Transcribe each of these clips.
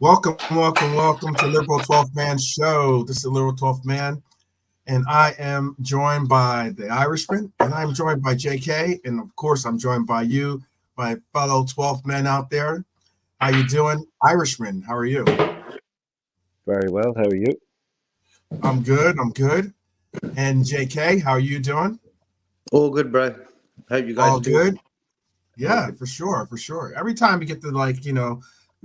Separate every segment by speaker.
Speaker 1: Welcome to Liberal 12th Man Show. This is the Liberal 12th Man, and I am joined by the Irishman, and I'm joined by JK, and of course, I'm joined by you, my fellow 12th men out there. How you doing, Irishman? How are you?
Speaker 2: Very well. How are you?
Speaker 1: I'm good. And JK, how are you doing?
Speaker 3: All good, bro. Hope you guys
Speaker 1: All
Speaker 3: are doing
Speaker 1: good?
Speaker 3: well. All
Speaker 1: Yeah,
Speaker 3: good.
Speaker 1: for sure. Every time we get to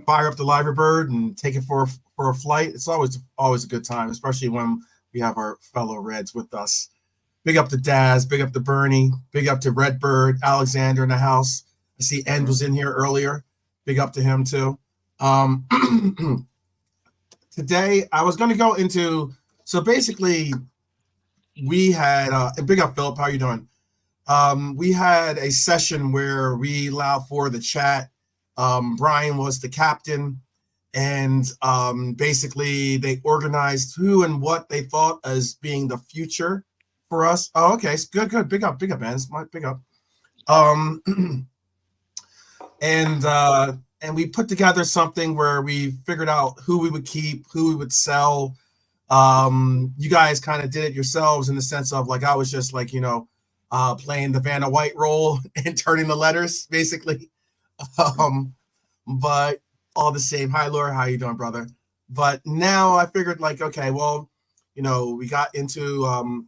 Speaker 1: fire up the live bird and take it for a flight, it's always a good time, especially when we have our fellow Reds with us. Big up to Daz, big up to Bernie, big up to Redbird, Alexander in the house. I see End was in here earlier. Big up to him too. Um, Today I was going to go into so basically we had and big up Philip. How you doing? We had a session where we allowed for the chat. Brian was the captain, and basically they organized who and what they thought as being the future for us. Oh, okay, good. Big up, man. My big up. Um, and we put together something where we figured out who we would keep, who we would sell. You guys kind of did it yourselves in the sense of like I was just like playing the Vanna White role and turning the letters basically. Um, but all the same, hi Laura, how you doing, brother? But now I figured like, okay, well, we got into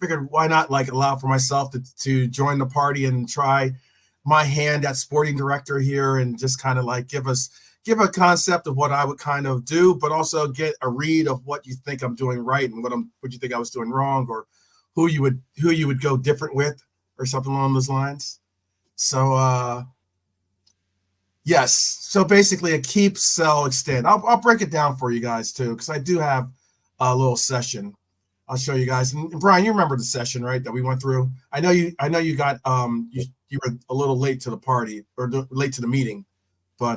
Speaker 1: figured why not like allow for myself to join the party and try my hand at sporting director here and just kind of like give a concept of what I would kind of do, but also get a read of what you think I'm doing right and what you think I was doing wrong, or who you would go different with, or something along those lines. So yes, so basically a keep, sell, extend. I'll break it down for you guys too, because I do have a little session. I'll show you guys. And Brian, you remember the session, right, that we went through? I know you got you were a little late to the party or late to the meeting, but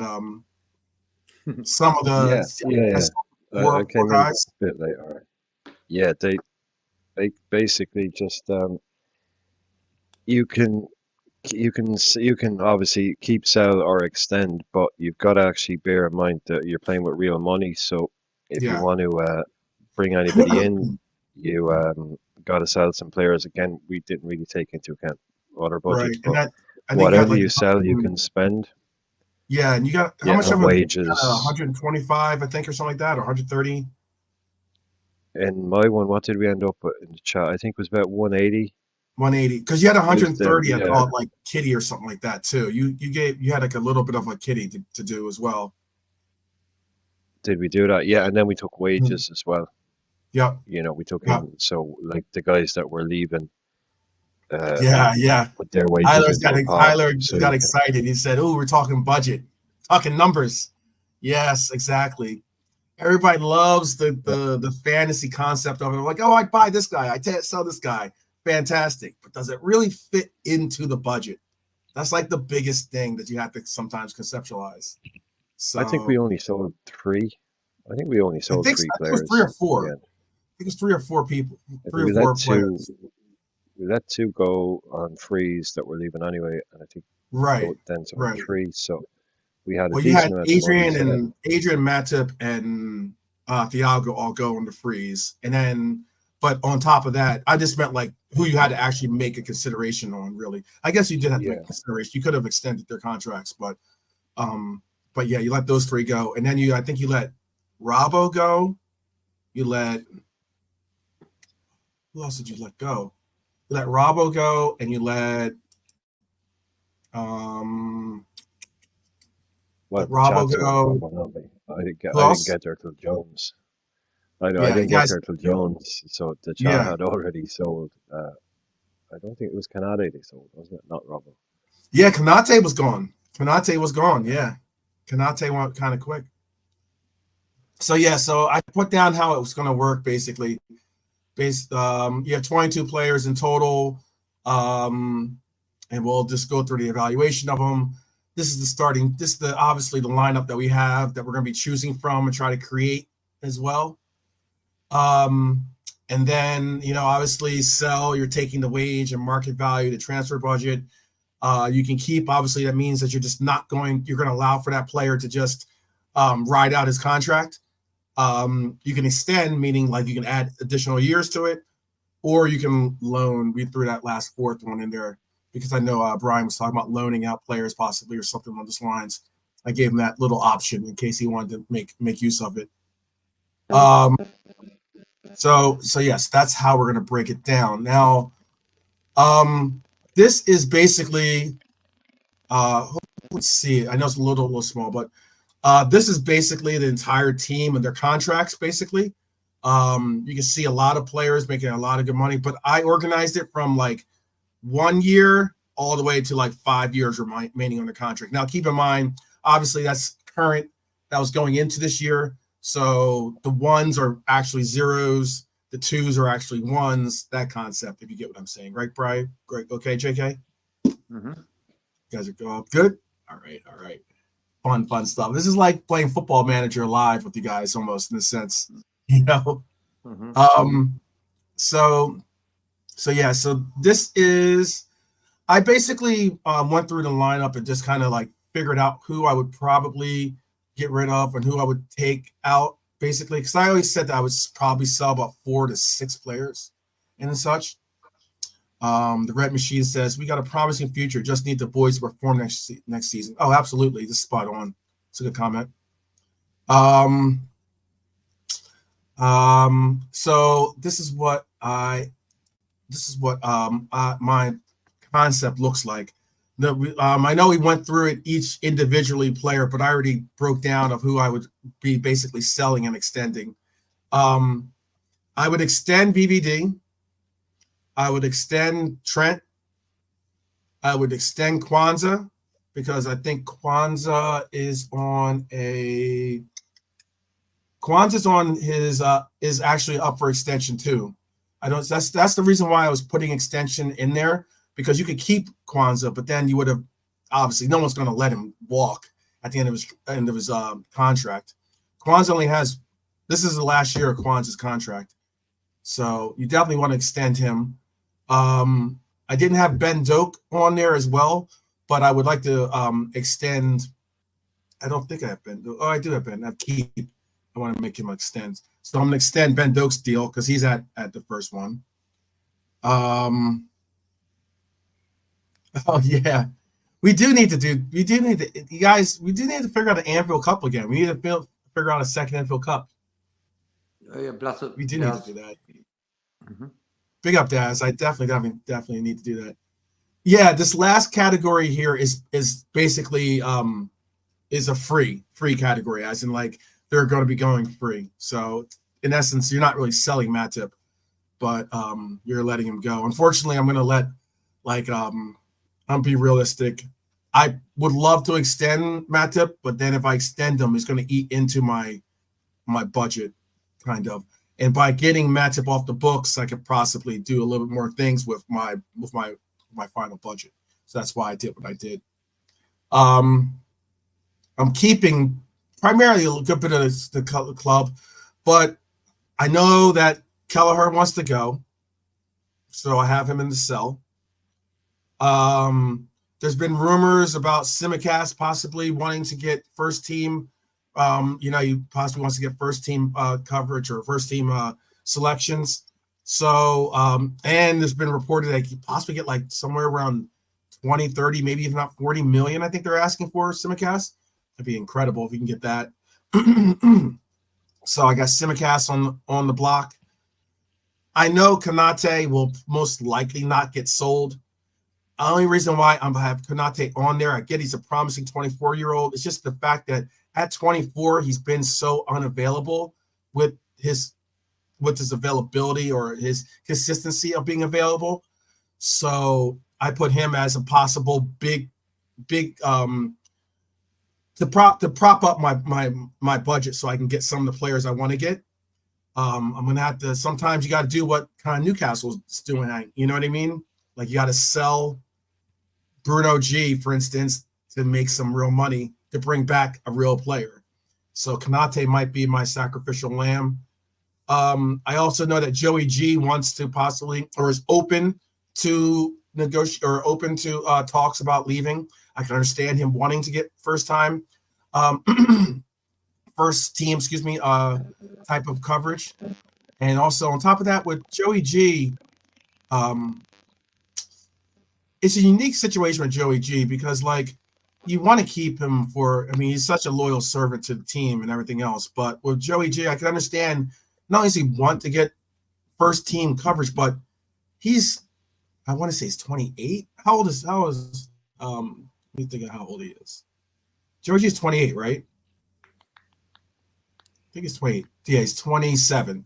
Speaker 1: some of
Speaker 2: I
Speaker 1: four
Speaker 2: came in
Speaker 1: guys.
Speaker 2: a bit late. All right. Yeah, they basically just you can you can obviously keep, sell, or extend, but you've got to actually bear in mind that you're playing with real money. So if you
Speaker 1: Yeah.
Speaker 2: want to bring anybody in, you got to sell some players. Again, we didn't really take into account other
Speaker 1: Right.
Speaker 2: budgets,
Speaker 1: And
Speaker 2: but
Speaker 1: that I think you got
Speaker 2: whatever
Speaker 1: like
Speaker 2: you sell, you can spend.
Speaker 1: yeah, and you got how
Speaker 2: Yeah,
Speaker 1: much of
Speaker 2: and
Speaker 1: it?
Speaker 2: wages.
Speaker 1: 125, I think, or something like that, or 130.
Speaker 2: In my one, what did we end up with in the chat? I think it was about 180.
Speaker 1: 180, because you had
Speaker 2: It was there.
Speaker 1: 130 I
Speaker 2: Yeah,
Speaker 1: thought like kitty or something like that too. You had like a little bit of a kitty to do as well.
Speaker 2: did we do that? Yeah, and then we took
Speaker 1: Mhm.
Speaker 2: wages as well.
Speaker 1: Yep.
Speaker 2: We took
Speaker 1: Yep.
Speaker 2: in, so like the guys that were leaving, we
Speaker 1: Yeah.
Speaker 2: put their wages into a pot.
Speaker 1: Tyler
Speaker 2: So
Speaker 1: got
Speaker 2: you can,
Speaker 1: excited. He said, "Oh, we're talking budget, talking numbers." Yes, exactly. Everybody loves
Speaker 2: yeah,
Speaker 1: the fantasy concept of it. Like, oh, I buy this guy, sell this guy. Fantastic, but does it really fit into the budget? That's like the biggest thing that you have to sometimes conceptualize.
Speaker 2: I think
Speaker 1: So
Speaker 2: we only sold three. I think we only sold three
Speaker 1: I think it was three
Speaker 2: players
Speaker 1: or four.
Speaker 2: in the
Speaker 1: I
Speaker 2: end.
Speaker 1: think it was three or four people,
Speaker 2: I
Speaker 1: three
Speaker 2: think
Speaker 1: or four players.
Speaker 2: we let two go on freeze that were leaving anyway, and I think
Speaker 1: Right,
Speaker 2: then sold
Speaker 1: right.
Speaker 2: three. So we had a
Speaker 1: Well, you had
Speaker 2: decent amount of money. So that
Speaker 1: Adrian Matip and Thiago all go on the freeze, and then but on top of that, I just meant like who you had to actually make a consideration on. Really, I guess you did have to make
Speaker 2: yeah,
Speaker 1: a consideration. You could have extended their contracts, um, but yeah, you let those three go, and then I think you let Robbo go. You let who else did you let go? You let Robbo go, and you um
Speaker 2: well,
Speaker 1: let
Speaker 2: the
Speaker 1: Robbo
Speaker 2: chat sold
Speaker 1: go.
Speaker 2: Robbo, not me.
Speaker 1: Who
Speaker 2: I didn't
Speaker 1: else?
Speaker 2: get there till Jones. I know I
Speaker 1: Yeah,
Speaker 2: didn't get
Speaker 1: guys.
Speaker 2: there till Jones, so the chat
Speaker 1: Yeah,
Speaker 2: had already sold. I don't think it was Canade they sold, wasn't it? Not Robbo.
Speaker 1: yeah. Kanate was gone. Kanate was gone. Yeah, Kanate went kind of quick. So yeah, so I put down how it was going to work basically. You have 22 players in total, um, and we'll just go through the evaluation of them. This is the starting. This is the obviously the lineup that we have that we're going to be choosing from and try to create as well. Um, and then obviously sell. You're taking the wage and market value, the transfer budget. You can keep. Obviously, that means that you're just not going. You're going to allow for that player to just ride out his contract. You can extend, meaning like you can add additional years to it, or you can loan. We threw that last fourth one in there because I know Brian was talking about loaning out players possibly or something along those lines. I gave him that little option in case he wanted to make use of it. So yes, that's how we're going to break it down. Now, this is basically, let's see. I know it's a little small, but this is basically the entire team and their contracts. Basically, you can see a lot of players making a lot of good money, but I organized it from like 1 year all the way to like 5 years remaining on the contract. Now, keep in mind, obviously, that's current. That was going into this year. So the ones are actually zeros. The twos are actually ones. That concept, if you get what I'm saying. Right, Brian? Great. Okay, JK?
Speaker 3: Mm-hmm.
Speaker 1: You guys are good? All right. Fun stuff. This is like playing Football Manager live with you guys almost in a sense, you know?
Speaker 3: Mm-hmm.
Speaker 1: So this is, I basically went through the lineup and just kind of like figured out who I would probably get rid of and who I would take out, basically, because I always said that I would probably sell about 4 to 6 players and such. The Red Machine says, we got a promising future, just need the boys to perform next season. Oh, absolutely. This is spot on. It's a good comment. So this is what my concept looks like. I know we went through it each individually player, but I already broke down of who I would be basically selling and extending. I would extend BBD. I would extend Trent. I would extend Kwanzaa because I think Kwanzaa's on his is actually up for extension too. That's the reason why I was putting extension in there, because you could keep Kwanzaa, but then you would have obviously no one's going to let him walk at the end of his contract. Kwanzaa only has, this is the last year of Kwanzaa's contract, so you definitely want to extend him. I didn't have Ben Doak on there as well, but I would like to extend. I don't think I have Ben. Oh, I do have Ben. I have Keep. I want to make him extend. So I'm going to extend Ben Doak's deal because he's at the first one. Oh yeah, you guys. We do need to figure out an Anfield Cup again. We need to figure out a second Anfield Cup.
Speaker 3: Yeah,
Speaker 1: we do need to do that.
Speaker 3: Mm-hmm.
Speaker 1: Big up, Daz. I definitely need to do that. Yeah, this last category here is basically is a free category, as in like they're going to be going free. So in essence, you're not really selling Matip, but you're letting him go. Unfortunately, I'm going to let I'm be realistic. I would love to extend Matip, but then if I extend him, it's going to eat into my budget, kind of. And by getting Matip off the books, I could possibly do a little bit more things with my final budget. So that's why I did what I did. I'm keeping primarily a good bit of the club, but I know that Kelleher wants to go, so I have him in the cell. There's been rumors about Simicast possibly wanting to get first team. He possibly wants to get first team coverage or first team selections. So, and there's been reported that he possibly get like somewhere around 20, 30, maybe if not 40 million. I think they're asking for Simicast. That'd be incredible if we can get that. So I got Simicast on the block. I know Konate will most likely not get sold. The only reason why I have Konate on there, I get he's a promising 24-year-old. It's just the fact that at 24, he's been so unavailable with his availability or his consistency of being available. So I put him as a possible big to prop up my budget so I can get some of the players I want to get. I'm gonna have to. Sometimes you got to do what kind of Newcastle's doing. You know what I mean? Like you got to sell Bruno G, for instance, to make some real money to bring back a real player. So Konate might be my sacrificial lamb. I also know that Joey G wants to possibly or is open to negotiate or open to talks about leaving. I can understand him wanting to get first time. first team, type of coverage. And also on top of that, with Joey G, it's a unique situation with Joey G because like you want to keep him for, I mean, he's such a loyal servant to the team and everything else. But with Joey G, I can understand not only does he want to get first team coverage, but he's, I want to say he's 28. How old is let me think of how old he is. Joey G is 28, right? I think he's 28. Yeah, he's 27.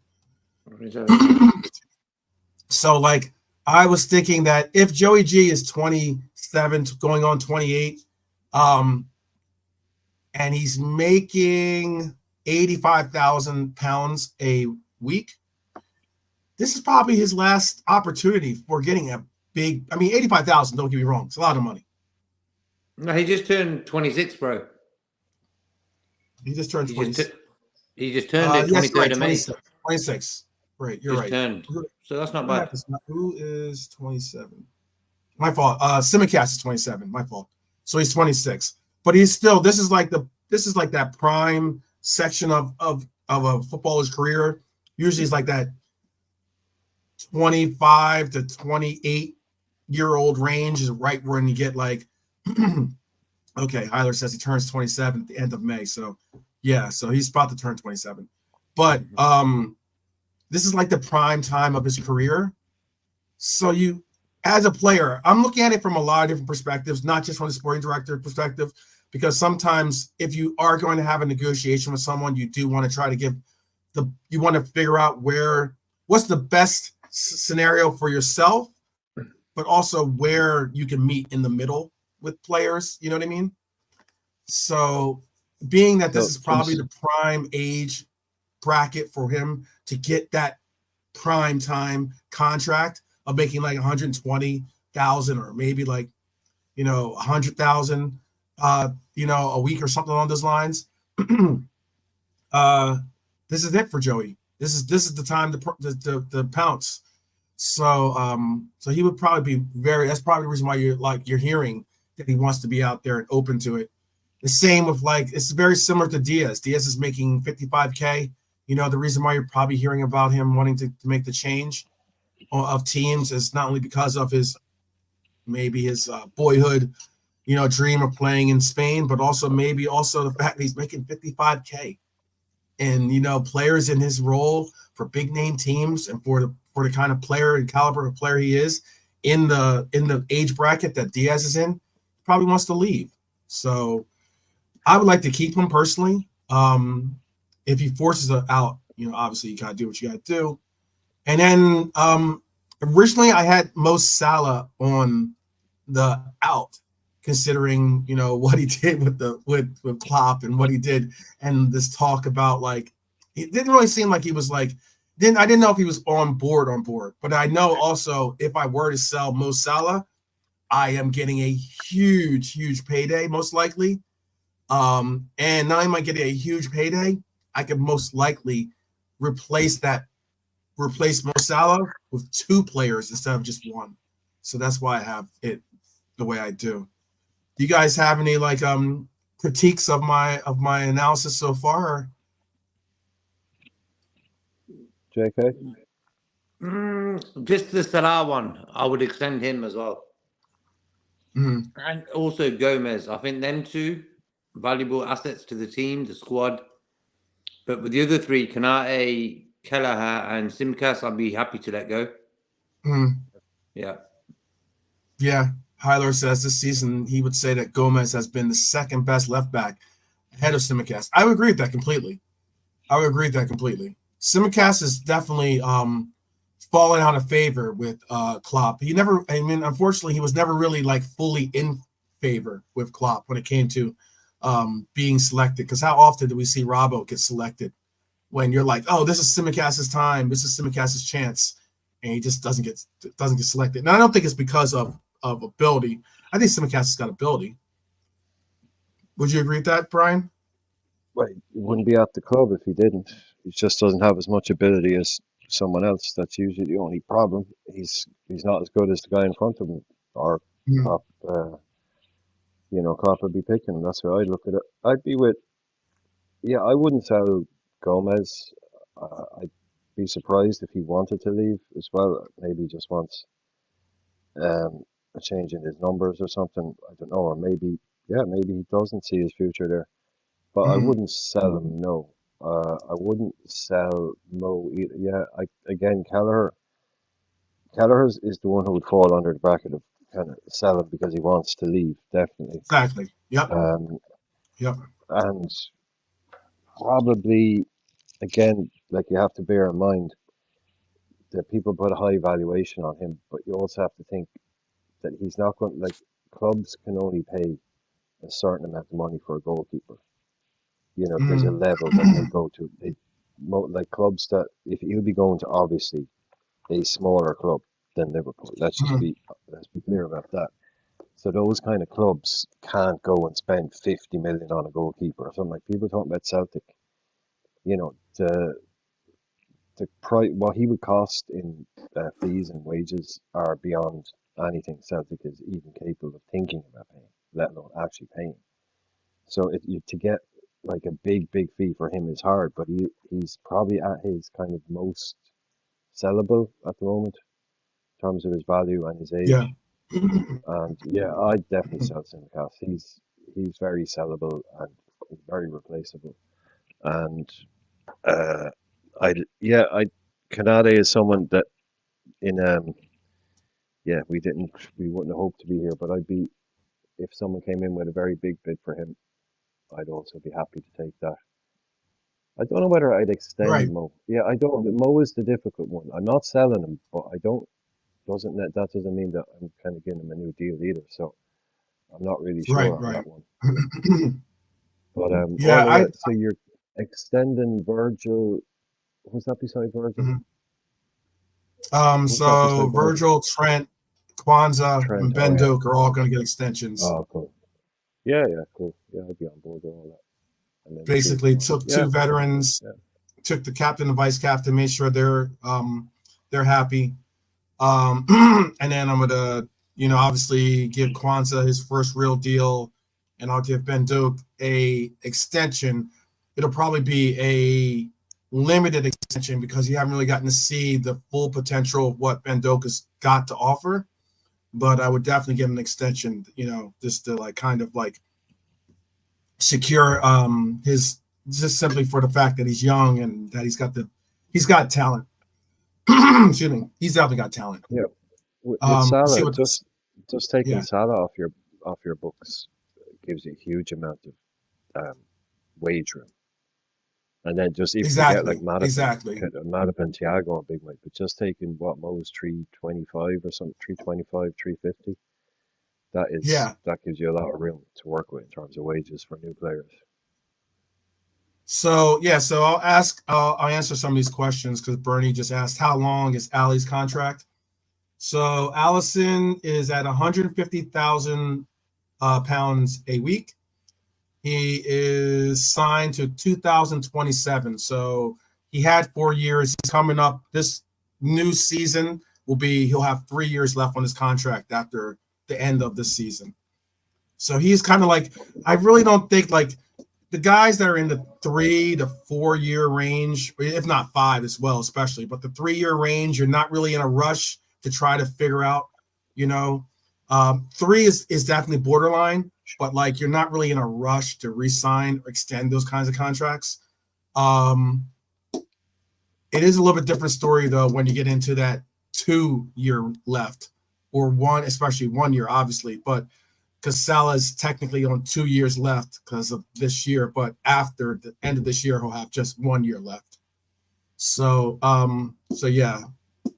Speaker 1: So like I was thinking that if Joey G is 27 going on 28, and he's making 85,000 pounds a week, this is probably his last opportunity for getting a big, I mean, 85,000, don't get me wrong, it's a lot of money.
Speaker 3: No, he just turned 26, bro.
Speaker 1: He just turned 26.
Speaker 3: He just turned it 23rd
Speaker 1: right,
Speaker 3: of May.
Speaker 1: 26. Right, you're
Speaker 3: Just
Speaker 1: right.
Speaker 3: turned. So that's not bad.
Speaker 1: Who is 27? My fault. Simicast is 27. My fault. So he's 26. But he's still, this is like that prime section of a footballer's career. Usually it's like that 25 to 28-year-old range is right when you get like okay, Hyler says he turns 27 at the end of May. So yeah, so he's about to turn 27. But this is like the prime time of his career. So you, as a player, I'm looking at it from a lot of different perspectives, not just from the sporting director perspective, because sometimes if you are going to have a negotiation with someone, you do want to try to you want to figure out what's the best scenario for yourself, but also where you can meet in the middle with players. You know what I mean? So being that this is probably the prime age bracket for him to get that prime time contract of making like 120,000 or maybe like 100,000 a week or something along those lines. This is it for Joey. This is the time to pounce. So so he would probably be that's probably the reason why you're hearing that he wants to be out there and open to it. The same with it's very similar to Diaz. Diaz is making 55K. The reason why you're probably hearing about him wanting to make the change of teams is not only because of his boyhood, dream of playing in Spain, but also the fact that he's making 55K. And, players in his role for big name teams and for the kind of player and caliber of player he is in the age bracket that Diaz is in, probably wants to leave. So I would like to keep him personally. If he forces it out, obviously you got to do what you got to do. And then originally I had Mo Salah on the out, considering what he did with Klopp and what he did, and this talk about it didn't really seem like he was I didn't know if he was on board, but I know also if I were to sell Mo Salah, I am getting a huge payday most likely. And not only am I getting a huge payday, I could most likely replace Mo Salah with 2 players instead of just 1. So that's why I have it the way I do. Do you guys have any critiques of my analysis so far?
Speaker 2: JK?
Speaker 3: Just the Salah one, I would extend him as well.
Speaker 1: Mm-hmm.
Speaker 3: And also Gomez. I think them 2 valuable assets to the team, the squad. But with the other 3, Kanate, Kelleher, and Simcas, I'd be happy to let go.
Speaker 1: Mm-hmm.
Speaker 3: Yeah.
Speaker 1: Yeah. Hyler says this season he would say that Gomez has been the second best left back ahead of Simicast. I would agree with that completely. Simicast is definitely fallen out of favor with Klopp. Unfortunately, he was never really fully in favor with Klopp when it came to being selected. Because how often do we see Robbo get selected when you're like, oh, this is Simicast's time, this is Simicast's chance, and he just doesn't get selected. Now I don't think it's because of ability. I think Simicast has got ability. Would you agree with that, Brian?
Speaker 2: Well, he wouldn't be at the club if he didn't. He just doesn't have as much ability as someone else. That's usually the only problem. He's not as good as the guy in front of him, or Klopp, Klopp would be picking him. That's how I'd look at it. I'd be with Yeah, I wouldn't sell Gomez. I'd be surprised if he wanted to leave as well. Maybe he just wants a change in his numbers or something. I don't know, or maybe yeah, maybe he doesn't see his future there. But I
Speaker 1: Mhm.
Speaker 2: wouldn't sell him. No, I wouldn't sell Mo either. Yeah, again, Kelleher is the one who would fall under the bracket of kind of sell him because he wants to leave, definitely.
Speaker 1: Exactly. Yep.
Speaker 2: Um,
Speaker 1: Yep.
Speaker 2: and probably again, like you have to bear in mind that people put a high valuation on him, but you also have to think that he's not going like clubs can only pay a certain amount of money for a goalkeeper. You know, there's a
Speaker 1: Mhm.
Speaker 2: level that they go to. Like clubs that if he'll be going to obviously a smaller club than Liverpool.
Speaker 1: Mhm.
Speaker 2: Let's be clear about that. So those kind of clubs can't go and spend 50 million on a goalkeeper or something like people talking about Celtic. You know, the price what he would cost in fees and wages are beyond anything Celtic is even capable of thinking about paying, let alone actually paying. So to get like a big fee for him is hard, but he's probably at his kind of most sellable at the moment in terms of his value and his
Speaker 1: Yeah.
Speaker 2: age. And yeah, I'd definitely sell Simicast. He's very sellable and very replaceable. And uh, I Kanade is someone that in yeah we wouldn't have hoped to be here, but I'd be if someone came in with a very big bid for him, I'd also be happy to take that. I don't know whether I'd extend
Speaker 1: Right.
Speaker 2: Mo. Yeah, I don't. Mo is the difficult one. I'm not selling him, but I don't. That doesn't mean that I'm kind of giving him a new deal either. So I'm not really
Speaker 1: Right.
Speaker 2: sure on
Speaker 1: Right.
Speaker 2: that one. But
Speaker 1: Yeah.
Speaker 2: so you're extending Virgil. Who's that beside Virgil?
Speaker 1: Mhm.
Speaker 2: Who's that
Speaker 1: So
Speaker 2: beside Virgil?
Speaker 1: Virgil, Trent, Kwanzaa,
Speaker 2: Trent.
Speaker 1: and
Speaker 2: Oh
Speaker 1: Ben
Speaker 2: yeah.
Speaker 1: Duke are all going to get extensions.
Speaker 2: Oh cool. Yeah, yeah, cool. Yeah, I'd be on board with all that. And then Duke.
Speaker 1: Basically, took
Speaker 2: Yeah,
Speaker 1: two veterans,
Speaker 2: yeah.
Speaker 1: took the captain and vice captain, made sure they're happy. And then I'm gonna, obviously give Kwanzaa his first real deal, and I'll give Ben Duke a extension. It'll probably be a limited extension because you haven't really gotten to see the full potential of what Ben Duke has got to offer. But I would definitely give him an extension, just to like kind of like secure his just simply for the fact that he's young and that he's got talent. Excuse me, he's definitely got talent.
Speaker 2: Yeah. With
Speaker 1: See
Speaker 2: Salah,
Speaker 1: what this,
Speaker 2: just taking
Speaker 1: yeah,
Speaker 2: Salah off your books gives you a huge amount of wage room. And then just even to get like
Speaker 1: exactly.
Speaker 2: Matip and Thiago on big money, but just taking what Mo's 325 or something, 325, 350,
Speaker 1: Yeah.
Speaker 2: that gives you a lot of room to work with in terms of wages for new players.
Speaker 1: So yeah, so I'll answer some of these questions because Bernie just asked how long is Ali's contract. So Allison is at 150,000 pounds a week. He is signed to 2027. So he had 4 years. He's coming up. This new season he'll have 3 years left on his contract after the end of this season. So he's kind of like, I really don't think like the guys that are in the 3 to 4 year range, if not 5 as well, especially, but the 3 year range, you're not really in a rush to try to figure out, you know, 3 is definitely borderline, but like you're not really in a rush to re-sign or extend those kinds of contracts. Um, it is a little bit different story though when you get into that 2 year left or one, especially 1 year, obviously, but because Salah's technically on 2 years left because of this year, but after the end of this year, he'll have just 1 year left. So, so yeah,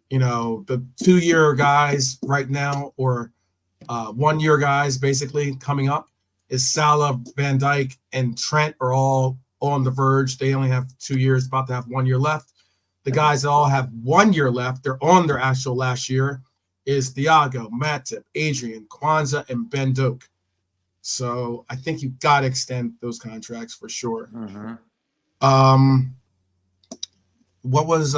Speaker 1: the 2 year guys right now, or 1 year guys basically coming up is Salah, Van Dijk, and Trent are all on the verge. They only have 2 years, about to have 1 year left. The guys that all have 1 year left, they're on their actual last year, is Thiago, Matip, Adrian, Kwanzaa, and Ben Doak. So I think you've got to extend those contracts for sure.
Speaker 3: Mm-hmm.
Speaker 1: What was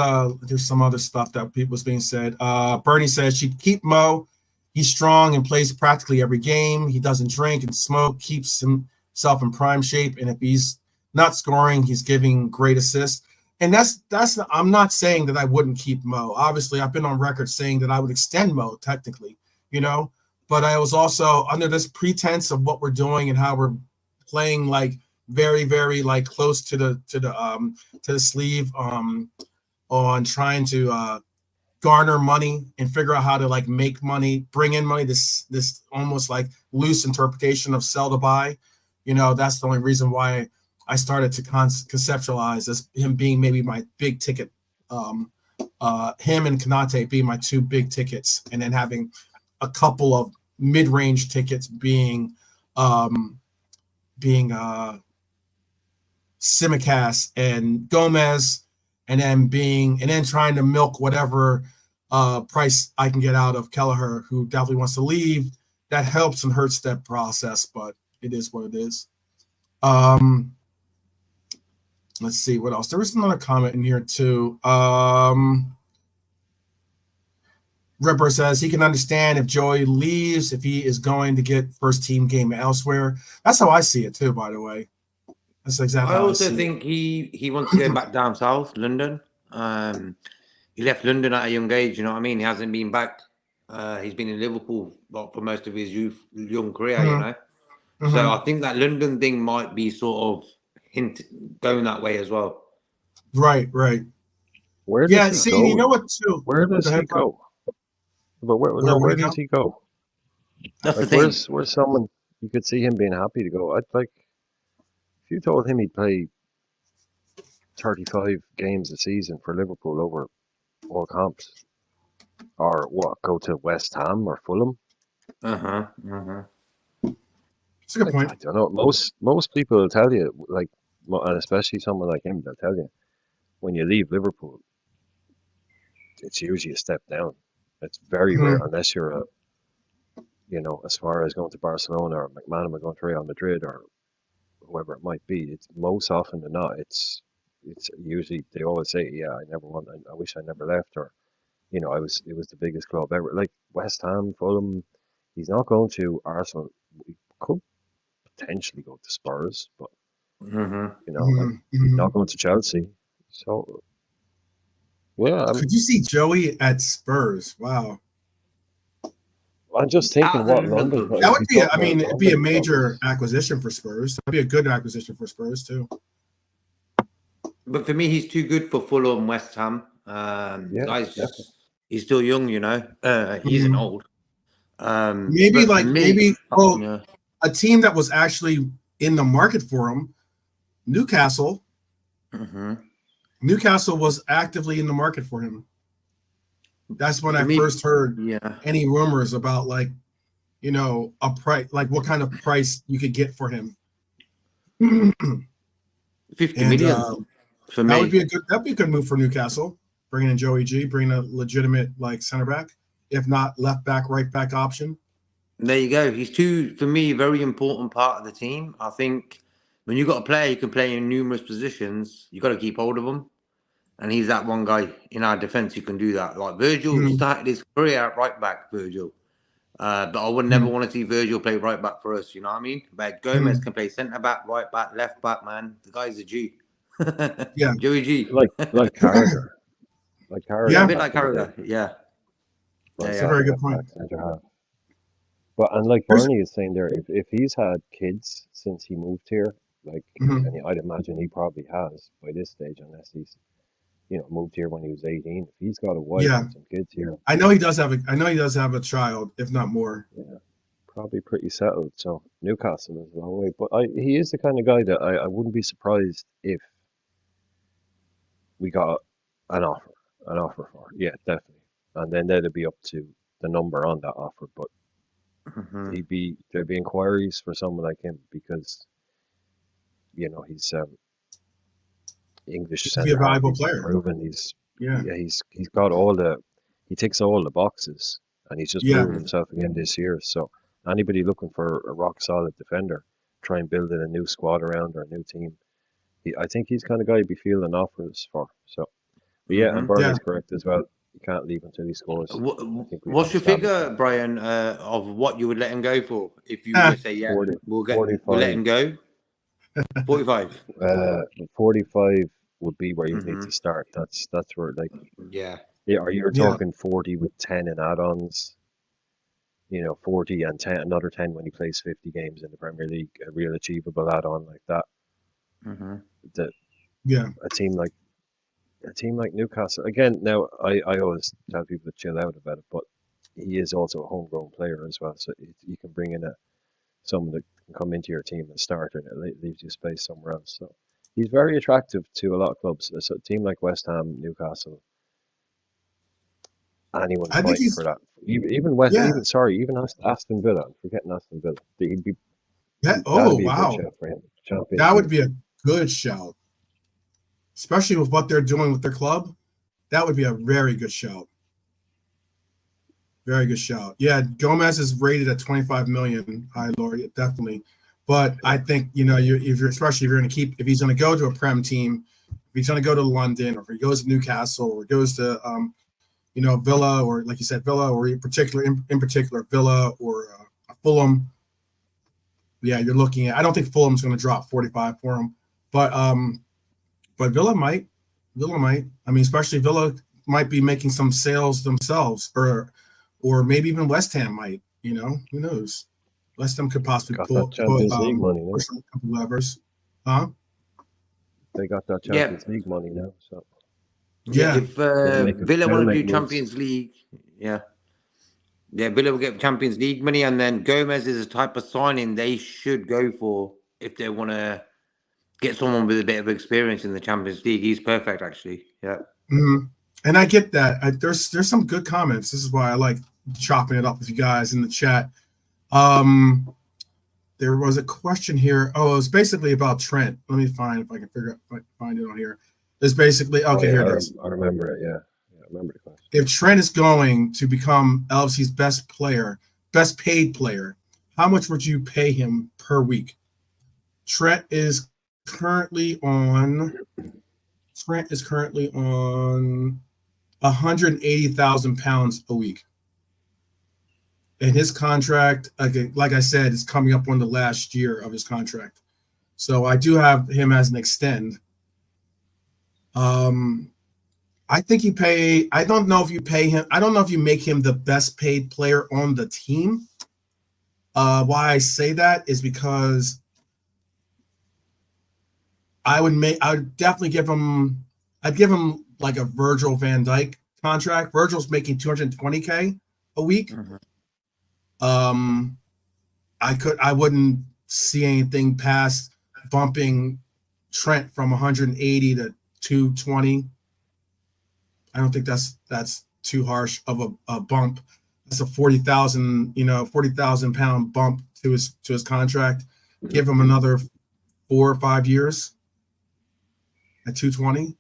Speaker 1: there's some other stuff that people was being said. Bernie says she'd keep Mo. He's strong and plays practically every game. He doesn't drink and smoke, keeps himself in prime shape. And if he's not scoring, he's giving great assists. And that's I'm not saying that I wouldn't keep Mo. Obviously, I've been on record saying that I would extend Mo technically, but I was also under this pretense of what we're doing and how we're playing like very, very like close to the sleeve on trying to garner money and figure out how to like make money, bring in money, this almost like loose interpretation of sell to buy. That's the only reason why I started to conceptualize as him being maybe my big ticket, him and Konate being my two big tickets, and then having a couple of mid-range tickets being Simicast and Gomez, and then trying to milk whatever price I can get out of Kelleher, who definitely wants to leave. That helps and hurts that process, but it is what it is. Let's see what else. There was another comment in here too. Ripper says he can understand if Joey leaves if he is going to get first team game elsewhere. That's how I see it too, by the way. That's exactly
Speaker 3: I
Speaker 1: how
Speaker 3: also
Speaker 1: I see
Speaker 3: think he wants to go back down south, London. He left London at a young age, you know what I mean? He hasn't been back. He's been in Liverpool for most of his young career,
Speaker 1: Mhm.
Speaker 3: you know?
Speaker 1: Mhm.
Speaker 3: So I think that London thing might be sort of going that way as well.
Speaker 1: Right.
Speaker 2: Where
Speaker 1: Yeah,
Speaker 2: does he
Speaker 1: see,
Speaker 2: go?
Speaker 1: you know what too?
Speaker 2: Where does he go? But where does he go?
Speaker 3: That's
Speaker 2: Like,
Speaker 3: the thing.
Speaker 2: where's someone you could see him being happy to go? I'd like if you told him he'd play 35 games a season for Liverpool over all comps, or what? Go to West Ham or Fulham?
Speaker 1: It's a good point.
Speaker 2: I don't know. Most people will tell you, like, and especially someone like him, they'll tell you when you leave Liverpool, it's usually a step down. It's very rare, unless you're as far as going to Barcelona or McManaman or going to Real Madrid or whoever it might be. It's most often than not, it's usually they always say, yeah, I wish I never left, or it was the biggest club ever. Like West Ham, Fulham, he's not going to Arsenal. He could potentially go to Spurs, but not going to Chelsea. So yeah,
Speaker 1: Could you see Joey at Spurs? Wow.
Speaker 2: I'm just thinking what London.
Speaker 1: That would be, it'd be a major acquisition for Spurs. That'd be a good acquisition for Spurs too.
Speaker 3: But for me, he's too good for Fulham, West Ham. He's still young, He isn't old.
Speaker 1: Maybe a team that was actually in the market for him, Newcastle. Newcastle was actively in the market for him. That's when I first heard any rumors about a price, like what kind of price you could get for him.
Speaker 3: 50 million for me.
Speaker 1: That'd be a good move for Newcastle. Bringing in Joey G, bringing a legitimate center back, if not left back, right back option.
Speaker 3: There you go. He's for me, very important part of the team. I think when you've got a player who can play in numerous positions, you got to keep hold of him. And he's that one guy in our defense who can do that. Like Virgil started his career at right back, Virgil. But I would never want to see Virgil play right back for us, you know what I mean? But Gomez can play centre back, right back, left back, man. The guy's a G.
Speaker 1: Yeah.
Speaker 3: Joey G.
Speaker 2: Like Carragher. Like Carragher.
Speaker 3: Yeah, a bit like Carragher, yeah.
Speaker 1: That's a very good point.
Speaker 2: But and like Bernie is saying there, if he's had kids since he moved here, and I'd imagine he probably has by this stage, unless he's moved here when he was 18. If he's got a wife and some kids here,
Speaker 1: I know he does have a child, if not more.
Speaker 2: Yeah, probably pretty settled. So Newcastle is a long way, but he is the kind of guy that I wouldn't be surprised if we got an offer for. Yeah, definitely, and then that'd be up to the number on that offer. But there'd be inquiries for someone like him because he's English
Speaker 1: center. Be a valuable player.
Speaker 2: Proven he's got he ticks all the boxes, and he's just proven himself again this year. So anybody looking for a rock solid defender, try and build in a new squad around or a new team. I think he's the kind of guy you'd be fielding offers for. So, but and Bernie's correct as well. You can't leave until he scores.
Speaker 3: What's your figure, Brian, of what you would let him go for? If you were to say,
Speaker 2: 40,
Speaker 3: we'll let him go. 45.
Speaker 2: 45 would be where you need
Speaker 3: Mm-hmm.
Speaker 2: to start. That's where, like,
Speaker 3: Yeah.
Speaker 2: yeah, or you're
Speaker 1: Yeah.
Speaker 2: talking 40 with 10 in add-ons. 40 and 10, another 10 when he plays 50 games in the Premier League, a real achievable add-on like that.
Speaker 3: Mm-hmm.
Speaker 2: That
Speaker 1: Yeah.
Speaker 2: a team like Newcastle. Again, now I always tell people to chill out about it, but he is also a homegrown player as well. So you can bring in someone that can come into your team and start, and it leaves you space somewhere else. So he's very attractive to a lot of clubs. So a team like West Ham, Newcastle, anyone
Speaker 1: I think
Speaker 2: fighting
Speaker 1: he's
Speaker 2: for that. Even West,
Speaker 1: yeah.
Speaker 2: even Aston Villa. I'm forgetting Aston Villa.
Speaker 1: Oh
Speaker 2: That'd be a good
Speaker 1: wow.
Speaker 2: shout for him. Champions
Speaker 1: That would
Speaker 2: League.
Speaker 1: be a good shout. Especially with what they're doing with their club. That would be a very good shout. Very good shout. Yeah, Gomez is rated at 25 million. High Lord, definitely. But I think especially if you're going to if he's going to go to a Prem team, if he's going to go to London, or if he goes to Newcastle, or goes to Villa, or like you said, Villa, or in particular Villa or Fulham. Yeah, you're looking at. I don't think Fulham's going to drop 45 for him, but Villa might. Villa might. I mean, especially Villa might be making some sales themselves, or maybe even West Ham might. Who knows? West Ham could possibly
Speaker 2: Got that Champions League money now.
Speaker 1: push a couple levers. Huh?
Speaker 2: They got that Champions League money now. So
Speaker 1: Yeah.
Speaker 3: If Villa
Speaker 2: they'll
Speaker 3: want to
Speaker 2: make
Speaker 3: do
Speaker 2: moves.
Speaker 3: Champions League, yeah, Villa will get Champions League money, and then Gomez is a type of signing they should go for if they want to get someone with a bit of experience in the Champions League. He's perfect, actually. Yeah.
Speaker 1: Mm-hmm. And I get that. There's some good comments. This is why I like chopping it up with you guys in the chat. There was a question here. Oh, it was basically about Trent. Let me find if I can find it on here. It's basically okay. Here it is.
Speaker 2: I remember it. Yeah, I remember the question.
Speaker 1: If Trent is going to become LFC's best paid player, how much would you pay him per week? Trent is currently on £180,000 a week. And his contract, like I said, is coming up on the last year of his contract. So I do have him as an extend. I think I don't know if you pay him. I don't know if you make him the best paid player on the team. Why I say that is because I'd definitely give him like a Virgil van Dijk contract. Virgil's making $220K a week.
Speaker 3: Mm-hmm.
Speaker 1: I wouldn't see anything past bumping Trent from 180 to 220. I don't think that's too harsh of a bump. That's a 40,000 pound bump to his contract. Give him another 4 or 5 years at 220.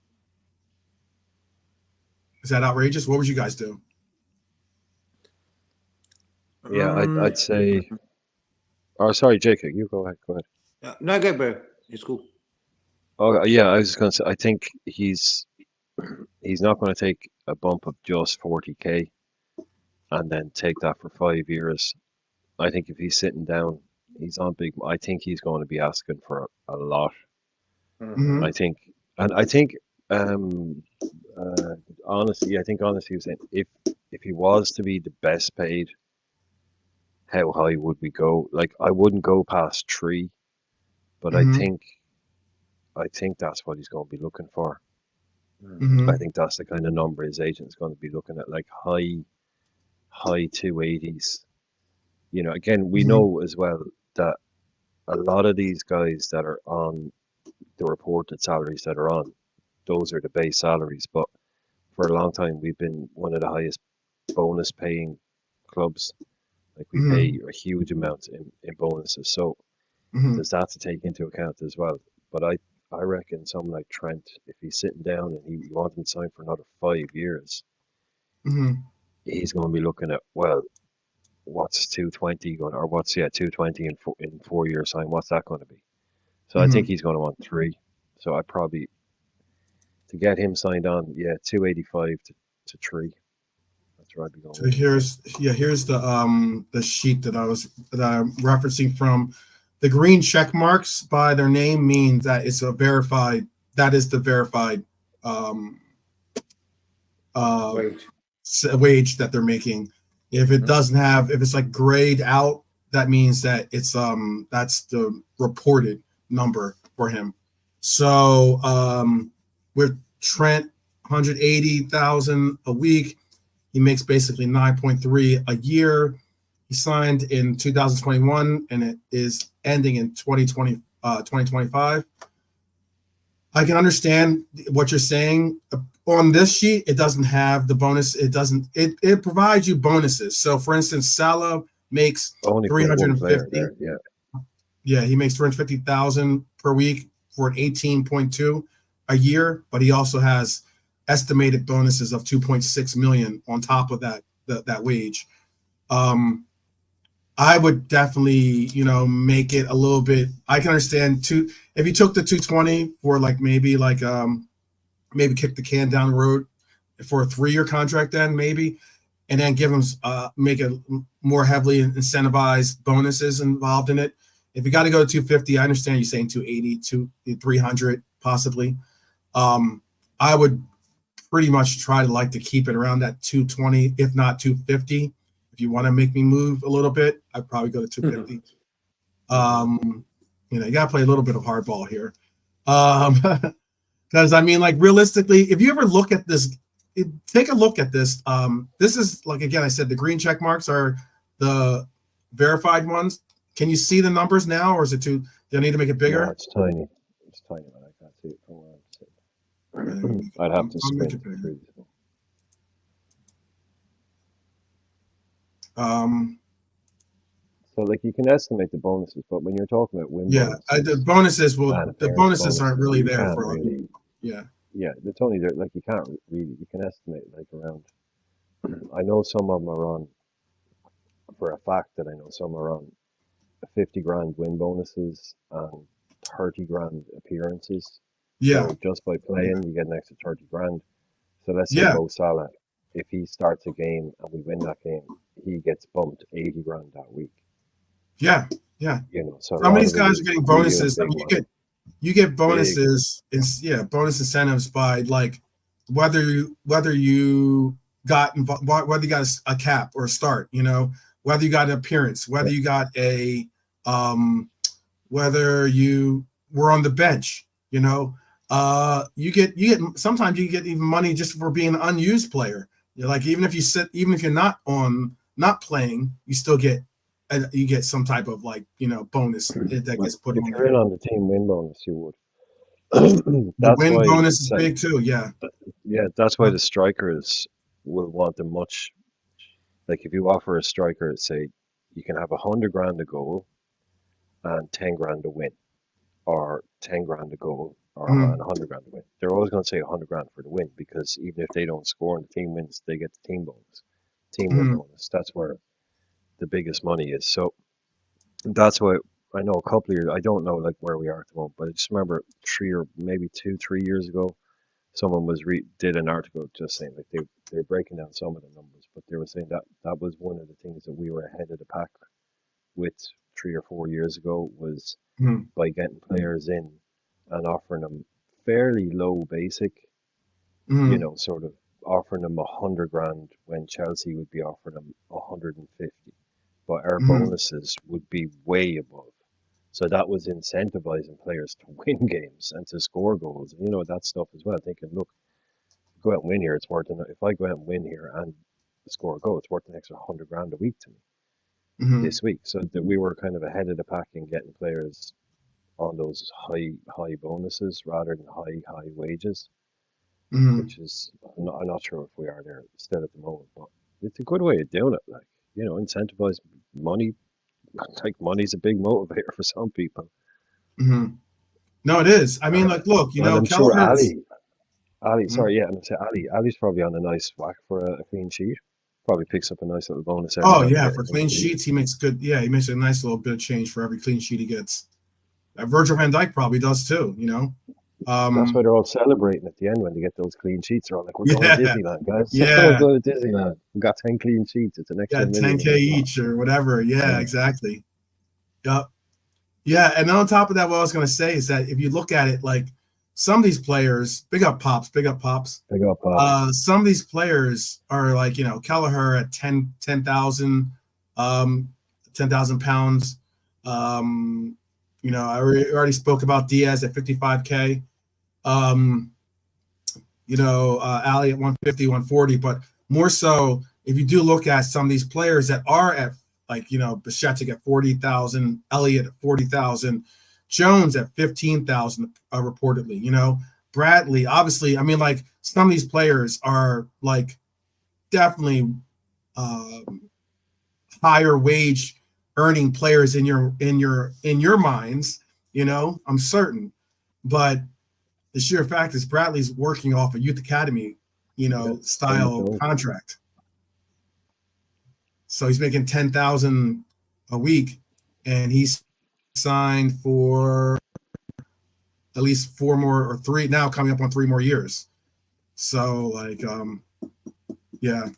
Speaker 1: Is that outrageous? What would you guys do?
Speaker 2: Yeah, I'd say. Oh, sorry, Jacob. You go ahead. Go ahead.
Speaker 3: No, go, bro. It's cool.
Speaker 2: Oh, yeah. I was just going to say. I think he's not going to take a bump of just 40K and then take that for 5 years. I think if he's sitting down, he's on big. I think he's going to be asking for a lot.
Speaker 1: Mm-hmm.
Speaker 2: I think honestly, saying if he was to be the best paid, how high would we go? Like, I wouldn't go past 3, but
Speaker 1: Mm-hmm.
Speaker 2: I think that's what he's going to be looking for.
Speaker 1: Mm-hmm.
Speaker 2: I think that's the kind of number his agent's going to be looking at, like high 280s. Again, we know as well that a lot of these guys that are on the reported salaries that are on, those are the base salaries. But for a long time, we've been one of the highest bonus paying clubs. Like, we pay a huge amount in bonuses. So there's that to take into account as well. But I reckon someone like Trent, if he's sitting down and he wants to sign for another 5 years, he's going to be looking at, well, what's 220 going, or what's 220 in 4 years time? What's that going to be? So I think he's going to want 3. So I probably, to get him signed on, 285 to 3. That's where I'd be going.
Speaker 1: So here's the sheet that I'm referencing from the green check marks by their name mean that it's a verified. That is the verified
Speaker 3: Wage.
Speaker 1: wage that they're making. If it doesn't have, if it's like grayed out, that means that it's that's the reported number for him. So with Trent, 180,000 a week, he makes basically 9.3 a year. He signed in 2021 and it is ending in 2025. I can understand what you're saying. On this sheet, it doesn't have the bonus. It provides you bonuses. So for instance, Salah makes
Speaker 2: Only for one player
Speaker 1: 350.
Speaker 2: there, yeah.
Speaker 1: Yeah, he makes 350,000 per week for an 18.2 a year, but he also has estimated bonuses of 2.6 million on top of that wage. I would definitely, make it a little bit. I can understand if you took the 220 for maybe kick the can down the road for a 3-year contract, then maybe, and then give him make it more heavily incentivized bonuses involved in it. If you got to go to 250, I understand you saying 280, 300 possibly. I would pretty much try to keep it around that 220, if not 250. If you want to make me move a little bit, I'd probably go to 250. You got to play a little bit of hardball here. Because realistically, if you ever look at this, take a look at this. This is again, I said the green check marks are the verified ones. Can you see the numbers now, or is it too? Do I need to make it bigger?
Speaker 2: No, it's tiny. It's tiny, but I can't see it from where I'm sitting. I'd have to sprint through. So you can estimate the bonuses, but when you're talking about win bonuses,
Speaker 1: the bonuses aren't really there for
Speaker 2: really,
Speaker 1: yeah,
Speaker 2: it's only there. You can't really, you can estimate around. I know some of them are on, for a fact that I know some are on 50 grand win bonuses and 30 grand appearances.
Speaker 1: Yeah.
Speaker 2: So just by playing, you get an extra 30 grand. So let's say Mo Salah, if he starts a game and we win that game, he gets bumped 80 grand that week.
Speaker 1: Yeah.
Speaker 2: So
Speaker 1: some of these guys are getting bonuses. You get bonuses, bonus incentives by whether you got a cap or a start, whether you got an appearance, whether you got a whether you were on the bench, you get sometimes you get even money just for being an unused player. Even if you're not playing, you still get some type of bonus that gets put
Speaker 2: if
Speaker 1: on
Speaker 2: you're
Speaker 1: there.
Speaker 2: in on the team win bonus, you would.
Speaker 1: The win bonus is big too. Yeah,
Speaker 2: that's why the strikers will want them much. If you offer a striker, say you can have 100 grand a goal and 10 grand a win, or 10 grand a goal or and 100 grand a win. They're always going to say 100 grand for the win, because even if they don't score and the team wins, they get the team bonus, win bonus. That's where the biggest money is. So that's why I know a couple of years, I don't know where we are at the moment, but I just remember 3 years ago, someone did an article just saying they were breaking down some of the numbers, but they were saying that was one of the things that we were ahead of the pack with 3 or 4 years ago, was by getting players in and offering them fairly low basic, sort of offering them 100 grand when Chelsea would be offering them 150, but our bonuses would be way above. So that was incentivizing players to win games and to score goals, and that stuff as well. Thinking, look, go out and win here, it's worth enough. If I go out and win here and score a goal, it's worth an extra 100 grand a week to me this week. So that we were kind of ahead of the pack in getting players on those high bonuses rather than high wages, which is I'm not sure if we are there still at the moment, but it's a good way of doing it. Incentivize money. Money's a big motivator for some people.
Speaker 1: No, it is. I mean, look,
Speaker 2: I'm sure Ali. Sorry, I'm gonna say Ali's probably on a nice whack for a clean sheet. Probably picks up a nice little bonus.
Speaker 1: For clean sheets, he makes good. Yeah, he makes a nice little bit of change for every clean sheet he gets. Virgil van Dijk probably does too.
Speaker 2: That's why they're all celebrating at the end when they get those clean sheets. They're all like, "We're going to Disneyland, guys!
Speaker 1: Yeah,
Speaker 2: we're going to Disneyland. We got 10 clean sheets. It's an extra
Speaker 1: 10K each or whatever." Yeah, exactly. Yep. Yeah, and on top of that, what I was going to say is that if you look at it, like some of these players, big up pops.
Speaker 2: Big up,
Speaker 1: Some of these players are like, Kelleher at 10,000 pounds. I already spoke about Diaz at 55K. Ali at 150, 140, but more so, if you do look at some of these players that are at, like, Bichetic at 40,000, Elliott at 40,000, Jones at 15,000, reportedly, Bradley, obviously, I mean, like, some of these players are, like, definitely higher wage earning players in your minds, I'm certain. But the sheer fact is Bradley's working off a youth academy, style contract. So he's making 10,000 a week, and he's signed for at least 4 more or 3 now, coming up on 3 more years. So, like, yeah.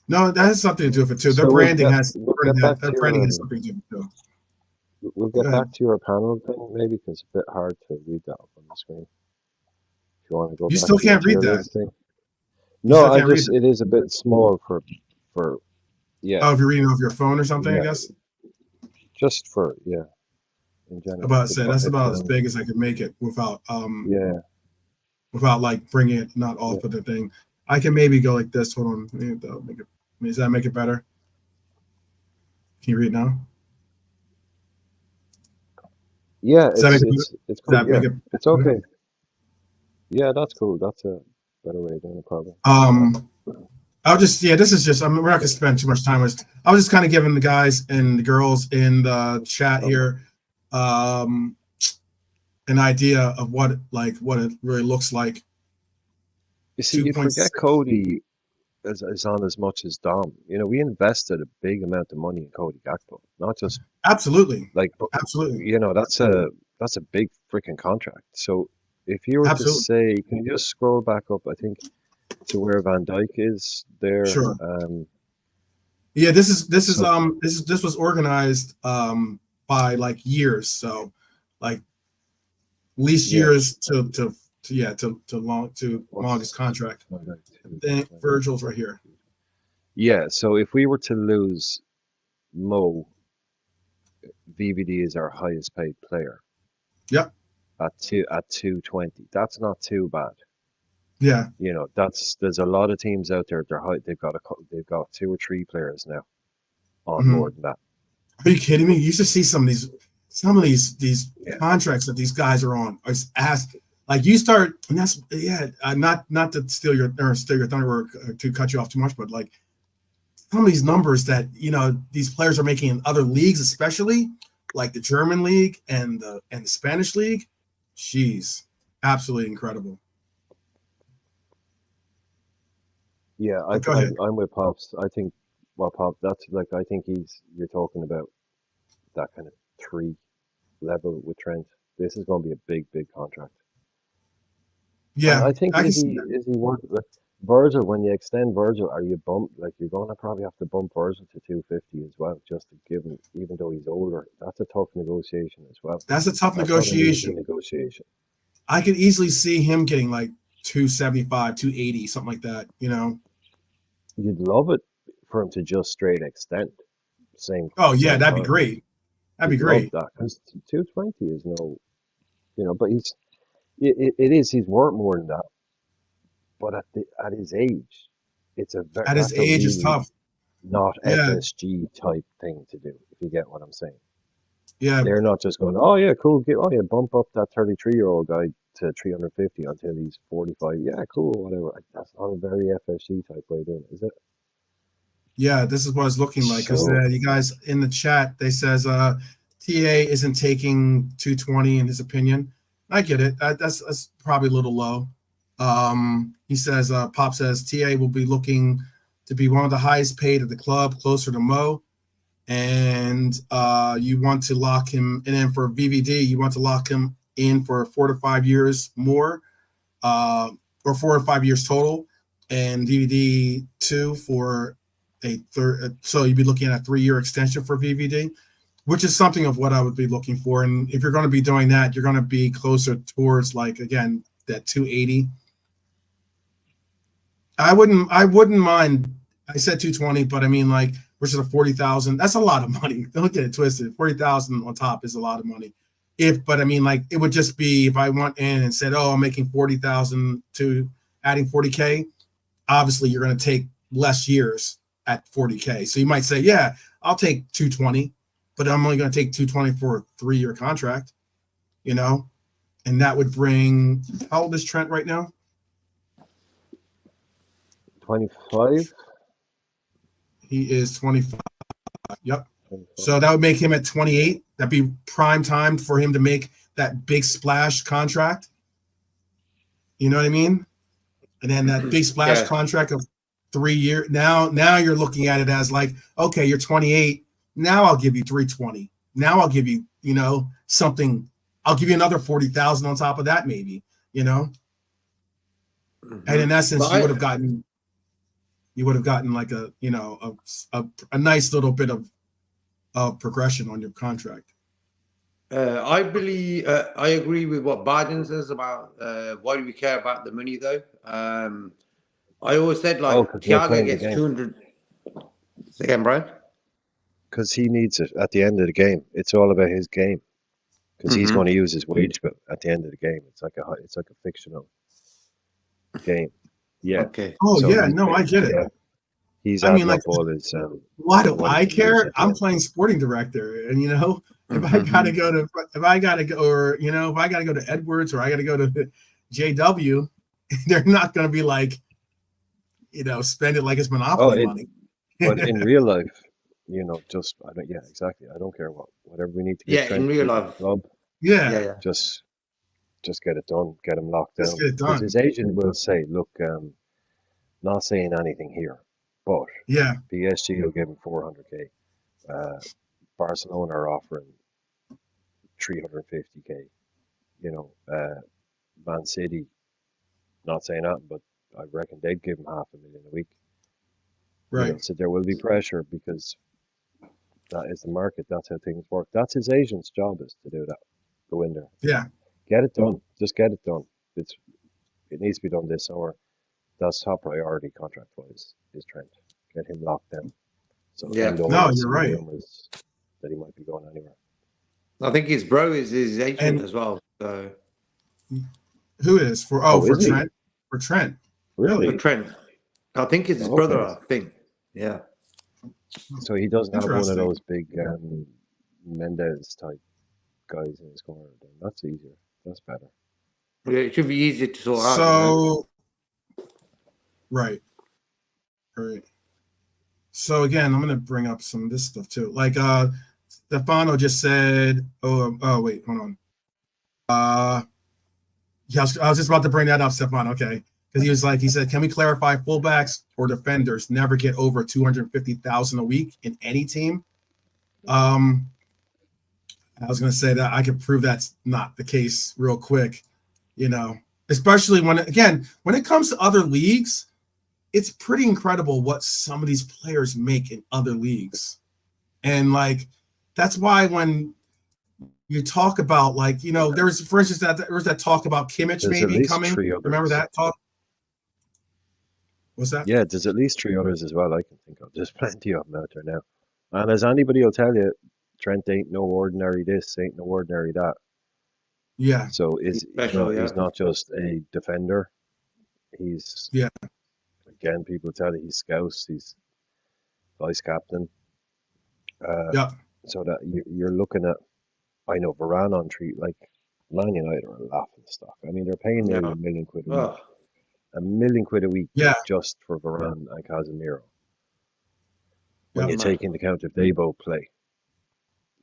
Speaker 1: No, that has something to do with it too. Their branding has something to do with it too.
Speaker 2: We'll get back to your panel thing, maybe, because it's a bit hard to read that up on the screen. If you want to go,
Speaker 1: you still can't read that.
Speaker 2: No, it is a bit small for yeah.
Speaker 1: Oh, if you're reading off your phone or something, yeah. I guess.
Speaker 2: Just for in general.
Speaker 1: About to say that's about as big as I could make it without without like bringing it not off of the thing. I can maybe go like this. Hold on, make it. Does that make it better? Can you read now?
Speaker 2: Yeah, it's cool. It's okay. Yeah, that's cool. That's a better way of doing it, probably.
Speaker 1: I'll just this is just. we're not gonna spend too much time on this. I was just kind of giving the guys and the girls in the chat here an idea of what it really looks like.
Speaker 2: You see, you forget Cody is on as much as Dom. We invested a big amount of money in Cody Gakpo, not just
Speaker 1: absolutely.
Speaker 2: That's a big freaking contract. So if you were to say, can you just scroll back up? I think to where Van Dijk is there.
Speaker 1: Sure. Yeah, this was organized by like years, so like least years to longest contract. Virgil's right here.
Speaker 2: Yeah, so if we were to lose Mo, VVD is our highest paid player.
Speaker 1: Yep.
Speaker 2: At 220, that's not too bad.
Speaker 1: Yeah.
Speaker 2: There's a lot of teams out there. They've got 2 or 3 players now on more than that.
Speaker 1: Are you kidding me? You used to see some of these contracts that these guys are on. Like you start, and that's not to steal your thunder or to cut you off too much, but like some of these numbers that these players are making in other leagues, especially like the German league and the Spanish league. Jeez, absolutely incredible.
Speaker 2: Yeah, I'm with Pops. I think Pop, that's like I think you're talking about that kind of 3 level with Trent. This is going to be a big contract.
Speaker 1: Yeah,
Speaker 2: and I think is he worth Virgil? When you extend Virgil, are you you're going to probably have to bump Virgil to 250 as well, just to give him, even though he's older. That's a tough negotiation as well.
Speaker 1: That's a tough negotiation. I could easily see him getting like 275, 280, something like that.
Speaker 2: You'd love it for him to just straight extend. Same.
Speaker 1: Oh yeah, that'd be great. That'd be great.
Speaker 2: That because 220 is no, but he's worth more than that. But at his age, it's
Speaker 1: it's tough.
Speaker 2: Not FSG type thing to do, if you get what I'm saying.
Speaker 1: Yeah,
Speaker 2: they're not just going, oh yeah, cool, bump up that 33-year-old guy to 350 until he's 45. Yeah, cool, whatever. That's not a very FSG type way of doing it, is it?
Speaker 1: Yeah, this is what it's looking like. Because you guys in the chat, they says TA isn't taking 220 in his opinion. I get it. That's probably a little low. He says, Pop says TA will be looking to be one of the highest paid at the club, closer to Mo. And you want to lock him, and then for VVD, you want to lock him in for 4 to 5 years more, or 4 or 5 years total, and VVD 2 for a third. So you'd be looking at a 3-year extension for VVD. which is something of what I would be looking for. And if you're going to be doing that, you're going to be closer towards, like, again, that 280. I wouldn't mind. I said 220, but I mean, like, versus a 40,000, that's a lot of money. Don't get it twisted. 40,000 on top is a lot of money. But I mean, like, it would just be if I went in and said, oh, I'm making 40,000 to adding 40K. Obviously, you're going to take less years at 40K. So you might say, yeah, I'll take 220, but I'm only going to take 220 for a 3-year contract, you know? And that would bring, how old is Trent right now?
Speaker 2: 25.
Speaker 1: He is 25. Yep.
Speaker 2: 25.
Speaker 1: So that would make him at 28. That'd be prime time for him to make that big splash contract. You know what I mean? And then that big splash contract of 3 years. Now you're looking at it as like, okay, you're 28. Now I'll give you 320. Now I'll give you, you know, something. I'll give you another 40,000 on top of that, maybe, you know. And in essence, you would have gotten like a, you know, a nice little bit of progression on your contract.
Speaker 3: I believe I agree with what Biden says about why do we care about the money though. I always said, like, Thiago gets 200. Say again, Brian.
Speaker 2: Because he needs it at the end of the game. It's all about his game. Because he's going to use his wage bill at the end of the game. It's like a fictional game. Yeah.
Speaker 3: Okay.
Speaker 1: Oh, so yeah. No, I get it.
Speaker 2: Yeah. He's adding up all his.
Speaker 1: Why do I care? I'm playing sporting director, and you know, if I gotta go, or you know, if I gotta go to Edwards or I gotta go to JW, they're not gonna be like, you know, spend it like it's Monopoly money.
Speaker 2: But in real life, you know, exactly. I don't care whatever we need to get.
Speaker 3: Yeah, in real life.
Speaker 2: Club,
Speaker 1: yeah.
Speaker 2: Just get it done. Get him locked down.
Speaker 1: Just get it done.
Speaker 2: His agent will say, look, not saying anything here, but
Speaker 1: yeah,
Speaker 2: PSG will give him 400K. Barcelona are offering 350K. You know, Man City, not saying that, but I reckon they'd give him $500,000 a week.
Speaker 1: Right.
Speaker 2: You know, so there will be pressure because that is the market. That's how things work. That's his agent's job, is to do that. Go in there.
Speaker 1: Yeah.
Speaker 2: Get it done. Just get it done. It needs to be done this summer. That's top priority contract-wise, is Trent. Get him locked in. So
Speaker 1: you're right.
Speaker 2: That he might be going anywhere.
Speaker 3: I think his bro is his agent as well. So
Speaker 1: who is for Trent? He? For Trent.
Speaker 2: Really?
Speaker 3: For Trent. I think it's his brother, I think. Yeah.
Speaker 2: So he doesn't have one of those big Mendes type guys in his corner. Then that's easier. That's better.
Speaker 3: Yeah, it should be easier to sort out.
Speaker 1: So, right. So again, I'm gonna bring up some of this stuff too. Like Stefano just said, oh wait, hold on. Yeah, I was just about to bring that up, Stefano. Okay. Because he said, can we clarify fullbacks or defenders never get over 250,000 a week in any team? I was going to say that I could prove that's not the case real quick, you know, especially when it comes to other leagues, it's pretty incredible what some of these players make in other leagues. And like, that's why when you talk about, like, you know, there was that talk about Kimmich maybe coming. Remember that talk? What's that?
Speaker 2: Yeah, there's at least 3 others as well I can think of. There's plenty of them out there now. And as anybody will tell you, Trent ain't no ordinary this, ain't no ordinary that.
Speaker 1: Yeah.
Speaker 2: So he's not just a defender. He's again, people tell you he's Scouse, he's vice captain. So that you're looking at, I know Varane on treat, like Man United are laughing stock. I mean, they're paying nearly £1 million a week. £1 million a week just for Varane and Casemiro. When you take into account if they both play,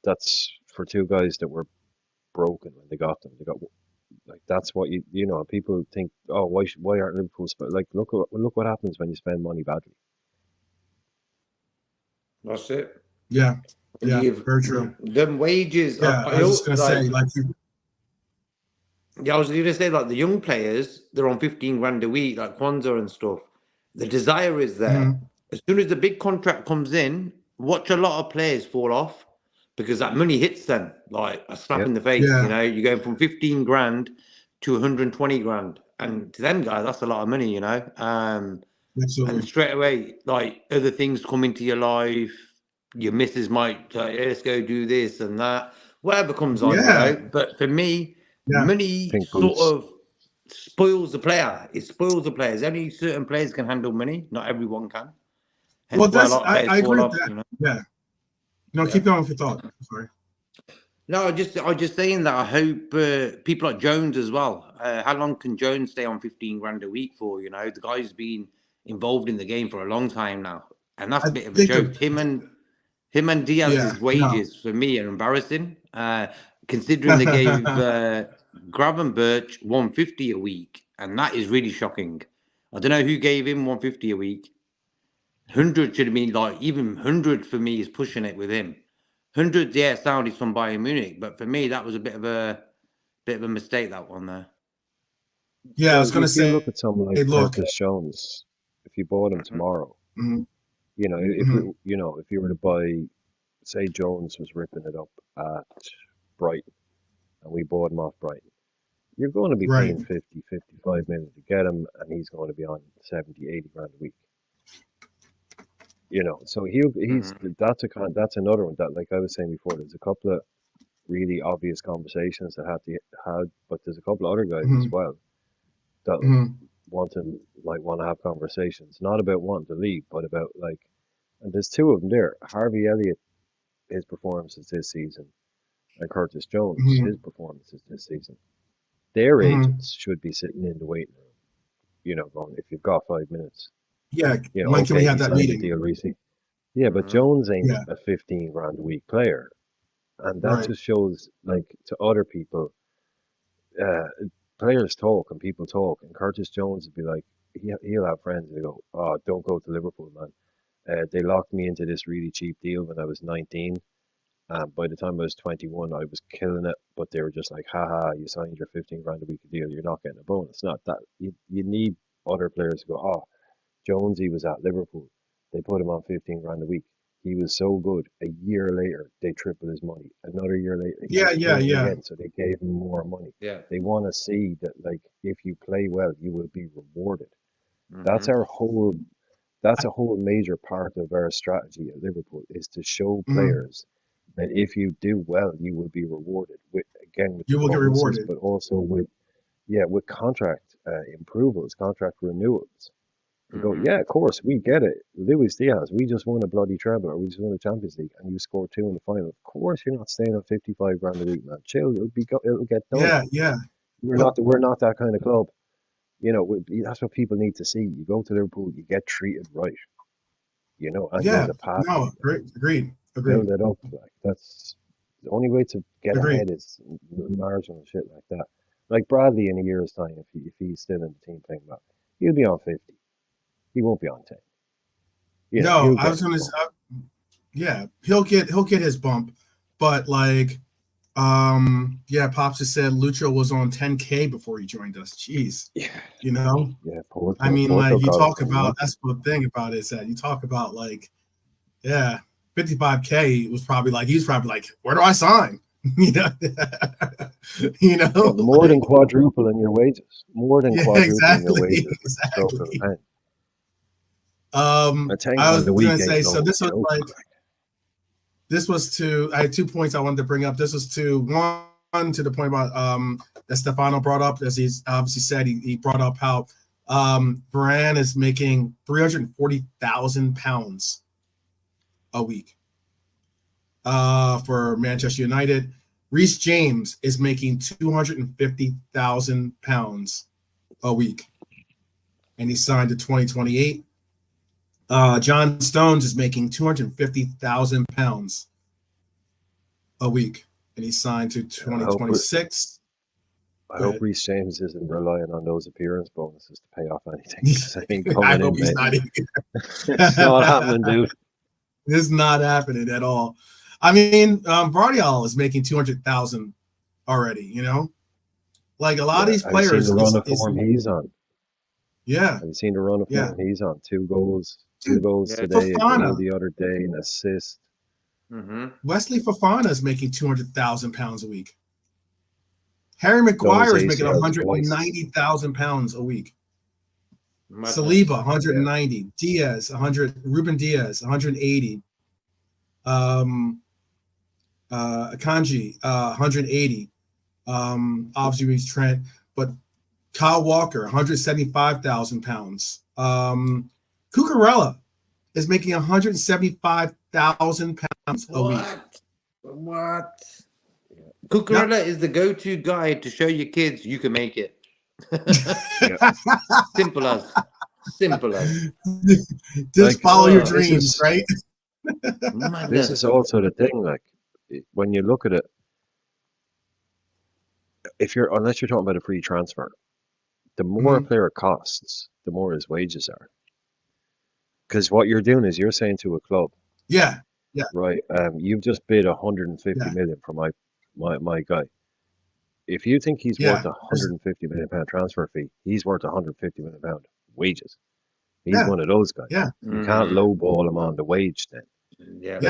Speaker 2: that's for 2 guys that were broken when they got them. They got, like, that's what you know. People think, oh, why aren't Liverpool like look what happens when you spend money badly.
Speaker 3: That's it.
Speaker 1: Yeah, very true.
Speaker 3: Them wages.
Speaker 1: Yeah, I was just gonna say, like.
Speaker 3: Yeah, I was going to say, like, the young players, they're on 15 grand a week, like Kwanzaa and stuff. The desire is there. As soon as the big contract comes in, watch a lot of players fall off because that money hits them like a slap
Speaker 2: Yep.
Speaker 3: in the face.
Speaker 1: Yeah.
Speaker 3: You know, you're going from 15 grand to 120 grand, and to them guys, that's a lot of money. You know, and
Speaker 1: Absolutely.
Speaker 3: straight away, like other things come into your life. Your missus might say, "Hey, let's go do this and that," whatever comes on. You
Speaker 1: Yeah.
Speaker 3: know, but for me,
Speaker 1: Yeah.
Speaker 3: money
Speaker 2: Pink
Speaker 3: sort
Speaker 2: boots.
Speaker 3: of spoils the player. It spoils the players. Only certain players can handle money. Not everyone can. Hence
Speaker 1: Well,
Speaker 3: why a
Speaker 1: that's
Speaker 3: lot of players
Speaker 1: I agree
Speaker 3: fall
Speaker 1: with
Speaker 3: off.
Speaker 1: that.
Speaker 3: You know.
Speaker 1: Yeah. No,
Speaker 3: Yeah.
Speaker 1: keep going with your thought. Sorry.
Speaker 3: No, I was just saying that I hope people like Jones as well. How long can Jones stay on 15 grand a week for? You know, the guy's been involved in the game for a long time now, and that's
Speaker 1: I
Speaker 3: a bit of a
Speaker 1: think
Speaker 3: joke. Him and Diaz's wages for me are embarrassing. Considering they gave Gravenberch 150 a week, and that is really shocking. I don't know who gave him 150 a week. 100 should have been like, even 100 for me is pushing it with him. 100, yeah, sound is from Bayern Munich, but for me that was a bit of a mistake, that one there.
Speaker 1: Yeah, I was going to
Speaker 2: if you
Speaker 1: say,
Speaker 2: look at someone like
Speaker 1: hey, look.
Speaker 2: Curtis Jones, if you bought him tomorrow,
Speaker 1: Mhm.
Speaker 2: you know, if if you were to buy, say Jones was ripping it up at Brighton, and we bought him off Brighton, you're going to be
Speaker 1: Right.
Speaker 2: paying 50, 55 million to get him, and he's going to be on 70, 80 grand a week. You know, so he's that's another one that, like I was saying before, there's a couple of really obvious conversations that had, but there's a couple of other guys as well that want to have conversations, not about wanting to leave, but about and there's two of them there. Harvey Elliott, his performances this season, and Curtis Jones, his performances this season. Their agents should be sitting in the waiting room, you know, going, if you've got 5 minutes.
Speaker 1: Yeah,
Speaker 2: You know,
Speaker 1: when can we have
Speaker 2: he
Speaker 1: that
Speaker 2: signed a
Speaker 1: meeting?
Speaker 2: deal recently. Yeah, but Jones ain't a 15 grand a week player. And that just shows, like, to other people, players talk and people talk. And Curtis Jones would be like, he'll have friends that go, "Oh, don't go to Liverpool, man. They locked me into this really cheap deal when I was 19. By the time I was 21, I was killing it. But they were just like, haha, you signed your 15 grand a week deal. You're not getting a bonus." Not that. You need other players to go, "Oh, Jonesy was at Liverpool. They put him on 15 grand a week. He was so good. A year later, they tripled his money. Another year later, he was good again, so they gave him more money."
Speaker 3: Yeah.
Speaker 2: They want to see that, like, if you play well, you will be rewarded. That's a whole major part of our strategy at Liverpool, is to show players that if you do well, you will be rewarded with
Speaker 1: You will get
Speaker 2: bonuses,
Speaker 1: rewarded.
Speaker 2: but also with contract improvements, contract renewals. You go, yeah, of course, we get it. Luis Diaz, we just won a bloody treble, or we just won the Champions League, and you scored 2 in the final. Of course, you're not staying on 55 grand a week, man. Chill, it'll get done.
Speaker 1: Yeah.
Speaker 2: We're not that kind of club. You know, that's what people need to see. You go to Liverpool, you get treated right. You know, and then the path.
Speaker 1: No, agreed.
Speaker 2: Build it up. Like, that's the only way to get ahead, is margin and shit like that. Like Bradley in a year's time, if he's still in the team playing well, he'll be on 50. He won't be on 10. You know,
Speaker 1: no, I was gonna say, he'll get his bump, but like, Pops just said Lucho was on 10K before he joined us. Jeez, you know, I mean, like, you talk about, that's the thing about it, is that you talk about, like, 55K was probably like, he's probably like, where do I sign?
Speaker 2: More than quadrupling your wages. More than quadrupling your wages.
Speaker 1: Exactly.
Speaker 2: I was
Speaker 1: gonna say, so this was like, I had 2 points I wanted to bring up. This was one to the point about that Stefano brought up, as he's obviously said, he brought up how Varane is making £340,000 a week for Manchester United. Reece James is making £250,000 a week, and he signed to 2028. John Stones is making £250,000 a week, and he signed to 2026.
Speaker 2: I hope Reece James isn't relying on those appearance bonuses to pay off anything. I hope he's not. It's not happening, dude.
Speaker 1: This is not happening at all. I mean, Vardiol is making 200,000 already. You know, like a lot of these players.
Speaker 2: Have you seen the run of form he's on?
Speaker 1: Yeah.
Speaker 2: Have you seen the run of form he's on? 2 goals today, a goal the other day, an assist.
Speaker 1: Wesley Fofana is making £200,000 a week. Harry Maguire is making £190,000 a week. Saliba 190, yeah. Diaz 100, Ruben Diaz 180, Akanji 180. Obviously he's Trent, but Kyle Walker £175,000. Cucurella is making £175,000 a week.
Speaker 3: What? Cucurella is the go-to guy to show your kids you can make it. Simple as.
Speaker 1: Just follow your dreams, right?
Speaker 2: This is also the thing. Like, when you look at it, unless you're talking about a free transfer, the more a player costs, the more his wages are. Because what you're doing is you're saying to a club, right, you've just bid 150 million for my guy. If you think he's worth £150 million transfer fee, he's worth £150 million wages. He's one of those guys. You can't lowball him on the wage then.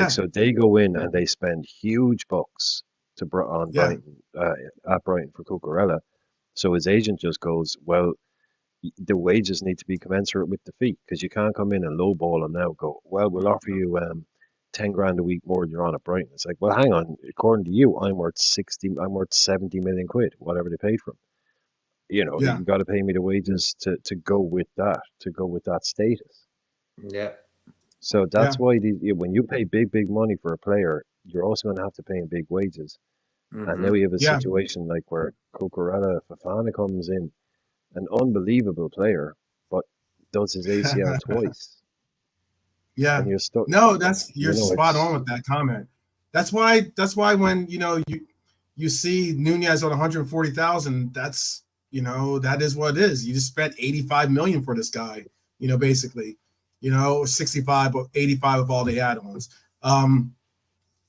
Speaker 2: So they go in and they spend huge bucks Brighton at Brighton for Cucurella. So his agent just goes, well, the wages need to be commensurate with the fee, because you can't come in and lowball him now. Go, well, we'll offer you 10 grand a week more than you're on at Brighton. It's like, well, hang on. According to you, I'm worth 70 million quid, whatever they paid for him. You know, you got to pay me the wages to go with that status.
Speaker 3: Yeah.
Speaker 2: So that's why when you pay big money for a player, you're also going to have to pay him big wages. And now we have a situation like where Cucurella Fofana comes in, an unbelievable player, but does his ACL twice.
Speaker 1: Yeah.
Speaker 2: And you're stuck.
Speaker 1: No, you're spot on with that comment. That's why when you see Nunez on 140,000, that's that is what it is. You just spent 85 million for this guy, basically. 65 or 85 of all the add-ons.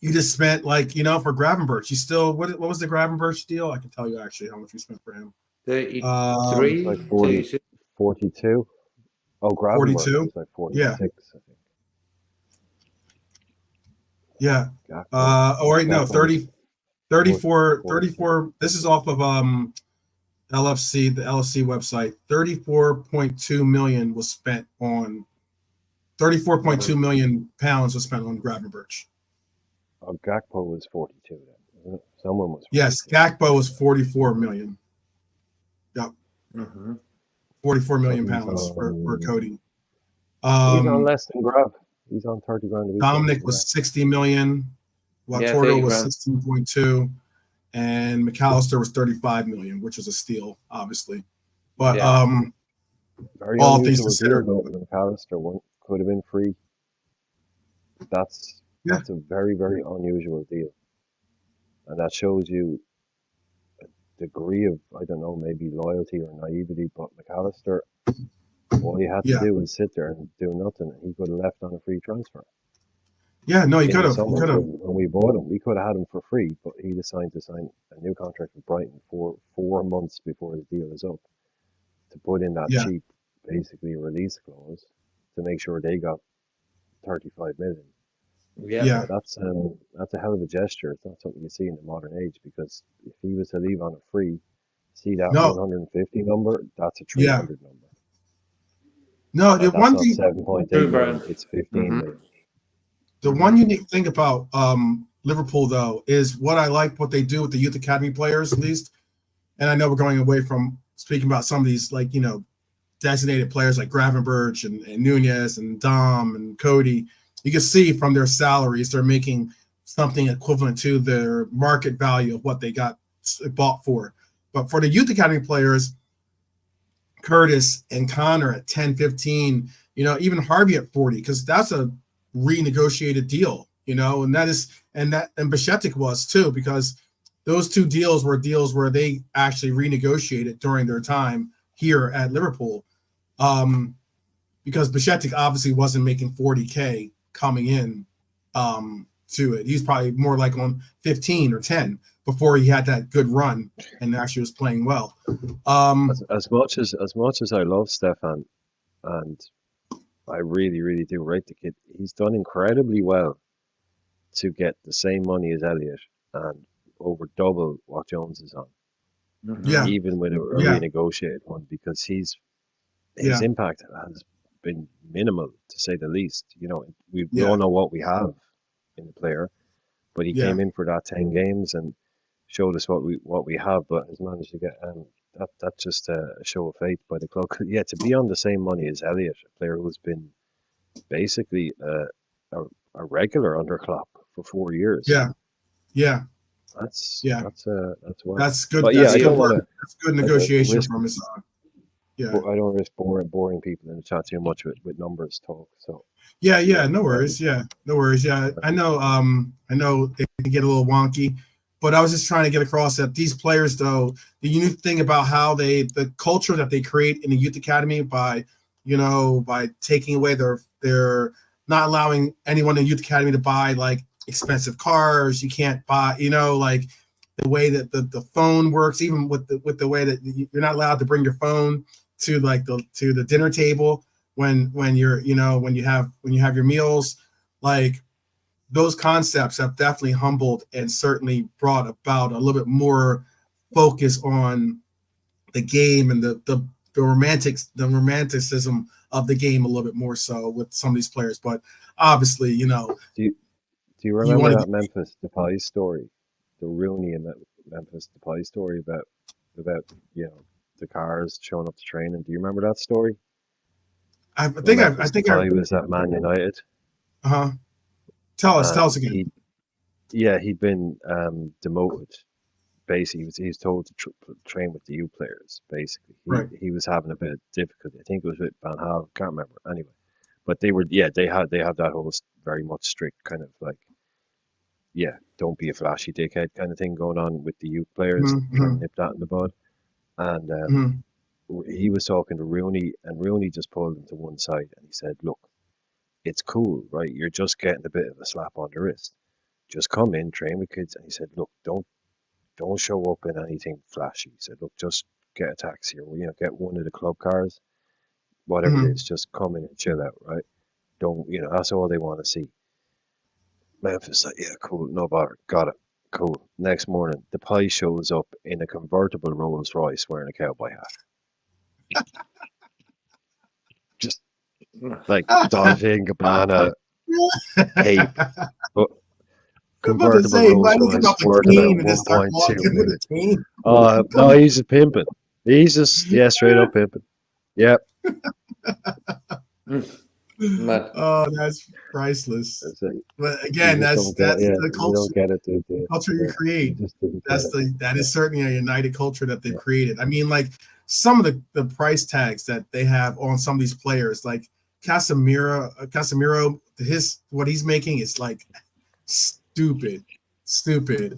Speaker 1: You just spent for Gravenberch. You still what was the Gravenberch deal? I can tell you actually how much we spent for him.
Speaker 3: 33,
Speaker 2: like 42. Oh, Gravenberch
Speaker 1: 42.
Speaker 2: was like 46. I think.
Speaker 1: Yeah. 34. This is off of LFC, the LFC website. 34.2 million was spent on. 34.2 million pounds was spent on Gravenberch.
Speaker 2: Oh, Gakpo was 42 then. Someone was 42.
Speaker 1: Yes, Gakpo was 44 million. Yep. 44 million pounds for Cody.
Speaker 2: He's on less than Grav. He's on 30 grand a week.
Speaker 1: Dominic was 60 million. Latordo was 16.2. And McAllister was 35 million, which is a steal, obviously. But
Speaker 2: very
Speaker 1: all things considered,
Speaker 2: McAllister could have been free. That's a very, very unusual deal. And that shows you a degree of, I don't know, maybe loyalty or naivety, but McAllister, all he had to do was sit there and do nothing. He could have left on a free transfer.
Speaker 1: Yeah, no, he could have.
Speaker 2: When we bought him, we could have had him for free, but he decided to sign a new contract with Brighton for 4 months before his deal is up, to put in that cheap, basically, release clause to make sure they got 35 million.
Speaker 3: Yeah.
Speaker 2: That's a hell of a gesture. It's not something you see in the modern age, because if he was to leave on a free, see that 150 number, that's a 300 number.
Speaker 1: No, the one thing,
Speaker 2: 7.8 million, it's 15 million.
Speaker 1: The one unique thing about Liverpool, though, is what I like what they do with the youth academy players, at least. And I know we're going away from speaking about some of these, designated players like Gravenberch and Nunez and Dom and Cody. You can see from their salaries, they're making something equivalent to their market value of what they got bought for. But for the youth academy players, Curtis and Connor at 10, 15, even Harvey at 40, because that's a renegotiated deal, and Bišetic was too, because those two deals were deals where they actually renegotiated during their time here at Liverpool, because Bišetic obviously wasn't making 40K coming in to it. He's probably more like on 15 or 10 before he had that good run and actually was playing well.
Speaker 2: As much as I love Stefan, and I really, really do rate the kid, he's done incredibly well to get the same money as Elliott and over double what Jones is on,
Speaker 1: Yeah.
Speaker 2: even with a
Speaker 1: Yeah.
Speaker 2: renegotiated one, because his
Speaker 1: Yeah.
Speaker 2: impact has been minimal, to say the least. You know, we
Speaker 1: Yeah.
Speaker 2: all know what we have in the player, but he
Speaker 1: Yeah.
Speaker 2: came in for that 10 games and showed us what we have, but has managed to get that's just a show of faith by the club. Yeah, to be on the same money as Elliott, a player who's been basically a regular under Klopp for 4 years.
Speaker 1: Yeah. Yeah.
Speaker 2: That's
Speaker 1: Yeah.
Speaker 2: well.
Speaker 1: That's good.
Speaker 2: But yeah,
Speaker 1: That's
Speaker 2: I
Speaker 1: good
Speaker 2: don't want
Speaker 1: work.
Speaker 2: to
Speaker 1: That's good negotiation
Speaker 2: risk.
Speaker 1: from his side. Yeah.
Speaker 2: I don't risk boring people in the chat too much with numbers talk. So
Speaker 1: Yeah. Yeah. No worries. Yeah. No worries. Yeah. I know it can get a little wonky, but I was just trying to get across that these players, though, the unique thing about how the culture that they create in the youth academy by taking away their not allowing anyone in the youth academy to buy like expensive cars. You can't buy, like the way that the phone works, even with the way that you're not allowed to bring your phone to the dinner table when you have your meals. Like, those concepts have definitely humbled and certainly brought about a little bit more focus on the game and the romanticism of the game a little bit more so with some of these players. But obviously,
Speaker 2: do you
Speaker 1: you want
Speaker 2: remember
Speaker 1: to
Speaker 2: that Memphis Depay story, the Rooney and that Memphis Depay story about the cars showing up to training? Do you remember that story?
Speaker 1: I think
Speaker 2: Depay was at Man United.
Speaker 1: Tell us again.
Speaker 2: He'd been demoted. Basically, he was told to train with the youth players. Basically, he was having a bit of difficulty. I think it was with Van Gaal. Can't remember. Anyway, but they have that whole very much strict kind of like, don't be a flashy dickhead kind of thing going on with the youth players, trying to nip that in the bud. And he was talking to Rooney, and Rooney just pulled him to one side and he said, "Look, it's cool, right? You're just getting a bit of a slap on the wrist. Just come in, train with kids." And he said, "Look, don't show up in anything flashy." He said, "Look, just get a taxi or get one of the club cars, whatever it is. Just come in and chill out, right? Don't that's all they want to see." Memphis like, "Yeah, cool, no bother, got it, cool." Next morning, the pie shows up in a convertible Rolls Royce wearing a cowboy hat. Just like Dolce and Gabbana cape, but convertible Rolls Royce worth about 1.2 million. No, he's just pimping. He's just straight up pimping. Yep.
Speaker 1: Oh, that's priceless. But again, that's the culture.
Speaker 2: You don't get it, dude.
Speaker 1: The culture you create. That is certainly a united culture that they've created. I mean, like some of the price tags that they have on some of these players, like Casemiro, what he's making is like stupid.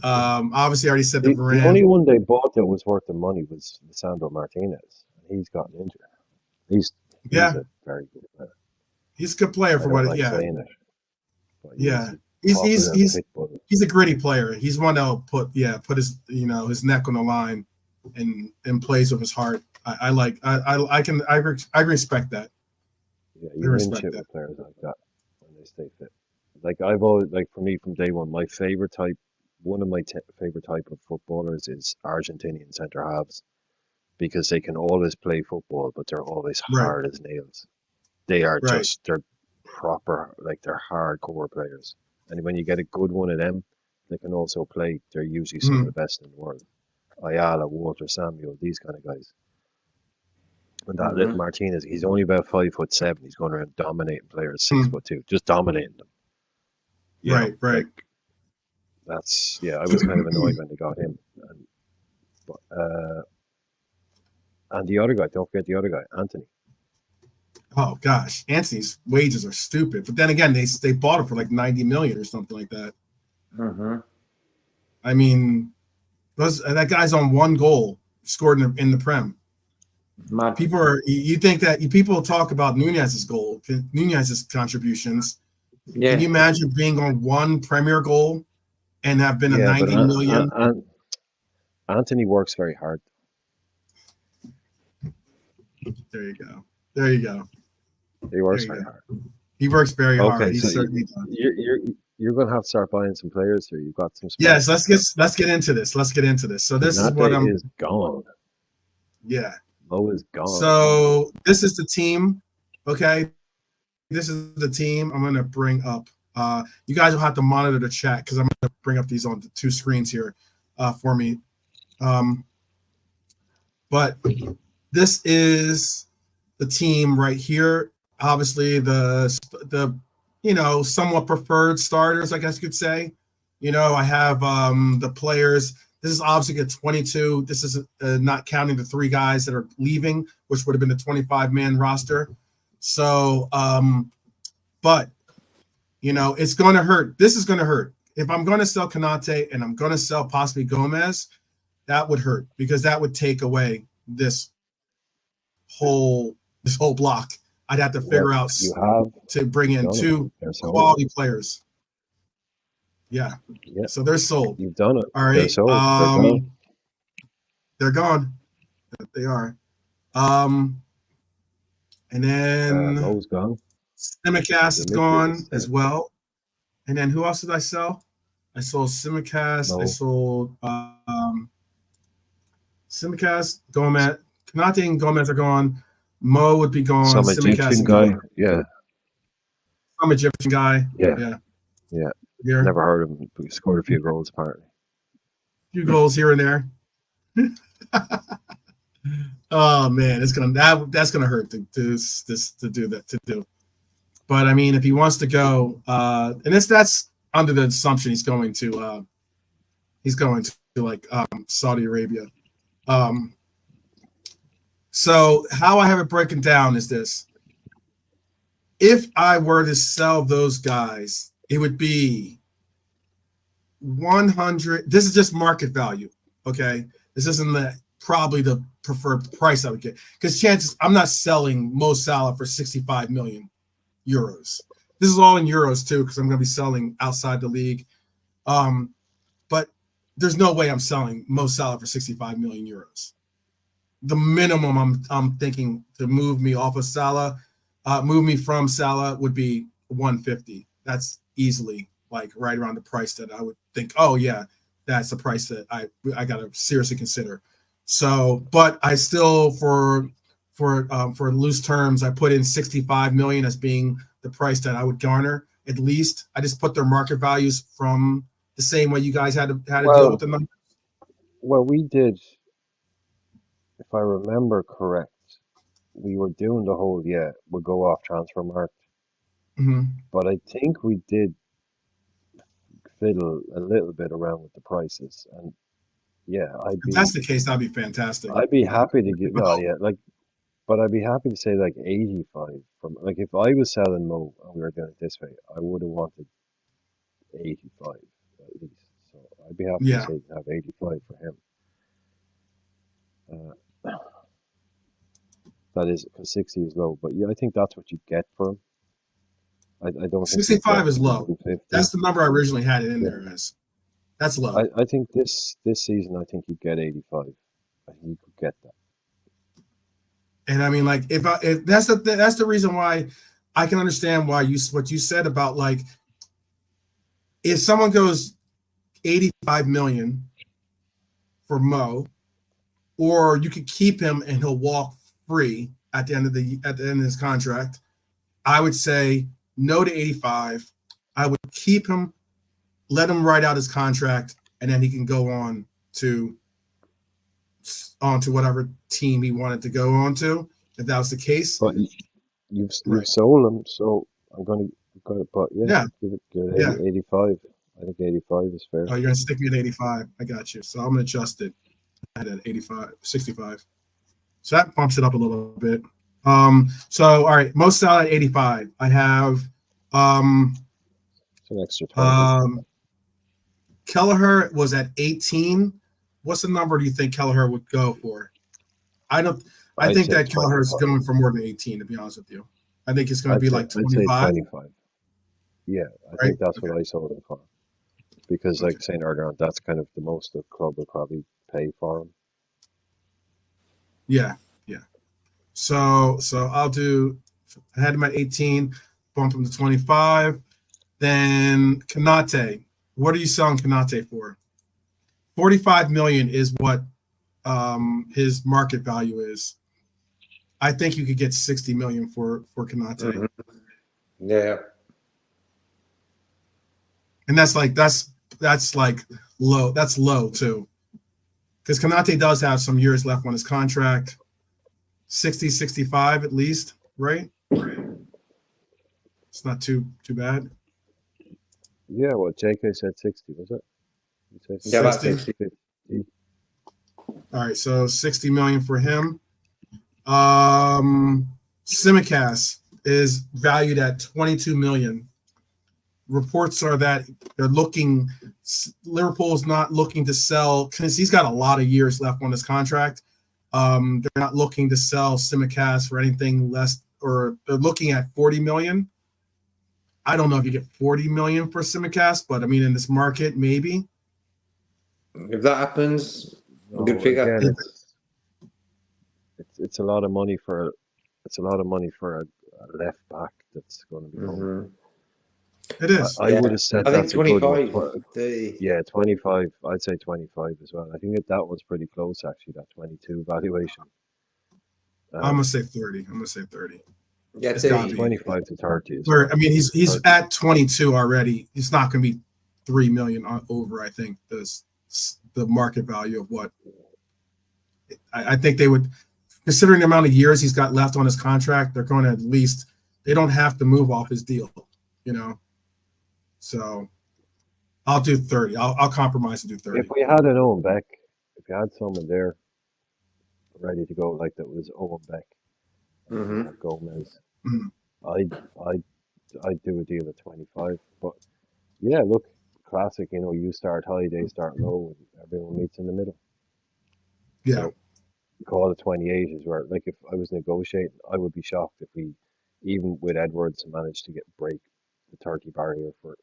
Speaker 1: Obviously, I already said the
Speaker 2: only one they bought that was worth the money was Lisandro Martinez. He's gotten injured. He's a very good player.
Speaker 1: He's a good player for what.
Speaker 2: Saying it,
Speaker 1: yeah. He's a gritty player. He's one that'll put his his neck on the line and plays with his heart. I respect that.
Speaker 2: Yeah, you win shit with players like that when they stay fit. Like I've always for me from day one, one of my favorite type of footballers is Argentinian centre halves, because they can always play football, but they're always hard as nails. They are they're proper, they're hardcore players. And when you get a good one of them, they can also play. They're usually some of the best in the world. Ayala, Walter, Samuel, these kind of guys. And that little Martinez, he's only about 5'7". He's going around dominating players 6'2", just dominating them.
Speaker 1: Right.
Speaker 2: That's I was kind of annoyed when they got him. And the other guy, don't forget the other guy, Anthony.
Speaker 1: Oh gosh, Anthony's wages are stupid. But then again, they bought him for like 90 million or something like that. I mean, that guy's on one goal scored in the Prem. People talk about Nunez's contributions. Yeah. Can you imagine being on one Premier goal and have been a 90 million?
Speaker 2: Anthony works very hard.
Speaker 1: There you go.
Speaker 2: He works very hard.
Speaker 1: He works very hard. He certainly does.
Speaker 2: you're gonna have to start buying some players here. You've got some
Speaker 1: Yes,
Speaker 2: spots.
Speaker 1: let's get into this. Let's get into this. So this is what
Speaker 2: Konate
Speaker 1: I'm.
Speaker 2: is gone.
Speaker 1: Yeah.
Speaker 2: Mo is gone.
Speaker 1: So this is the team. Okay. This is the team. I'm gonna bring up. You guys will have to monitor the chat because I'm gonna bring up these on the two screens here, for me. But this is the team right here. Obviously, the somewhat preferred starters, I guess you could say. I have the players. This is obviously a 22. This is not counting the 3 guys that are leaving, which would have been the 25-man roster. So, but it's going to hurt. This is going to hurt. If I'm going to sell Konate and I'm going to sell possibly Gomez, that would hurt because that would take away this whole block. I'd have to figure out to bring in 2 quality players. Yeah. So they're sold.
Speaker 2: You've done it.
Speaker 1: All right.
Speaker 2: They're sold.
Speaker 1: They're gone. They are. And then
Speaker 2: Mo's gone.
Speaker 1: Simicast is gone as well. And then who else did I sell? I sold Simicast. I sold Simicast, Gomez. Konate and Gomez are gone. Mo would be gone.
Speaker 2: Some Egyptian guy. Gone. Yeah.
Speaker 1: Some Egyptian guy.
Speaker 2: Yeah. Here. Never heard of him. He scored a few goals apparently.
Speaker 1: A few goals here and there. Oh man, that's gonna hurt to do that. But I mean, if he wants to go, and that's under the assumption he's going to like Saudi Arabia. So how I have it broken down is this: if I were to sell those guys, it would be 100. This is just market value, okay? This isn't probably the preferred price I would get because chances I'm not selling Mo Salah for 65 million euros. This is all in euros too because I'm going to be selling outside the league. But there's no way I'm selling Mo Salah for 65 million euros. The minimum I'm thinking to move me off of Salah, move me from Salah would be 150. That's easily like right around the price that I would think, oh yeah, that's the price that I gotta seriously consider. So, but I still for loose terms, I put in 65 million as being the price that I would garner at least. I just put their market values from the same way you guys had to deal with the numbers.
Speaker 2: Well, we did. If I remember correct, we were doing the whole we'll go off transfer market.
Speaker 1: Mm-hmm.
Speaker 2: But I think we did fiddle a little bit around with the prices, and if
Speaker 1: that's the case, that'd be fantastic.
Speaker 2: I'd be happy to give but I'd be happy to say like 85 from like if I was selling Mo and we were doing it this way, I would have wanted 85 at least. So I'd be happy to say have 85 for him. That is because 60 is low, but I think that's what you get for him. I don't
Speaker 1: 65 is low. That's the number I originally had it in there as. That's low.
Speaker 2: I think this season, I think you get 85. I think you could get that.
Speaker 1: And I mean, like, if that's the reason why I can understand why what you said about like, if someone goes 85 million for Mo, or you could keep him and he'll walk free at the end of his contract, I would say no to 85. I would keep him, let him write out his contract, and then he can go on to whatever team he wanted to go on to, if that was the case.
Speaker 2: But you've sold him, so I'm going to but give it 85. I think 85 is fair.
Speaker 1: Oh, you're going to stick me at 85. I got you. So I'm going to adjust it at 65. So that bumps it up a little bit. So all right, Mo Salah at 85. I have
Speaker 2: it's an extra 20.
Speaker 1: Kelleher was at 18. What's the number do you think Kelleher would go for? I think that Kelleher is going for more than 18, to be honest with you. I think it's going to be like 25.
Speaker 2: I'd say 25. Yeah, I think that's what I sold him for. Because like saying earlier on, that's kind of the most the club will probably pay for him.
Speaker 1: Yeah. So I had him at 18, bump him to 25. Then Kanate. What are you selling Kanate for? 45 million is what his market value is. I think you could get 60 million for Kanate.
Speaker 3: Mhm. Yeah.
Speaker 1: And that's like low. That's low too. Because Kanate does have some years left on his contract. 60, 65 at least, right? It's not too bad.
Speaker 2: Yeah, well, JK said 60, was it? He said
Speaker 3: Yeah, about
Speaker 1: 60.
Speaker 3: 60.
Speaker 2: 50.
Speaker 1: All right, so 60 million for him. Simicast is valued at 22 million. Reports are that Liverpool's not looking to sell because he's got a lot of years left on his contract. They're not looking to sell Simicast for anything less, or they're looking at 40 million. I don't know if you get 40 million for Simicast, but I mean, in this market, maybe.
Speaker 3: If that happens,
Speaker 2: No,
Speaker 3: good figure.
Speaker 2: again, it's a lot of money for a left back that's going to be coming.
Speaker 3: Mhm.
Speaker 1: It is.
Speaker 2: I would have said
Speaker 3: I think
Speaker 2: that's a good
Speaker 3: 25,
Speaker 2: one.
Speaker 3: 30.
Speaker 2: Yeah, 25. I'd say 25 as well. I think that one's pretty close, actually, that 22 valuation.
Speaker 1: I'm gonna say 30. I'm gonna say 30.
Speaker 3: Yeah,
Speaker 1: It's gotta
Speaker 3: 30.
Speaker 1: be.
Speaker 2: 25 to 30 as
Speaker 1: Or,
Speaker 2: well.
Speaker 1: I mean, he's
Speaker 2: 30.
Speaker 1: at 22 already. It's not gonna be 3 million over. I think the market value of what I think they would, considering the amount of years he's got left on his contract, they're going to at least, they don't have to move off his deal, you know. So I'll do 30. I'll compromise and do 30.
Speaker 2: If we had an Owen Beck, if you had someone there ready to go like that was Owen Beck,
Speaker 3: Mhm.
Speaker 2: Gomez,
Speaker 1: Mhm.
Speaker 2: I'd do a deal at 25. But yeah, look, classic. You start high, they start low, and everyone meets in the middle.
Speaker 1: Yeah.
Speaker 2: So call it 28 is where, like, if I was negotiating, I would be shocked if we, even with Edwards, managed to break the 30 barrier for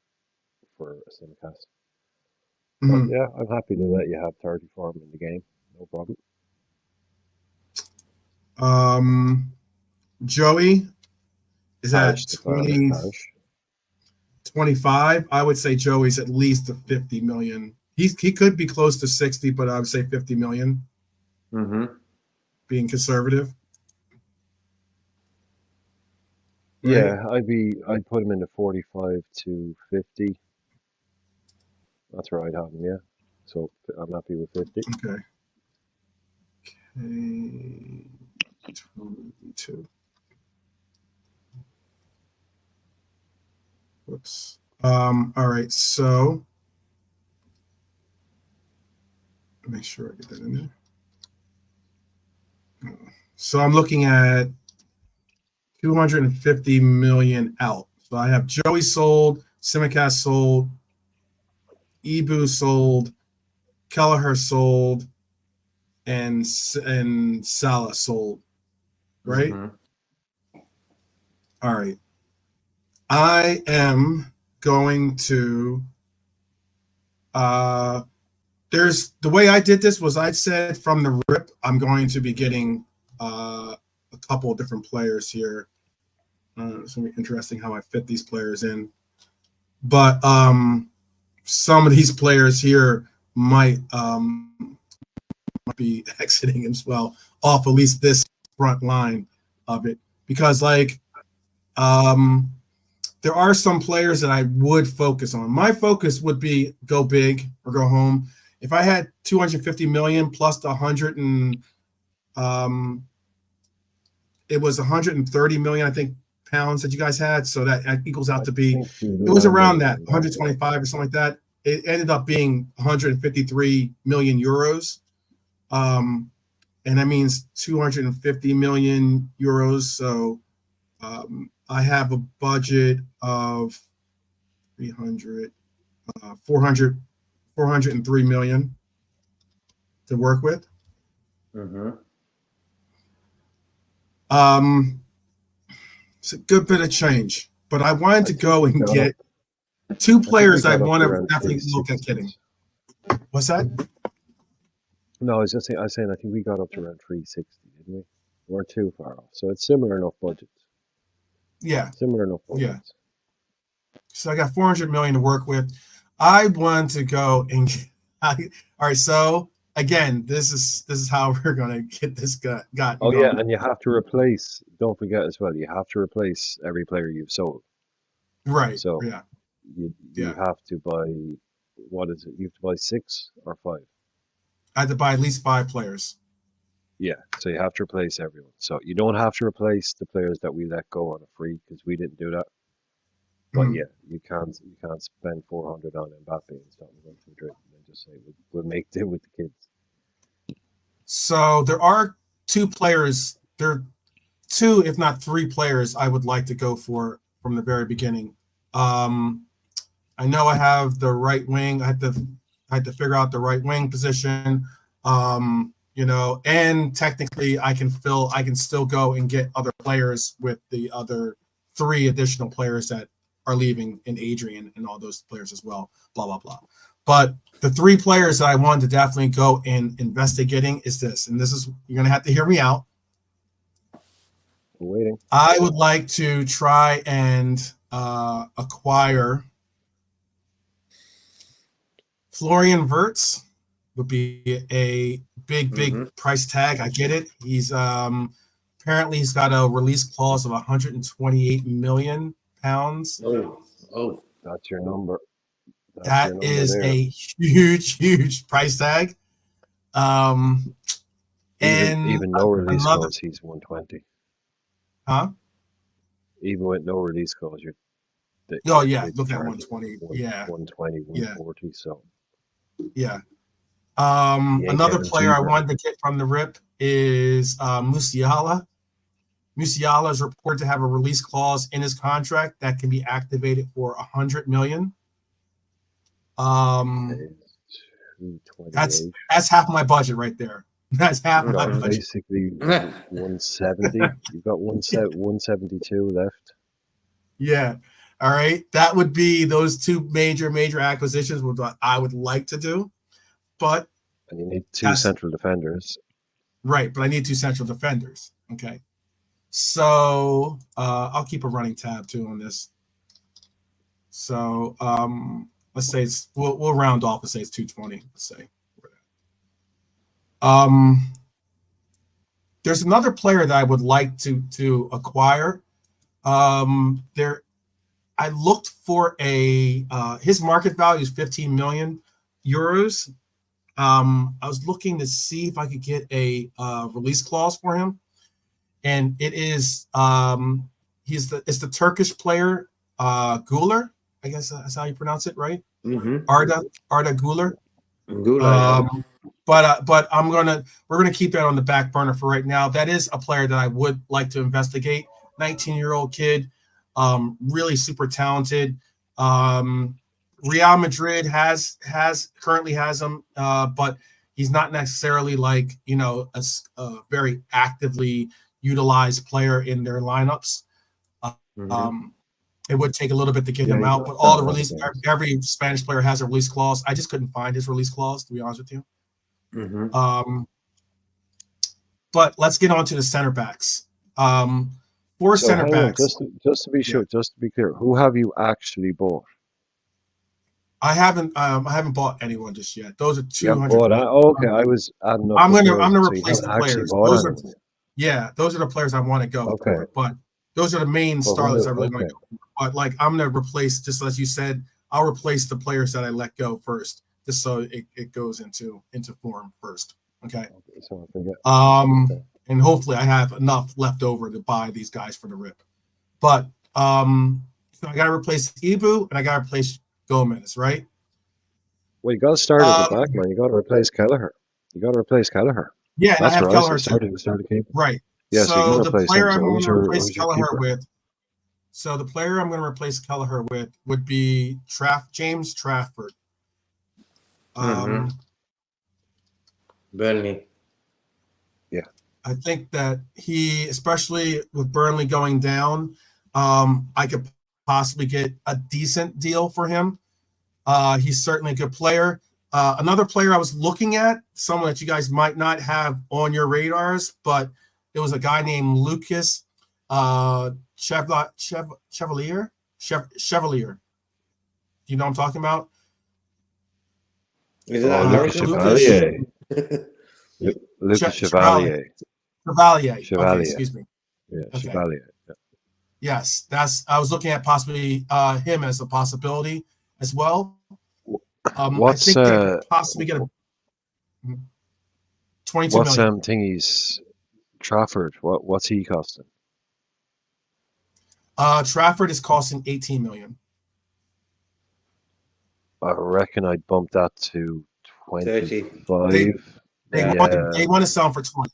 Speaker 2: a Simicast. But
Speaker 1: Mhm.
Speaker 2: yeah, I'm happy to let you have 30 for him in the game. No problem.
Speaker 1: Joey is
Speaker 2: Harsh
Speaker 1: at
Speaker 2: the farmer,
Speaker 1: 20,
Speaker 2: Harsh.
Speaker 1: 25. I would say Joey's at least a 50 million. He could be close to 60, but I would say 50 million,
Speaker 3: Mhm.
Speaker 1: being conservative. Right?
Speaker 2: Yeah, I'd put him in the 45 to 50. That's where I'd have him, yeah. So I'm happy with 50.
Speaker 1: Okay. 22. Whoops. All right, so make sure I get that in there. So I'm looking at 250 million out. So I have Joey sold, Simicast sold, Ibu sold, Kelleher sold, and Salah sold. Right?
Speaker 3: Mhm.
Speaker 1: All right. I am going to there's the way I did this was I said from the rip I'm going to be getting a couple of different players here. It's gonna be interesting how I fit these players in, but some of these players here might be exiting as well off at least this front line of it, because like there are some players that I would focus on. My focus would be go big or go home. If I had 250 million plus the 100 and it was 130 million, I think, pounds that you guys had, so that equals out to be, it was around that 125 or something like that. It ended up being 153 million euros, and that means 250 million euros. So I have a budget of 300, 403 million to work with.
Speaker 3: Mhm.
Speaker 1: It's a good bit of change, but I wanted to go and get two players I want to definitely look at getting. What's that?
Speaker 2: No, I was just saying, I think we got up to around 360, didn't we? We're too far off. So it's similar enough budgets.
Speaker 1: Yeah.
Speaker 2: Similar enough budgets.
Speaker 1: Yeah. So I got 400 million to work with. I want to go and all right. So again, this is how we're gonna get this got
Speaker 2: Oh yeah,
Speaker 1: going.
Speaker 2: and you have to replace. Don't forget as well. You have to replace every player you've sold.
Speaker 1: Right.
Speaker 2: So
Speaker 1: Yeah.
Speaker 2: you have to buy. What is it? You have to buy 6 or 5.
Speaker 1: I had to buy at least 5 players.
Speaker 2: Yeah, so you have to replace everyone. So you don't have to replace the players that we let go on a free because we didn't do that. But
Speaker 1: Mm.
Speaker 2: yeah, you can't spend 400 on Mbappe and start going to Madrid and then just say we'll make do with the kids.
Speaker 1: So there are 2 players. There are 2, if not 3 players I would like to go for from the very beginning. I know I have the right wing. I had to figure out the right wing position. And technically I can still go and get other players with the other 3 additional players that are leaving, in Adrian and all those players as well, blah, blah, blah. But the 3 players that I wanted to definitely go and investigating is this, and this is, you're going to have to hear me out.
Speaker 2: I'm waiting.
Speaker 1: I would like to try and acquire Florian Wirtz. Would be a big price tag. I get it. He's apparently he's got a release clause of 128 million pounds.
Speaker 3: Oh,
Speaker 2: that's your number.
Speaker 1: That is a huge price tag.
Speaker 2: Even
Speaker 1: And
Speaker 2: no release clause, he's 120.
Speaker 1: Huh?
Speaker 2: Even with no release clause,
Speaker 1: Oh yeah, look at 120. Yeah,
Speaker 2: 120, 140. So
Speaker 1: yeah. Another player I wanted to get from the rip is Musiala. Musiala is reported to have a release clause in his contract that can be activated for 100 million. That's half my budget right there. That's half my budget.
Speaker 2: Basically 170. You've got 172 left.
Speaker 1: Yeah. All right. That would be those 2 major acquisitions what I would like to do. But
Speaker 2: and you need 2 central defenders.
Speaker 1: Right, but I need 2 central defenders. Okay. So I'll keep a running tab too on this. So let's say we'll round off and say it's 220. Let's say. There's another player that I would like to acquire. I looked for his market value is 15 million euros. I was looking to see if I could get a release clause for him, and it is it's the Turkish player Güler. I guess that's how you pronounce it, right? Arda Güler. But we're gonna keep that on the back burner for right now. That is a player that I would like to investigate. 19-year-old kid, really super talented. Real Madrid currently has him, but he's not necessarily like a very actively utilized player in their lineups. It would take a little bit to get him out, but all the release, every Spanish player has a release clause. I just couldn't find his release clause, to be honest with you. But let's get on to the center backs. Center backs.
Speaker 2: Just to be sure, just to be clear, who have you actually bought?
Speaker 1: I haven't bought anyone just yet. Those are 200.
Speaker 2: Okay, I was adding up.
Speaker 1: I'm gonna replace the players. Those are the players I want to go for. But those are the main starlets I really want to go for. But like I'm gonna replace, just as you said, I'll replace the players that I let go first, just so it goes into form first. Okay.
Speaker 2: So I forget.
Speaker 1: And hopefully I have enough left over to buy these guys for the rip. But so I gotta replace Ibu and I gotta replace Gomez, right?
Speaker 2: Well, you got to start at the back, man. You got to replace Kelleher.
Speaker 1: Yeah, and I have Kelleher
Speaker 2: too.
Speaker 1: Right.
Speaker 2: Yeah,
Speaker 1: so the player I'm going to replace Kelleher with. So the player I'm going to replace Kelleher with would be James Trafford.
Speaker 3: Burnley.
Speaker 2: Yeah.
Speaker 1: I think that he, especially with Burnley going down, I could possibly get a decent deal for him. He's certainly a good player. Another player I was looking at, someone that you guys might not have on your radars, but it was a guy named Lucas Chevalier. You know what I'm talking about?
Speaker 3: Is it that
Speaker 2: Oh, Lucas
Speaker 3: American?
Speaker 2: Chevalier. Lucas
Speaker 1: Chevalier.
Speaker 2: Chevalier.
Speaker 1: Okay, excuse me.
Speaker 2: Yeah,
Speaker 1: Okay.
Speaker 2: Chevalier. Yeah.
Speaker 1: Yes, I was looking at possibly him as a possibility as well. I
Speaker 2: What's
Speaker 1: think they could possibly get a 22
Speaker 2: what's
Speaker 1: million.
Speaker 2: thingy's Trafford? What's he costing?
Speaker 1: Trafford is costing 18 million.
Speaker 2: I reckon I'd bump that to
Speaker 3: 30.
Speaker 2: 25.
Speaker 1: They want to sell him for 20.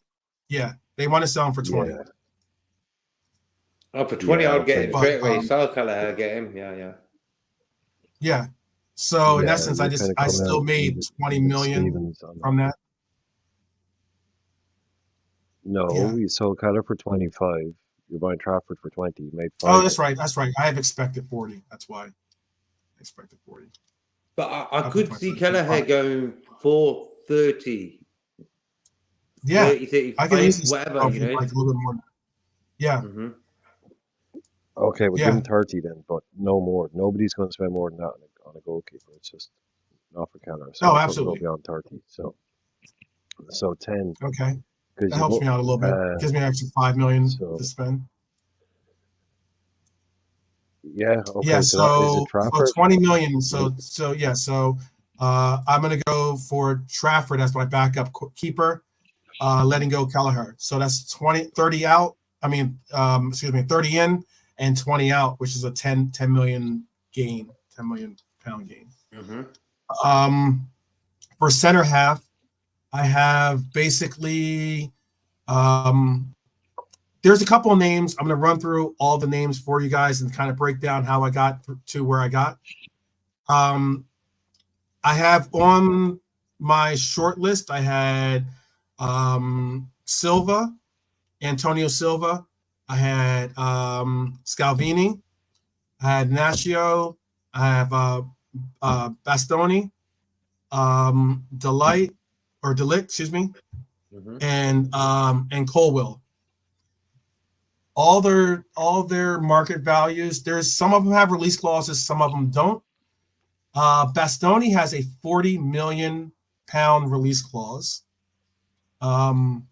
Speaker 1: Yeah, they want to sell him for 20.
Speaker 2: Yeah.
Speaker 3: Oh, for 20,
Speaker 2: Yeah,
Speaker 3: I'd get
Speaker 2: okay.
Speaker 3: him
Speaker 1: But,
Speaker 3: straight away. Sal Kelleher, get him. Yeah.
Speaker 1: Yeah. So in
Speaker 2: Yeah,
Speaker 1: essence,
Speaker 2: you're kinda
Speaker 1: I
Speaker 2: coming
Speaker 1: still
Speaker 2: out
Speaker 1: made
Speaker 2: even
Speaker 1: 20 million
Speaker 2: Stevens on
Speaker 1: from that.
Speaker 2: No,
Speaker 1: Yeah.
Speaker 2: you sold Keller for 25. You're buying Trafford for 20. You made 5.
Speaker 1: Oh, that's right. That's right. I have expected 40. That's why I expected 40.
Speaker 3: But I
Speaker 1: Up
Speaker 3: could
Speaker 1: to
Speaker 3: see
Speaker 1: 25.
Speaker 3: Kelleher going for 30,
Speaker 1: Yeah,
Speaker 3: 30,
Speaker 1: I can
Speaker 3: 35,
Speaker 1: easily
Speaker 3: whatever,
Speaker 1: sell
Speaker 3: you
Speaker 1: for
Speaker 3: know.
Speaker 1: like a little bit more. Yeah,
Speaker 2: Okay, we'll give
Speaker 1: yeah,
Speaker 2: him 30 then, but no more. Nobody's going to spend more than that on a goalkeeper. It's just not for Keller. So
Speaker 1: oh,
Speaker 2: I couldn't go
Speaker 1: absolutely.
Speaker 2: beyond 30. So 10,
Speaker 1: Okay,
Speaker 2: because
Speaker 1: that helps me out a little bit. Gives me an extra 5 million
Speaker 2: so
Speaker 1: to spend.
Speaker 2: yeah, okay.
Speaker 1: Yeah,
Speaker 2: So that is it.
Speaker 1: so
Speaker 2: Trafford.
Speaker 1: 20 million. So yeah, so I'm gonna go for Trafford as my backup keeper, letting go Kelleher. So that's 30 out. I mean, excuse me, 30 in and 20 out, which is a 10 million gain, 10 million pound gain. For center half, I have basically there's a couple of names. I'm going to run through all the names for you guys and kind of break down how I got to where I got. I have on my short list, I had Silva, Antonio Silva. I had Scalvini. I had Nascio. I have Bastoni, Delict, excuse me, and Colwill. All their market values. There's some of them have release clauses, some of them don't. Bastoni has a 40 million pound release clause, and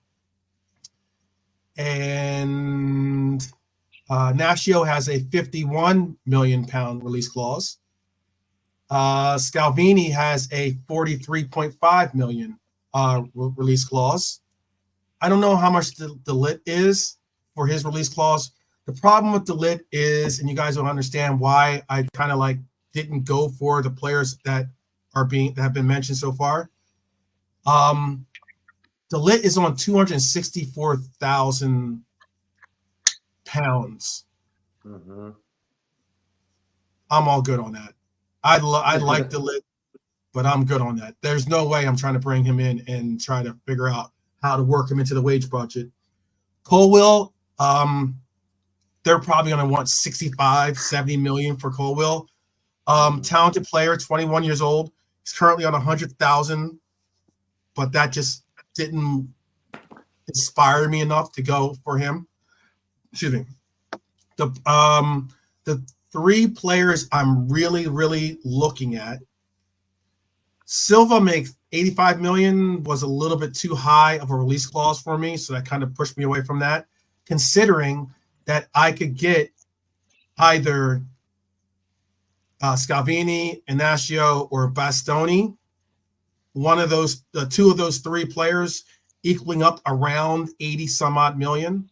Speaker 1: Nascio has a 51 million pound release clause. Scalvini has a 43.5 million release clause. I don't know how much the lit is for his release clause. The problem with the lit is, and you guys don't understand why I kind of like didn't go for the players that have been mentioned so far. The lit is on 264,000 pounds. I'm all good on that. I like the lit, but I'm good on that. There's no way I'm trying to bring him in and try to figure out how to work him into the wage budget. Colwill, they're probably going to want 65, 70 million for Colwill. Talented player, 21 years old. He's currently on 100,000, but that just didn't inspire me enough to go for him. Excuse me. The three players I'm really looking at. Silva makes 85 million, was a little bit too high of a release clause for me, so that kind of pushed me away from that, considering that I could get either Scalvini, Inacio, or Bastoni, one of those, two of those three players equaling up around 80 some odd million.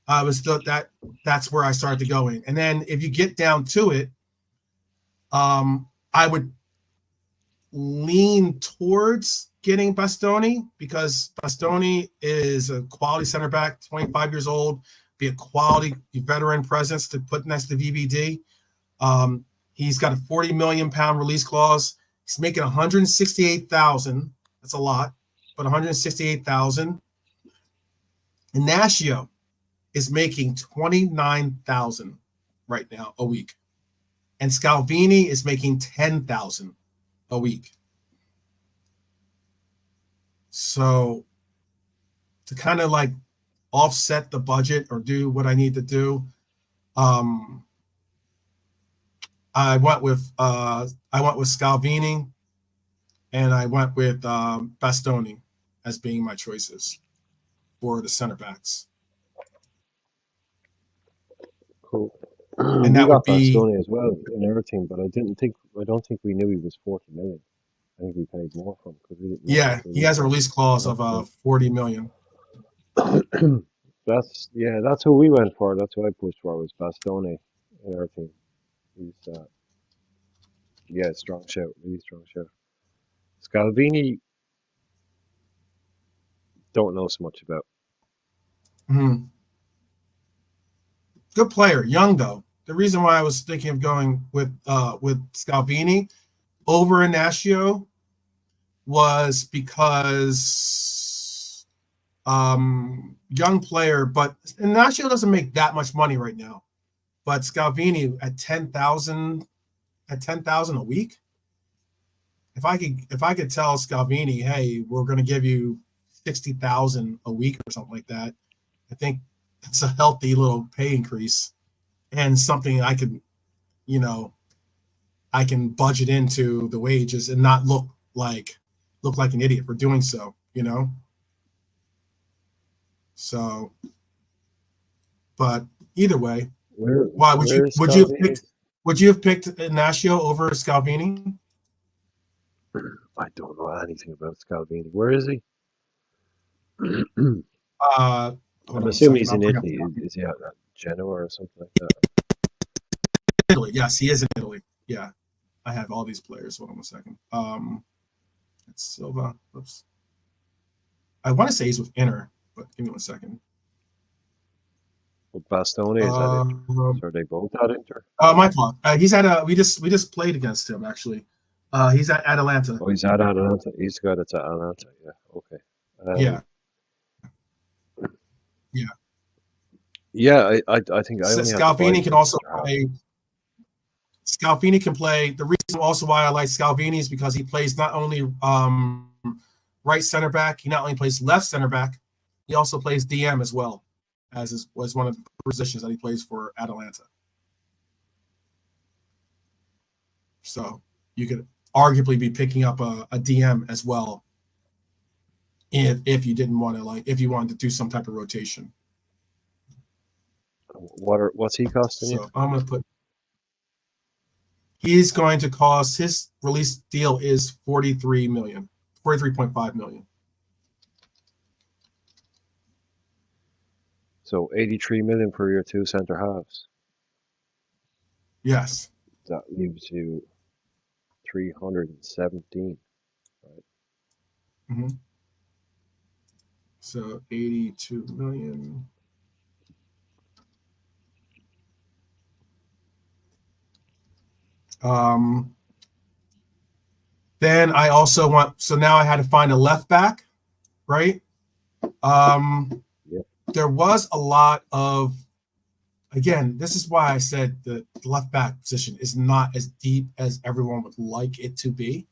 Speaker 1: That's where I started to go in. And then if you get down to it, I would lean towards getting Bastoni, because Bastoni is a quality center back, 25 years old, be a quality veteran presence to put next to VVD. He's got a 40 million pound release clause. He's making 168,000. That's a lot, but 168,000. Inacio is making 29,000 right now a week, and Scalvini is making 10,000 a week. So to kind of like offset the budget or do what I need to do, I went with Scalvini, and I went with Bastoni as being my choices for the center backs.
Speaker 2: Cool.
Speaker 1: And
Speaker 2: We
Speaker 1: that would
Speaker 2: got
Speaker 1: be
Speaker 2: Bastoni as well in our team, but I don't think we knew he was 40 million. I think we paid more for him because we didn't know
Speaker 1: yeah,
Speaker 2: about the
Speaker 1: he has a release clause
Speaker 2: That's
Speaker 1: of 40 million.
Speaker 2: that's who we went for. That's who I pushed for was Bastoni in our team. He's strong shout, really strong shout. Scalvini don't know so much about.
Speaker 1: Mm-hmm. Good player, young though. The reason why I was thinking of going with Scalvini over Inacio was because young player, but Inacio doesn't make that much money right now. But Scalvini at 10,000 a week. If I could tell Scalvini, hey, we're going to give you 60,000 a week or something like that, I think it's a healthy little pay increase and something I can, I can budget into the wages and not look like an idiot for doing so, So, but either way, why would you have picked Ignacio over Scalvini?
Speaker 2: I don't know anything about Scalvini. Where is he? I'm assuming he's in Italy. Is he at Genoa or something like that?
Speaker 1: Italy, yes, he is in Italy. Yeah, I have all these players. Hold on a second. It's Silva. Oops. I want to say he's with Inter, but give me 1 second.
Speaker 2: Well, Bastoni is at Inter. So are they both at Inter?
Speaker 1: My fault. He's at we just played against him actually. He's at Atalanta.
Speaker 2: Oh, he's at Atalanta. He's got it at Atalanta. Yeah. Okay.
Speaker 1: Yeah.
Speaker 2: Yeah, I think I only
Speaker 1: Scalvini can also play. Scalvini can play. The reason also why I like Scalvini is because he plays not only right center back, he not only plays left center back, he also plays DM as well, was one of the positions that he plays for Atalanta. So you could arguably be picking up a DM as well if you didn't want to if you wanted to do some type of rotation.
Speaker 2: What's he costing you?
Speaker 1: I'm going to put. He's going to cost, his release deal is 43.5 million.
Speaker 2: So 83 million for your two center halves.
Speaker 1: Yes.
Speaker 2: That leaves you 317, right?
Speaker 1: Mm-hmm. So 82 million. Then I also so now I had to find a left back, right?
Speaker 2: Yep.
Speaker 1: There was a lot of, again, this is why I said the left back position is not as deep as everyone would like it to be.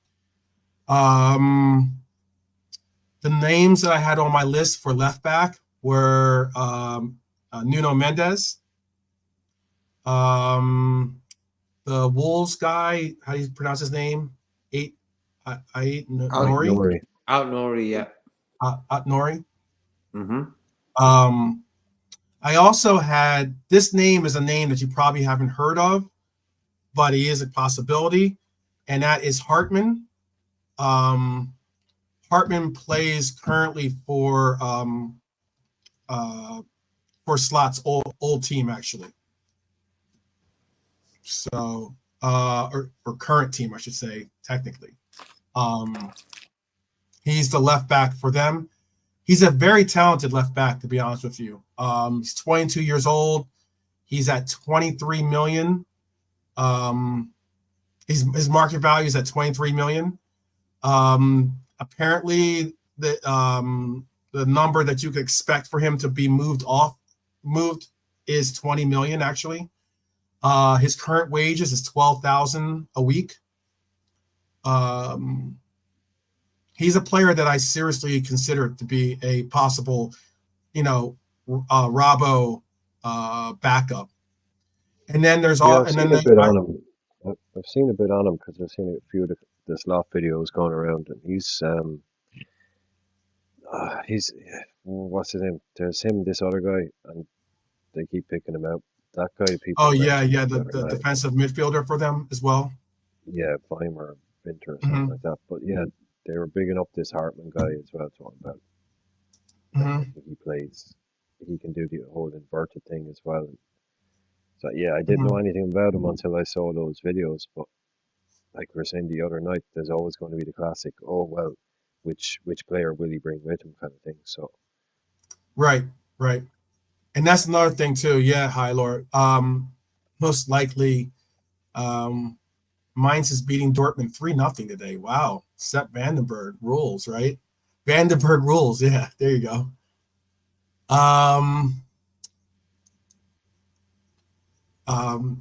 Speaker 1: The names that I had on my list for left back were Nuno Mendes, the Wolves guy, how do you pronounce his name?
Speaker 3: Nori. Nori, yeah.
Speaker 1: Nori.
Speaker 3: Mm-hmm.
Speaker 1: I also had, this name is a name that you probably haven't heard of, but he is a possibility, and that is Hartman. Hartman plays currently for Slot's old team actually. So or current team, I should say, technically. He's the left back for them. He's a very talented left back, to be honest with you. He's 22 years old. He's at 23 million. His market value is at 23 million. Apparently, the number that you could expect for him to be moved is 20 million. Actually, his current wages is 12,000 a week. He's a player that I seriously consider to be a possible, Robbo backup. And then there's
Speaker 2: I've seen a bit on him. I've seen a bit on him because I've seen a few of the slot videos going around, and he's what's his name? There's him, this other guy, and they keep picking him out. That guy people
Speaker 1: Oh yeah,
Speaker 2: mentioned
Speaker 1: yeah,
Speaker 2: the
Speaker 1: the
Speaker 2: other night.
Speaker 1: defensive midfielder for them as well.
Speaker 2: Yeah, Weimer, Winter, or something
Speaker 1: Hmm.
Speaker 2: like that. But yeah, they were bigging up this Hartman guy as well, talking about.
Speaker 1: Hmm.
Speaker 2: I think he plays. He can do the whole inverted thing as well. So yeah, I didn't know
Speaker 1: Hmm.
Speaker 2: anything about him until I saw those videos. But like we were saying the other night, there's always going to be the classic. Oh well, which player will he bring with him, kind of thing. So
Speaker 1: Right, right. And that's another thing too. Yeah, High Lord. Most likely, um, Mainz is beating Dortmund 3-0 today. Wow. Sepp Vandenberg rules, right? Vandenberg rules. Yeah, there you go. Um,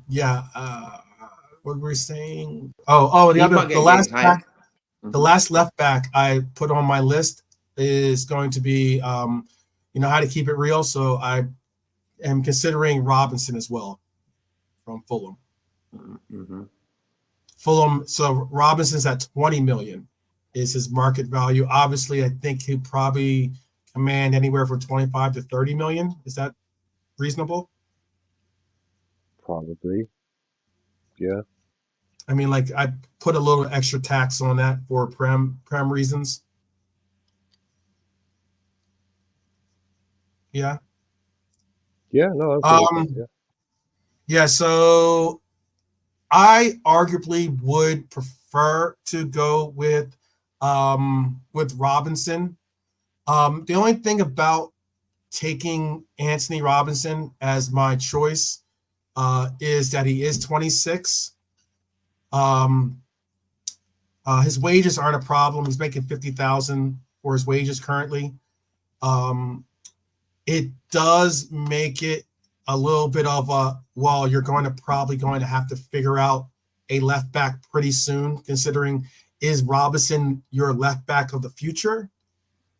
Speaker 1: yeah. What were we saying?
Speaker 3: He's probably
Speaker 1: The
Speaker 3: getting
Speaker 1: last
Speaker 3: hyped.
Speaker 1: back, the last left back I put on my list is going to be, how to keep it real. So I am considering Robinson as well from Fulham.
Speaker 3: Mm-hmm.
Speaker 1: Fulham. So Robinson's at 20 million is his market value. Obviously, I think he'd probably command anywhere from 25 to 30 million. Is that reasonable?
Speaker 2: probably, yeah,
Speaker 1: I mean, like I put a little extra tax on that for prem reasons. Yeah.
Speaker 2: yeah. No, I'm cool with that.
Speaker 1: Um.
Speaker 2: Yeah,
Speaker 1: Yeah. So I arguably would prefer to go with Robinson. The only thing about taking Anthony Robinson as my choice is that he is 26. Um, his wages aren't a problem. He's making 50,000 for his wages currently. Um, it does make it a little bit of a you're probably going to have to figure out a left back pretty soon, considering is Robinson your left back of the future?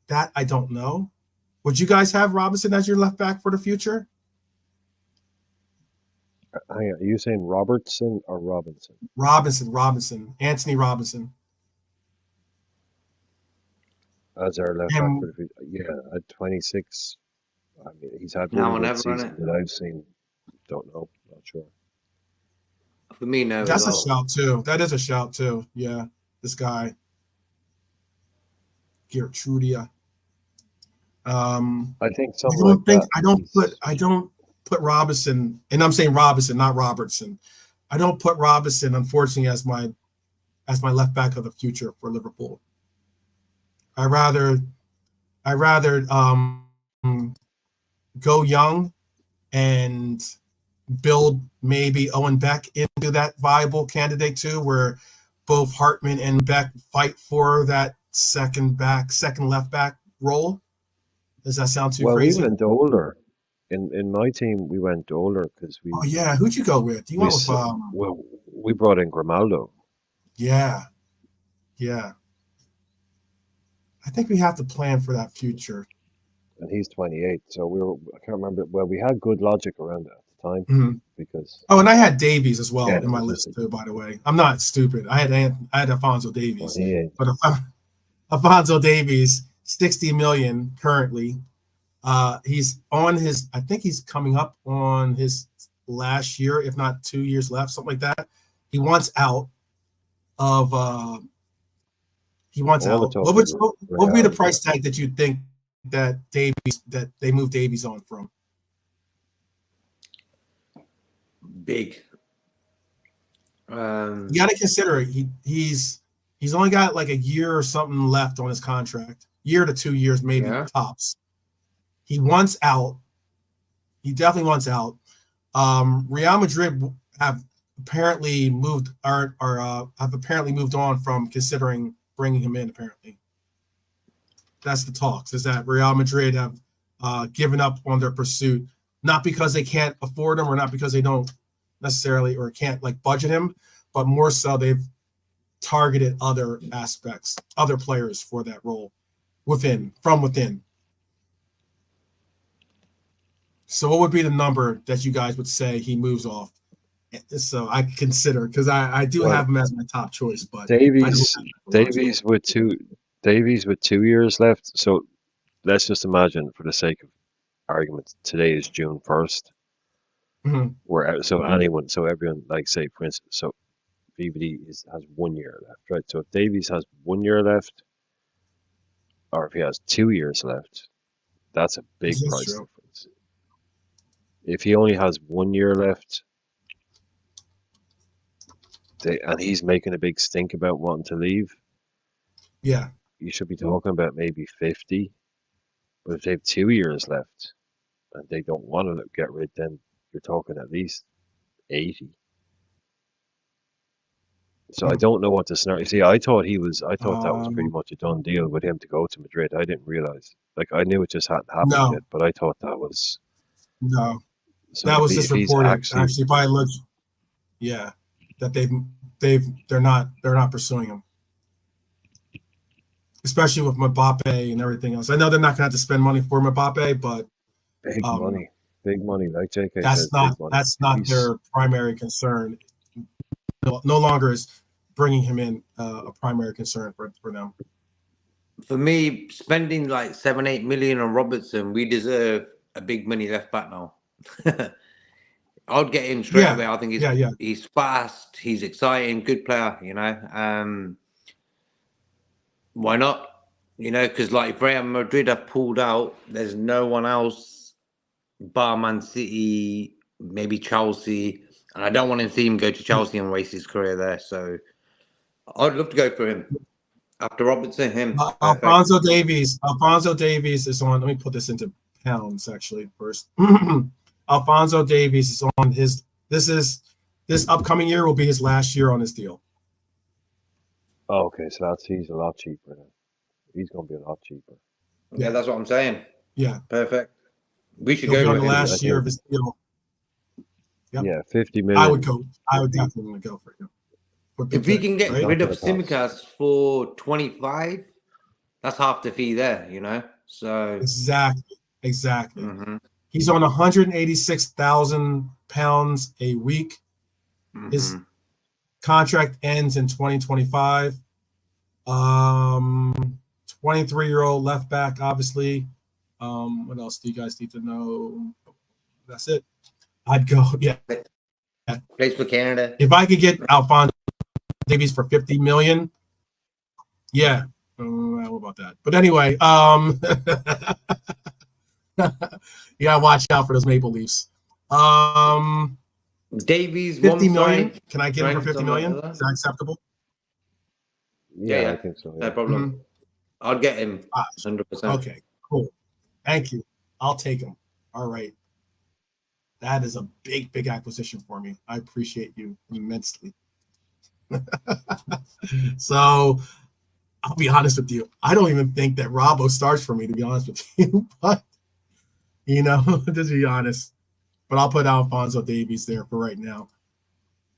Speaker 1: That I don't know. Would you guys have Robinson as your left back for the future?
Speaker 2: hang on. Are you saying Robertson or Robinson?
Speaker 1: Robinson, Anthony Robinson.
Speaker 2: As our left back for
Speaker 1: And
Speaker 2: the future? Yeah, at 26. I mean, he's had one
Speaker 3: Now or
Speaker 2: good
Speaker 3: never,
Speaker 2: season
Speaker 3: innit?
Speaker 2: that I've seen. Don't know, not sure.
Speaker 3: For me, no, as
Speaker 1: that's a
Speaker 3: well.
Speaker 1: shout too. That is a shout too. Yeah, this guy, Gertrudia.
Speaker 2: I think something like that.
Speaker 1: I don't put Robinson, and I'm saying Robinson, not Robertson. I don't put Robinson, unfortunately, as my left back of the future for Liverpool. I rather go young and build maybe Owen Beck into that viable candidate too, where both Hartman and Beck fight for that second left back role. Does that sound too
Speaker 2: Well, we
Speaker 1: crazy?
Speaker 2: went older. In my team, we went older because
Speaker 1: Oh yeah, who'd you go with? You
Speaker 2: we
Speaker 1: went with
Speaker 2: well we brought in Grimaldo.
Speaker 1: yeah, yeah. I think we have to plan for that future.
Speaker 2: And he's 28. So I can't remember. Well, we had good logic around it at the time
Speaker 1: Mhm.
Speaker 2: because
Speaker 1: Oh, and I had Davies as well
Speaker 2: again,
Speaker 1: in
Speaker 2: it
Speaker 1: my
Speaker 2: was just
Speaker 1: list too. By the way, I'm not stupid. I had Alfonso Davies,
Speaker 2: 28.
Speaker 1: but Alfonso Davies, 60 million currently. He's on his. I think he's coming up on his last year, if not 2 years left, something like that. He wants out of. He wants
Speaker 2: All the
Speaker 1: out.
Speaker 2: talk
Speaker 1: What
Speaker 2: of
Speaker 1: would be the
Speaker 2: Real, yeah.
Speaker 1: price tag that you think that they moved Davies on from?
Speaker 3: Big.
Speaker 1: You got to consider it. He's only got like a year or something left on his contract. Year to 2 years, maybe tops. He wants out. He definitely wants out. Real Madrid have apparently moved on from considering bringing him in. Apparently, that's the talks. Is that Real Madrid have given up on their pursuit, not because they can't afford him or not because they don't necessarily or can't like budget him, but more so they've targeted other aspects, other players for that role from within. So what would be the number that you guys would say he moves off So I consider, because I do
Speaker 2: Well,
Speaker 1: have him as my top choice, but I don't
Speaker 2: Davies
Speaker 1: have him for Lonzo.
Speaker 2: Davies with 2 years left. So let's just imagine, for the sake of argument, today is June 1st.
Speaker 1: Mhm.
Speaker 2: So anyone, so everyone, like say for instance, so VVD has 1 year left, right? So if Davies has 1 year left, or if he has 2 years left, that's a big
Speaker 1: This is
Speaker 2: price
Speaker 1: true.
Speaker 2: difference. If he only has 1 year left, and he's making a big stink about wanting to leave,
Speaker 1: Yeah.
Speaker 2: you should be talking about maybe 50. But if they have 2 years left and they don't want to get rid, then you're talking at least 80. So I
Speaker 1: Hmm.
Speaker 2: don't know what the scenario. See, I thought that was pretty
Speaker 1: Um,
Speaker 2: much a done deal with him to go to Madrid. I didn't realize. Like, I knew it just hadn't happened
Speaker 1: no,
Speaker 2: yet, but I thought that was.
Speaker 1: no,
Speaker 2: So
Speaker 1: that was just
Speaker 2: if he's
Speaker 1: reported
Speaker 2: actually,
Speaker 1: actually by yeah, that they're not pursuing him, especially with Mbappe and everything else. I know they're not going to have to spend money for Mbappe, but
Speaker 2: big
Speaker 1: um,
Speaker 2: money, like JK says, big money.
Speaker 1: that's not their primary concern. No longer is bringing him in a primary concern for them.
Speaker 3: For me, spending like 7-8 million on Robertson, we deserve a big money left back now. I'd get him straight
Speaker 1: Yeah,
Speaker 3: away. I think
Speaker 1: yeah.
Speaker 3: he's fast, he's exciting, good player. Why not? Because like if Real Madrid have pulled out, there's no one else bar Man City, maybe Chelsea, and I don't want to see him go to Chelsea and waste his career there. So I'd love to go for him after Robertson. Him, perfect.
Speaker 1: Alfonso Davies is on. Let me put this into pounds actually first. Alfonso Davies is on his. This upcoming year will be his last year on his deal.
Speaker 2: Oh, okay, so he's a lot cheaper then. He's going to be a lot cheaper.
Speaker 3: Yeah, that's what I'm saying.
Speaker 1: Yeah,
Speaker 3: Perfect. We should
Speaker 1: he'll be
Speaker 3: go
Speaker 1: on
Speaker 3: for
Speaker 1: the
Speaker 3: him.
Speaker 1: last year of his deal. Yep.
Speaker 2: Yeah, 50
Speaker 1: I
Speaker 2: million.
Speaker 1: would go. I would definitely go for him.
Speaker 3: If we can get
Speaker 1: right?
Speaker 3: rid of
Speaker 2: Not gonna pass.
Speaker 3: Simicast for 25, that's half the fee there, So
Speaker 1: Exactly.
Speaker 3: mhm,
Speaker 1: He's on 186,000 pounds a week. His
Speaker 3: mhm.
Speaker 1: contract ends in 2025. 23-year-old left back, obviously. What else do you guys need to know? That's it. I'd go, yeah.
Speaker 3: Plays for Canada.
Speaker 1: If I could get Alfonso Davies for 50 million, yeah. What about that? But anyway, you gotta watch out for those Maple Leafs.
Speaker 3: Davies,
Speaker 1: 50
Speaker 3: one
Speaker 1: million.
Speaker 3: side.
Speaker 1: Can I get him for
Speaker 3: Trent
Speaker 1: 50
Speaker 3: on the
Speaker 1: million?
Speaker 3: other.
Speaker 1: Is that acceptable?
Speaker 2: Yeah, I think so.
Speaker 3: No
Speaker 2: Yeah.
Speaker 3: problem. I'd get him 100%.
Speaker 1: Okay, cool. Thank you. I'll take him. All right. That is a big acquisition for me. I appreciate you immensely. So I'll be honest with you. I don't even think that Robbo starts for me, to be honest with you. But to be honest. But I'll put Alfonso Davies there for right now.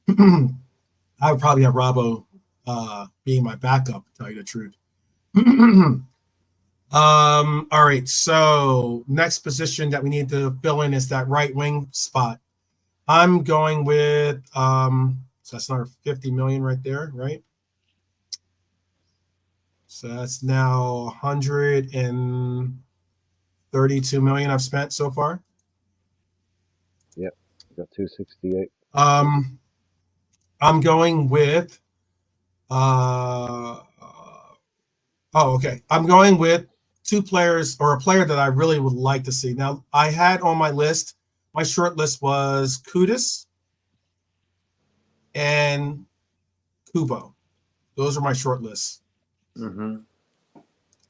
Speaker 1: I would probably have Robbo being my backup, to tell you the truth. All right. So next position that we need to fill in is that right wing spot. I'm going with so that's another 50 million right there, right? So that's now 132 million I've spent so far.
Speaker 2: Yeah, got 268.
Speaker 1: I'm going with okay. I'm going with two players, or a player that I really would like to see. Now, I had on my list, my short list was Kudus and Kubo. Those are my short lists.
Speaker 3: Mm-hmm.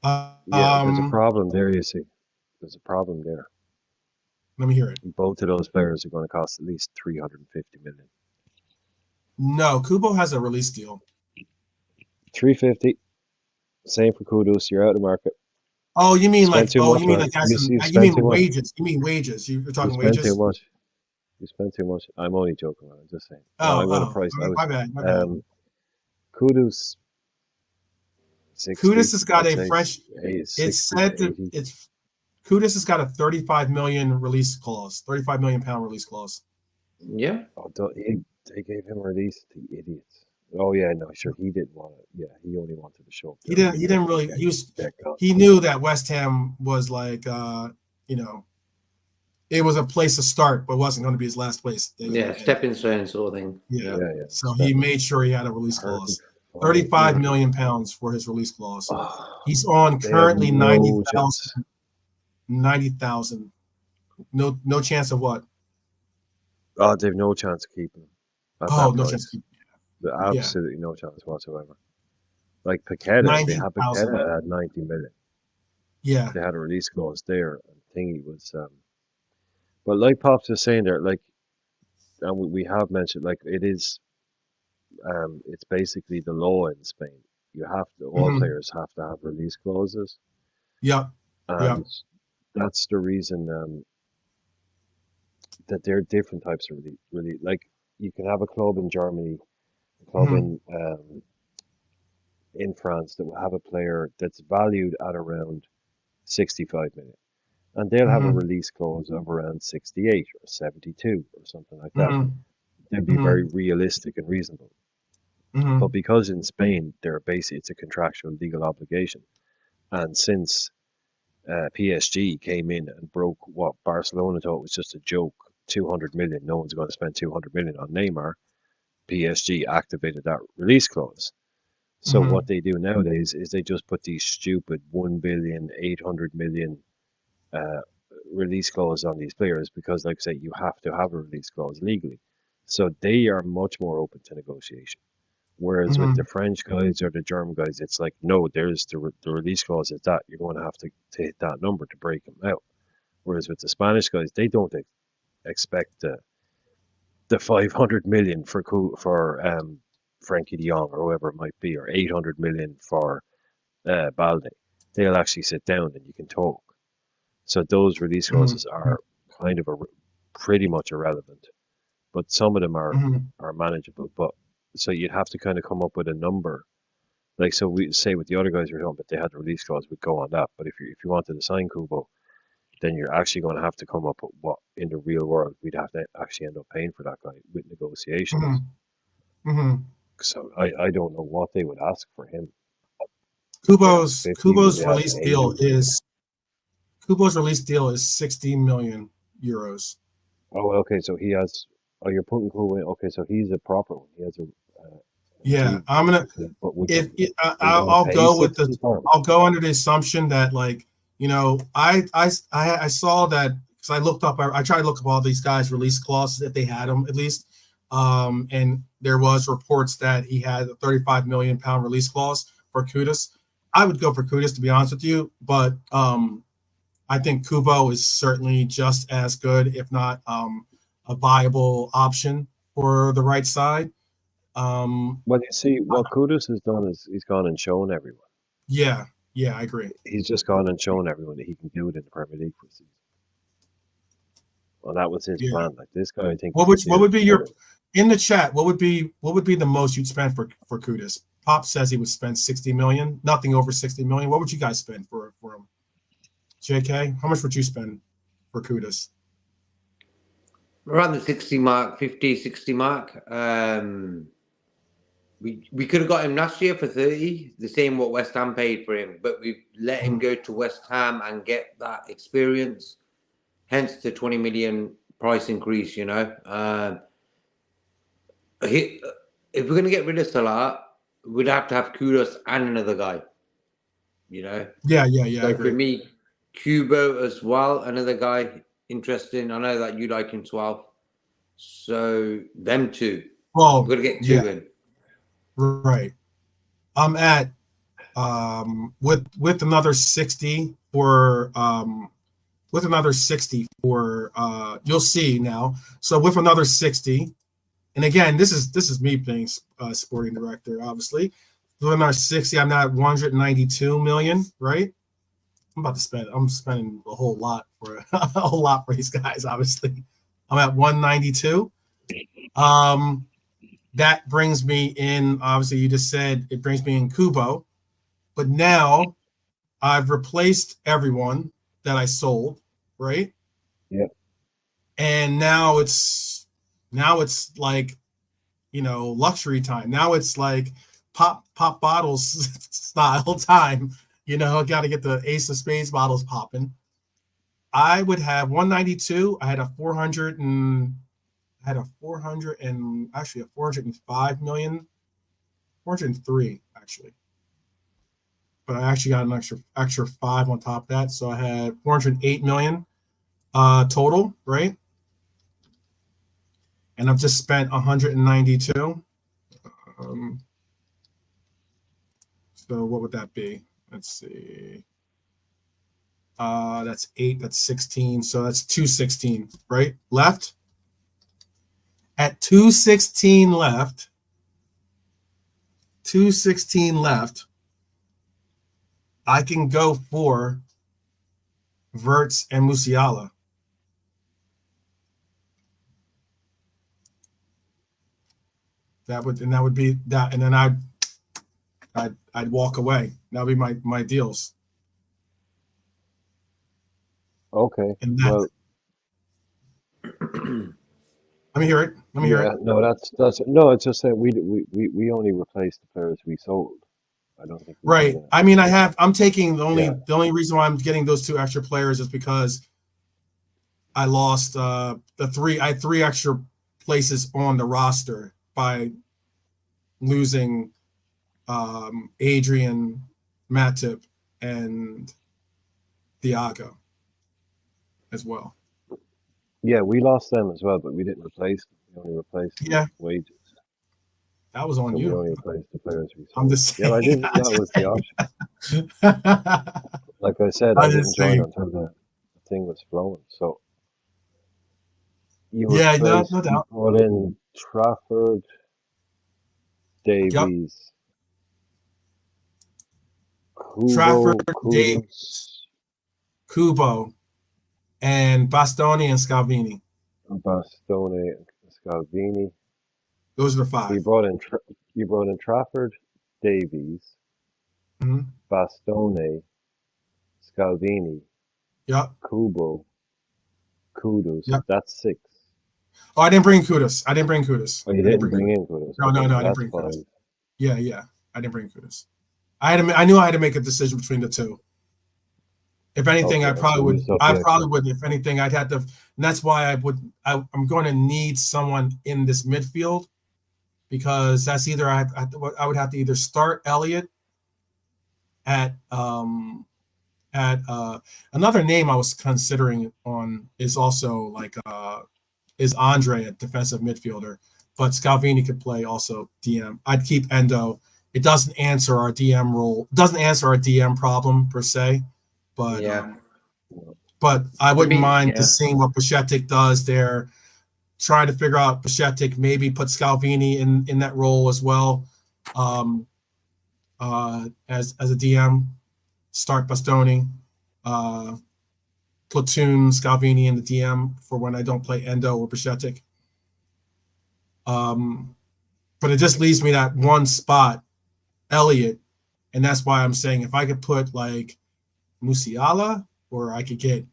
Speaker 2: Yeah, there's a problem there, you see. There's a problem there.
Speaker 1: Let me hear it.
Speaker 2: Both of those players are going to cost at least 350 million.
Speaker 1: No, Kubo has a release deal.
Speaker 2: 350. Same for Kudus. You're out of the market.
Speaker 1: Oh, you mean
Speaker 2: like
Speaker 1: you mean wages? You mean wages? You're talking wages?
Speaker 2: You spend too much. You spend too much. I'm only joking. I'm just saying. I'm going to price.
Speaker 1: My bad. My bad.
Speaker 2: Kudus. 60,
Speaker 1: Kudus has got a fresh.
Speaker 2: 60,
Speaker 1: it's said that Kudus has got a 35 million release clause, 35 million pound release clause.
Speaker 3: Yeah.
Speaker 2: Oh, They gave him a release, the idiots. Oh yeah, no, sure he didn't want it. Yeah, he only wanted to show up.
Speaker 1: He didn't really. He knew that West Ham was like, you know, it was a place to start, but wasn't going to be his last place.
Speaker 3: Yeah, stepping stone sort of thing.
Speaker 1: Yeah.
Speaker 2: Yeah.
Speaker 1: So he made sure he had a release clause. 35 million pounds for his release clause. He's on currently 90,000. 90,000. No chance of what?
Speaker 2: Oh, they've no chance of keeping him.
Speaker 1: Oh, no chance.
Speaker 2: Absolutely no chance whatsoever. Like Paqueta, they had Paqueta at 90 million.
Speaker 1: Yeah.
Speaker 2: They had a release clause there. And thingy was, but like Pops was saying there, like, and we have mentioned, like, it is, it's basically the law in Spain. You have to, all players have to have release clauses.
Speaker 1: Yeah.
Speaker 2: And that's the reason that there are different types of release. Like, you can have a club in Germany, a club in France that will have a player that's valued at around 65 million. And they'll have a release clause of around 68 or 72 or something like that. They'd be very realistic and reasonable. But because in Spain, it's a contractual legal obligation. And since PSG came in and broke what Barcelona thought was just a joke, 200 million, no one's going to spend 200 million on Neymar, PSG activated that release clause. So what they do nowadays is they just put these stupid 1 billion, 800 million release clause on these players because, like I say, you have to have a release clause legally. So they are much more open to negotiation. Whereas with the French guys or the German guys, it's like, no, there's the release clause is that. You're going to have to hit that number to break them out. Whereas with the Spanish guys, they don't expect the 500 million for Frankie de Jong or whoever it might be, or 800 million for Balde. They'll actually sit down and you can talk. So those release clauses are kind of pretty much irrelevant, but some of them are manageable. But so you'd have to kind of come up with a number. Like, so we say with the other guys we're talking about, they had the release clause, we'd go on that. But if you wanted to sign Kubo, then you're actually going to have to come up with what in the real world we'd have to actually end up paying for that guy with negotiations. So I don't know what they would ask for him.
Speaker 1: Kubo's release deal is 60 million euros.
Speaker 2: Oh, okay. So he has. Oh, you're putting Kubo in. Okay, so he's a proper one. He has a.
Speaker 1: Yeah, I'm gonna. I'll go under the assumption that, like, you know, I saw that because I looked up. I tried to look up all these guys' release clauses if they had them at least. And there was reports that he had a 35 million pound release clause for Kudus. I would go for Kudus, to be honest with you, but I think Kubo is certainly just as good, if not a viable option for the right side.
Speaker 2: Well, you see, what Kudus has done is he's gone and shown everyone.
Speaker 1: Yeah, I agree.
Speaker 2: He's just gone and shown everyone that he can do it in the Premier League for a season. Well, that was his plan. Like, this guy, I think. What
Speaker 1: would be your in the chat? What would be the most you'd spend for Kudus? Pop says he would spend 60 million, nothing over 60 million. What would you guys spend for him? JK, how much would you spend for Kudus?
Speaker 3: Around the 60 mark, 50, 60 mark. We could have got him last year for 30, the same what West Ham paid for him, but we let him go to West Ham and get that experience. Hence the 20 million price increase, you know. If we're going to get rid of Salah, we'd have to have Kudus and another guy, you know.
Speaker 1: Yeah.
Speaker 3: So for me, Kubo as well, another guy, interesting. I know that you like him 12. So them two.
Speaker 1: Well,
Speaker 3: we're going to get two in.
Speaker 1: Right. I'm at with another 60 for you'll see now. So with another 60, and again, this is me playing sporting director, obviously. With another 60, I'm at 192 million, right? I'm spending a whole lot for these guys, obviously. I'm at 192. That brings me in, obviously, you just said it brings me in Kubo, but now I've replaced everyone that I sold, right?
Speaker 2: Yeah.
Speaker 1: And now it's like luxury time. Now it's like pop bottles style time. Got to get the Ace of Spades bottles popping. I would have 192. I had a 400 and actually a 405 million, 403 actually. But I actually got an extra 5 on top of that, so I had 408 million total, right? And I've just spent 192. So what would that be? Let's see. That's 8. That's 16. So that's 216, right? Left. At 216 left. 216 left. I can go for Verts and Musiala. That would be that, and then I'd walk away. That would be my deals.
Speaker 2: Okay.
Speaker 1: And that,
Speaker 2: Well,
Speaker 1: let me hear it. Let me hear
Speaker 2: yeah,
Speaker 1: it.
Speaker 2: no, that's no. It's just that we only replaced the players we sold. I don't think we
Speaker 1: Right.
Speaker 2: did that.
Speaker 1: I mean, I'm taking
Speaker 2: Yeah.
Speaker 1: the only reason why I'm getting those 2 extra players is because I lost I had 3 extra places on the roster by losing Adrian, Matip, and Thiago as well.
Speaker 2: Yeah, we lost them as well, but we didn't replace them. We only replaced them
Speaker 1: Yeah.
Speaker 2: with wages.
Speaker 1: That was on
Speaker 2: So we
Speaker 1: you.
Speaker 2: only replaced the players we
Speaker 1: I'm
Speaker 2: sold.
Speaker 1: just
Speaker 2: Yeah, I
Speaker 1: saying.
Speaker 2: didn't. That was the option. Like I said, I
Speaker 1: I'm
Speaker 2: didn't
Speaker 1: just
Speaker 2: join
Speaker 1: saying.
Speaker 2: until the thing was flowing. So you
Speaker 1: Yeah, no
Speaker 2: replaced, you
Speaker 1: doubt.
Speaker 2: brought in Trafford,
Speaker 1: Yep.
Speaker 2: Davies, Kubo,
Speaker 1: Trafford, Davies,
Speaker 2: Kudus,
Speaker 1: Kubo, and Bastoni and Scalvini.
Speaker 2: Bastone, Scalvini.
Speaker 1: Those are the
Speaker 2: So
Speaker 1: 5.
Speaker 2: you brought in Trafford, Davies,
Speaker 1: Mm-hmm.
Speaker 2: Bastone, Scalvini,
Speaker 1: Yep.
Speaker 2: Kubo, Kudus.
Speaker 1: Yep.
Speaker 2: That's 6.
Speaker 1: Oh, I didn't bring Kudus.
Speaker 2: Oh, you
Speaker 1: I didn't
Speaker 2: didn't
Speaker 1: bring
Speaker 2: bring
Speaker 1: Kudus.
Speaker 2: in Kudus.
Speaker 1: No,
Speaker 2: Okay,
Speaker 1: I
Speaker 2: so
Speaker 1: didn't
Speaker 2: that's
Speaker 1: bring
Speaker 2: 5.
Speaker 1: Kudus. Yeah. I didn't bring Kudus. I knew I had to make a decision between the 2. If anything,
Speaker 2: Okay, so you still
Speaker 1: I
Speaker 2: the
Speaker 1: probably
Speaker 2: extra.
Speaker 1: would. If anything, I'd have to, and that's why I'm going to need someone in this midfield, because that's either I would have to either start Elliott at another name I was considering on is also is Andre at defensive midfielder, but Scalvini could play also DM. I'd keep Endo. It doesn't answer our DM role. It doesn't answer our DM problem per se, but
Speaker 3: Yeah.
Speaker 1: but I wouldn't mind
Speaker 3: Yeah.
Speaker 1: just seeing what Pachetic does there. Trying to figure out Pachetic, maybe put Scalvini in that role as well, as a DM. Start Bastoni, platoon Scalvini in the DM for when I don't play Endo or Pachetic. But it just leaves me that one spot, Elliott, and that's why I'm saying if I could put like Musiala, or I could get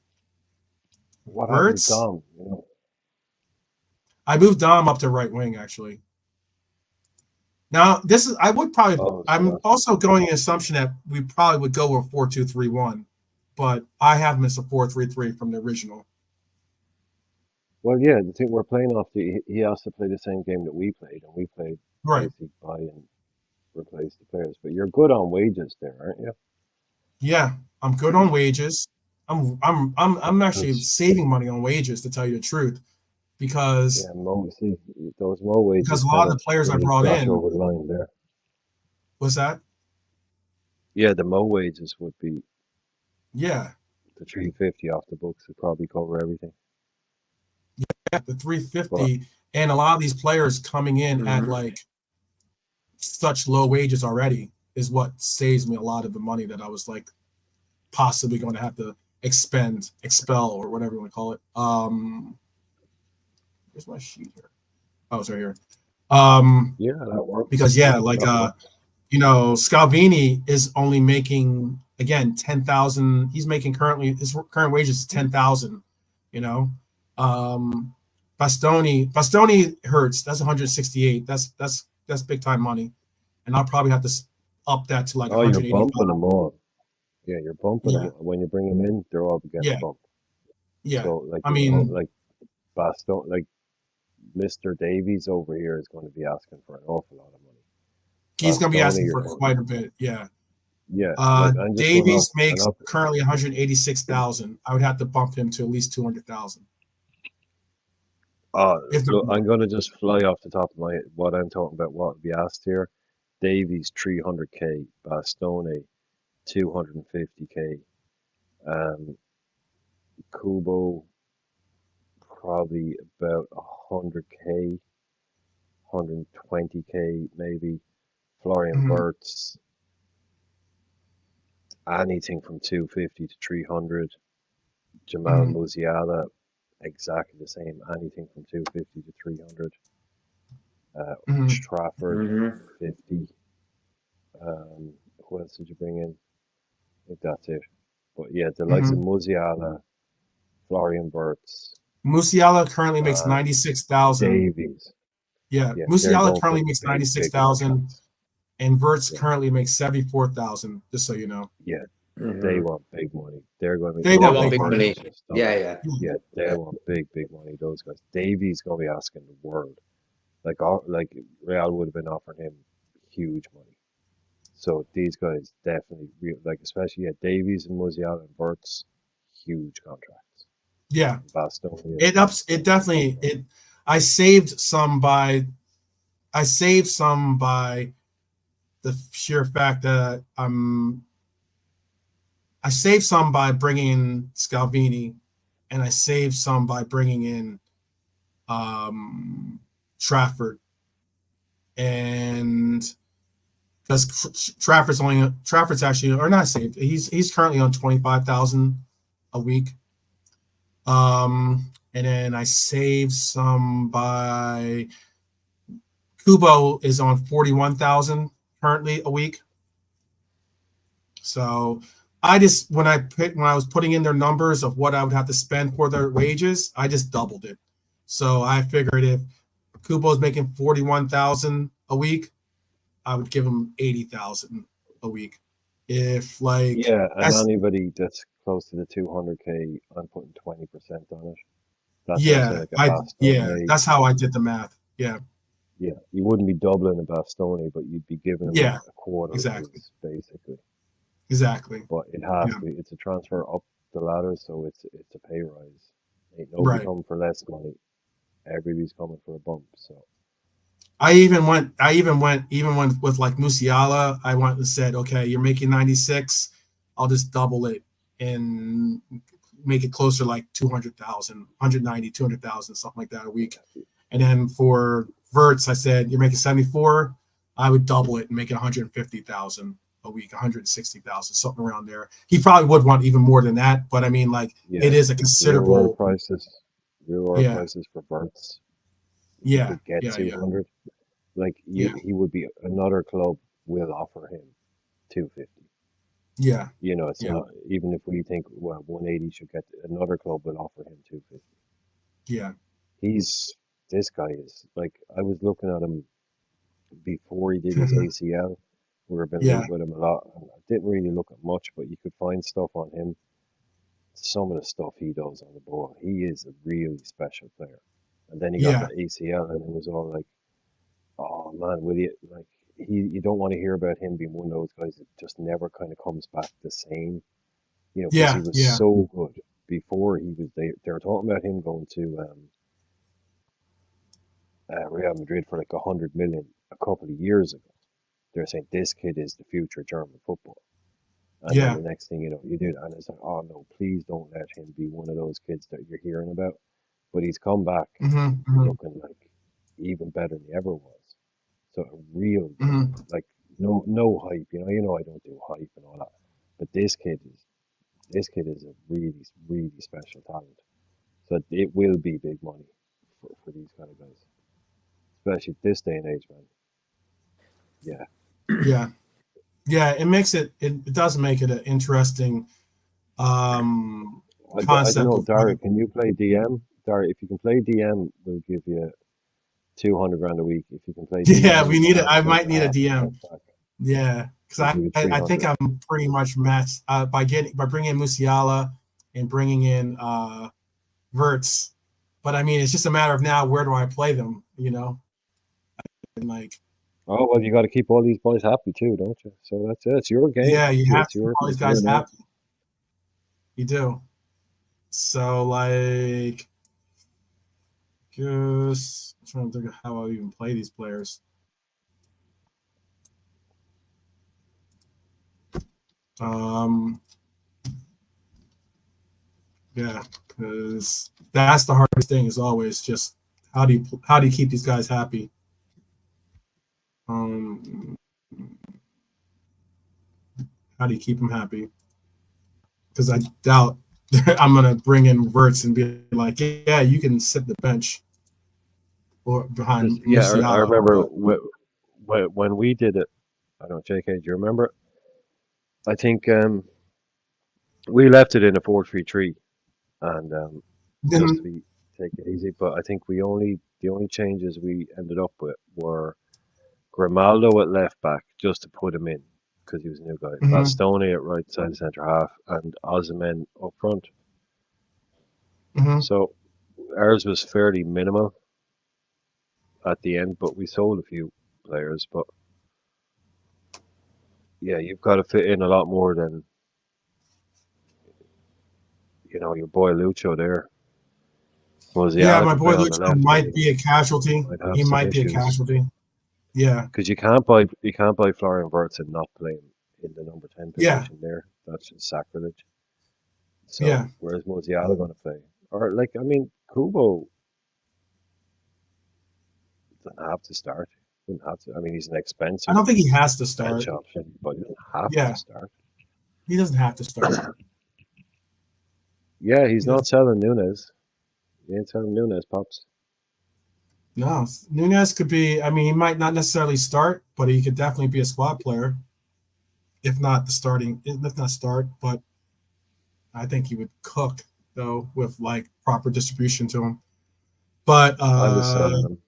Speaker 2: What happened to
Speaker 1: Verts.
Speaker 2: Dom?
Speaker 1: I moved Dom up to right wing actually. Now this is I'm also going the assumption that we probably would go with 4-2-3-1, but I have missed a 4-3-3 from the original.
Speaker 2: Well, yeah, the thing we're playing off he has to play the same game that we played, and we played
Speaker 1: Right.
Speaker 2: basically buy and replace the players. But you're good on wages there, aren't you?
Speaker 1: Yeah, I'm good on wages. I'm actually saving money on wages, to tell you the truth, because
Speaker 2: those Mo wages
Speaker 1: because a lot of the players I
Speaker 2: really
Speaker 1: brought
Speaker 2: crash
Speaker 1: in.
Speaker 2: over the line there.
Speaker 1: What's that?
Speaker 2: Yeah, the Mo wages would be.
Speaker 1: Yeah,
Speaker 2: the 350 off the books would probably cover everything.
Speaker 1: Yeah, the 350, and a lot of these players coming in at like such low wages already is what saves me a lot of the money that I was like possibly going to have to expel, or whatever you want to call it. Where's my sheet here? Oh, it's right here.
Speaker 2: Yeah, that works.
Speaker 1: Because Scalvini is only making, again, 10,000. He's making his current wages is 10,000. Bastoni hurts. That's 168. That's big time money, and I'll probably have to up that to like
Speaker 2: Oh, you're
Speaker 1: 185.
Speaker 2: bumping them all. Yeah, you're bumping
Speaker 1: Yeah,
Speaker 2: them when you bring them in. They're all getting
Speaker 1: yeah,
Speaker 2: bumped.
Speaker 1: yeah.
Speaker 2: So like
Speaker 1: I mean,
Speaker 2: like Baston, like Mr. Davies over here is going to be asking for an awful lot of money.
Speaker 1: he's gonna be
Speaker 2: Bastoni,
Speaker 1: asking
Speaker 2: you're
Speaker 1: for
Speaker 2: going,
Speaker 1: quite a bit. Yeah.
Speaker 2: yeah. Like I'm just going
Speaker 1: Davies
Speaker 2: off and
Speaker 1: makes
Speaker 2: up.
Speaker 1: currently 186,000. I would have to bump him to at least 200,000. If not
Speaker 2: Look,
Speaker 1: more.
Speaker 2: I'm going to just fly off the top of my head what I'm talking about. What would be asked here? Davies 300k, Bastoni 250k, Kubo probably about 100k, 120k maybe. Florian
Speaker 1: Mhm,
Speaker 2: Wirtz anything from 250 to 300. Jamal
Speaker 1: mhm,
Speaker 2: Musiala exactly the same, anything from 250 to 300.
Speaker 1: mhm,
Speaker 2: Trafford
Speaker 3: Mm-hmm.
Speaker 2: 50. Who else did you bring in? I think that's it. But yeah, the likes of
Speaker 1: mhm.
Speaker 2: Musiala, Florian Wirtz,
Speaker 1: Musiala currently makes
Speaker 2: and
Speaker 1: 96,000.
Speaker 2: Davies.
Speaker 1: Yeah,
Speaker 2: Yeah, they're
Speaker 1: Musiala
Speaker 2: going for
Speaker 1: currently makes
Speaker 2: big, big
Speaker 1: 96,000,
Speaker 2: contracts.
Speaker 1: and Verts
Speaker 2: Yeah,
Speaker 1: currently makes 74,000. Just so you know,
Speaker 2: yeah, they
Speaker 3: Mm-hmm.
Speaker 2: want big money. They're going to be
Speaker 1: they
Speaker 3: They
Speaker 1: want
Speaker 3: want
Speaker 1: big
Speaker 2: Irving
Speaker 3: big
Speaker 1: money.
Speaker 3: money.
Speaker 2: and stuff.
Speaker 3: Yeah, yeah.
Speaker 2: Yeah, they
Speaker 3: Yeah.
Speaker 2: want big, big money. Those guys. Davies going to be asking the world. Like Real would have been offering him huge money. So these guys definitely like especially Davies and Musiala and Burt's huge contracts.
Speaker 1: Yeah,
Speaker 2: And Bastoni
Speaker 1: it
Speaker 2: same
Speaker 1: ups. It
Speaker 2: same thing.
Speaker 1: definitely it. I saved some by. I saved some by the sheer fact that I saved some by bringing in Scalvini, and I saved some by bringing in Trafford, and because Trafford's actually or not saved. He's currently on 25,000 a week. And then I saved some by Kubo is on 41,000 currently a week. So I just when I was putting in their numbers of what I would have to spend for their wages, I just doubled it. So I figured if Kubo's making 41,000 a week, I would give him 80,000 a week. If like
Speaker 2: Yeah, and
Speaker 1: that's
Speaker 2: anybody that's close to the 200k, I'm putting 20% on it. That's what I'm saying.
Speaker 1: yeah,
Speaker 2: Like a Bastoni,
Speaker 1: that's how I did the math. Yeah,
Speaker 2: yeah, you wouldn't be doubling a Bastoni, but you'd be giving him
Speaker 1: yeah,
Speaker 2: a quarter of
Speaker 1: exactly,
Speaker 2: his basically.
Speaker 1: exactly.
Speaker 2: But it has
Speaker 1: Yeah,
Speaker 2: to be. It's a transfer up the ladder, so it's a pay rise. Ain't nobody
Speaker 1: right.
Speaker 2: coming for less money. Everybody's coming for a bump. So
Speaker 1: Even when with like Musiala, I went and said, okay, you're making 96, I'll just double it and make it closer like 200,000, 190, 200,000, something like that a week. And then for Verts, I said, you're making 74, I would double it and make it 150,000 a week, 160,000, something around there. He probably would want even more than that, but I mean, like,
Speaker 2: yeah,
Speaker 1: it is a
Speaker 2: real world
Speaker 1: considerable,
Speaker 2: prices, real world
Speaker 1: yeah,
Speaker 2: prices for Burns. He
Speaker 1: yeah,
Speaker 2: could get
Speaker 1: yeah, yeah,
Speaker 2: 200. Like
Speaker 1: yeah,
Speaker 2: he would be another club will offer him 250.
Speaker 1: yeah,
Speaker 2: You know, it's
Speaker 1: yeah,
Speaker 2: not even if we think well 180 should get another club will offer him 250.
Speaker 1: yeah,
Speaker 2: He's this guy is like I was looking at him before he did his ACL. We've been
Speaker 1: yeah,
Speaker 2: linked with him a lot. And I didn't really look at much, but you could find stuff on him. Some of the stuff he does on the ball, he is a really special player. And then he got
Speaker 1: yeah,
Speaker 2: the ACL, and it was all like, oh man, will you like you don't want to hear about him being one of those guys that just never kind of comes back the same, you know, because he
Speaker 1: yeah,
Speaker 2: was
Speaker 1: yeah,
Speaker 2: so good before he was they were talking about him going to Real Madrid for like 100 million a couple of years ago. They're saying this kid is the future German football. And then
Speaker 1: yeah.
Speaker 2: the next thing you know, you do it, and it's like, oh no, please don't let him be one of those kids that you're hearing about. But he's come back
Speaker 1: Mm-hmm, mm-hmm,
Speaker 2: looking like even better than he ever was. So a real
Speaker 1: mm-hmm.
Speaker 2: like no hype, you know I don't do hype and all that. But this kid is a really special talent. So it will be big money for these kind of guys, especially this day and age, man. Yeah,
Speaker 1: Yeah, yeah. It does make it an interesting um
Speaker 2: I don't
Speaker 1: concept
Speaker 2: know,
Speaker 1: of what it,
Speaker 2: Derek. Can you play DM? Dari, if you can play DM, we'll give you 200 grand a week. If you can play
Speaker 1: Yeah,
Speaker 2: DM
Speaker 1: we need it.
Speaker 2: and
Speaker 1: I
Speaker 2: take
Speaker 1: might
Speaker 2: the
Speaker 1: need a
Speaker 2: half
Speaker 1: DM.
Speaker 2: percent back,
Speaker 1: Yeah, because
Speaker 2: we'll give you
Speaker 1: I think
Speaker 2: 300.
Speaker 1: I'm pretty much matched by bringing in Musiala and bringing in Verts. But I mean, it's just a matter of now where do I play them? You know, and like
Speaker 2: Oh, well, you got to keep all these boys happy too, don't you? So that's it. It's your game.
Speaker 1: yeah, you have
Speaker 2: It's
Speaker 1: to keep
Speaker 2: your,
Speaker 1: all these
Speaker 2: it's your
Speaker 1: guys
Speaker 2: night.
Speaker 1: happy. You do. So like, just I'm trying to think of how I even play these players. Yeah, because that's the hardest thing is always just how do you keep these guys happy? How do you keep them happy? Because I doubt I'm gonna bring in Verts and be like, yeah, you can sit the bench or behind
Speaker 2: Yeah, I
Speaker 1: Musiala,
Speaker 2: remember
Speaker 1: but
Speaker 2: when we did it. I don't, JK, do you remember? I think we left it in a 4-3-3, and just to
Speaker 1: then
Speaker 2: take it easy. But I think the only changes we ended up with were Grimaldo at left back, just to put him in because he was a new guy.
Speaker 1: mhm,
Speaker 2: Bastoni at right side centre half, and Osimhen up front.
Speaker 1: mhm.
Speaker 2: So ours was fairly minimal at the end, but we sold a few players. But yeah, you've got to fit in a lot more than your boy Lucho there.
Speaker 1: Yeah,
Speaker 2: Musiala
Speaker 1: my
Speaker 2: can
Speaker 1: boy
Speaker 2: play on the
Speaker 1: Lucho
Speaker 2: left, but
Speaker 1: might be a
Speaker 2: he
Speaker 1: casualty.
Speaker 2: might have
Speaker 1: He
Speaker 2: some
Speaker 1: might be a
Speaker 2: issues
Speaker 1: casualty. Yeah,
Speaker 2: because you can't buy Florian Wirtz and not play him in the number 10
Speaker 1: yeah,
Speaker 2: position there. That's just sacrilege.
Speaker 1: yeah.
Speaker 2: So where's Musiala going to play? Or like, I mean, Kubo doesn't have to start. Wouldn't have to. I mean, he's an
Speaker 1: I
Speaker 2: expensive
Speaker 1: don't think he has to
Speaker 2: bench
Speaker 1: start.
Speaker 2: option, but he doesn't have to
Speaker 1: Yeah,
Speaker 2: start.
Speaker 1: he doesn't have to start.
Speaker 2: Yeah, he's
Speaker 1: He
Speaker 2: not
Speaker 1: doesn't.
Speaker 2: selling Nunes. He ain't selling Nunes, pops.
Speaker 1: No, Nunez could be. I mean, he might not necessarily start, but he could definitely be a squad player, if not the starting. If not start, but I think he would cook though with like proper distribution to him. But
Speaker 2: I was selling him.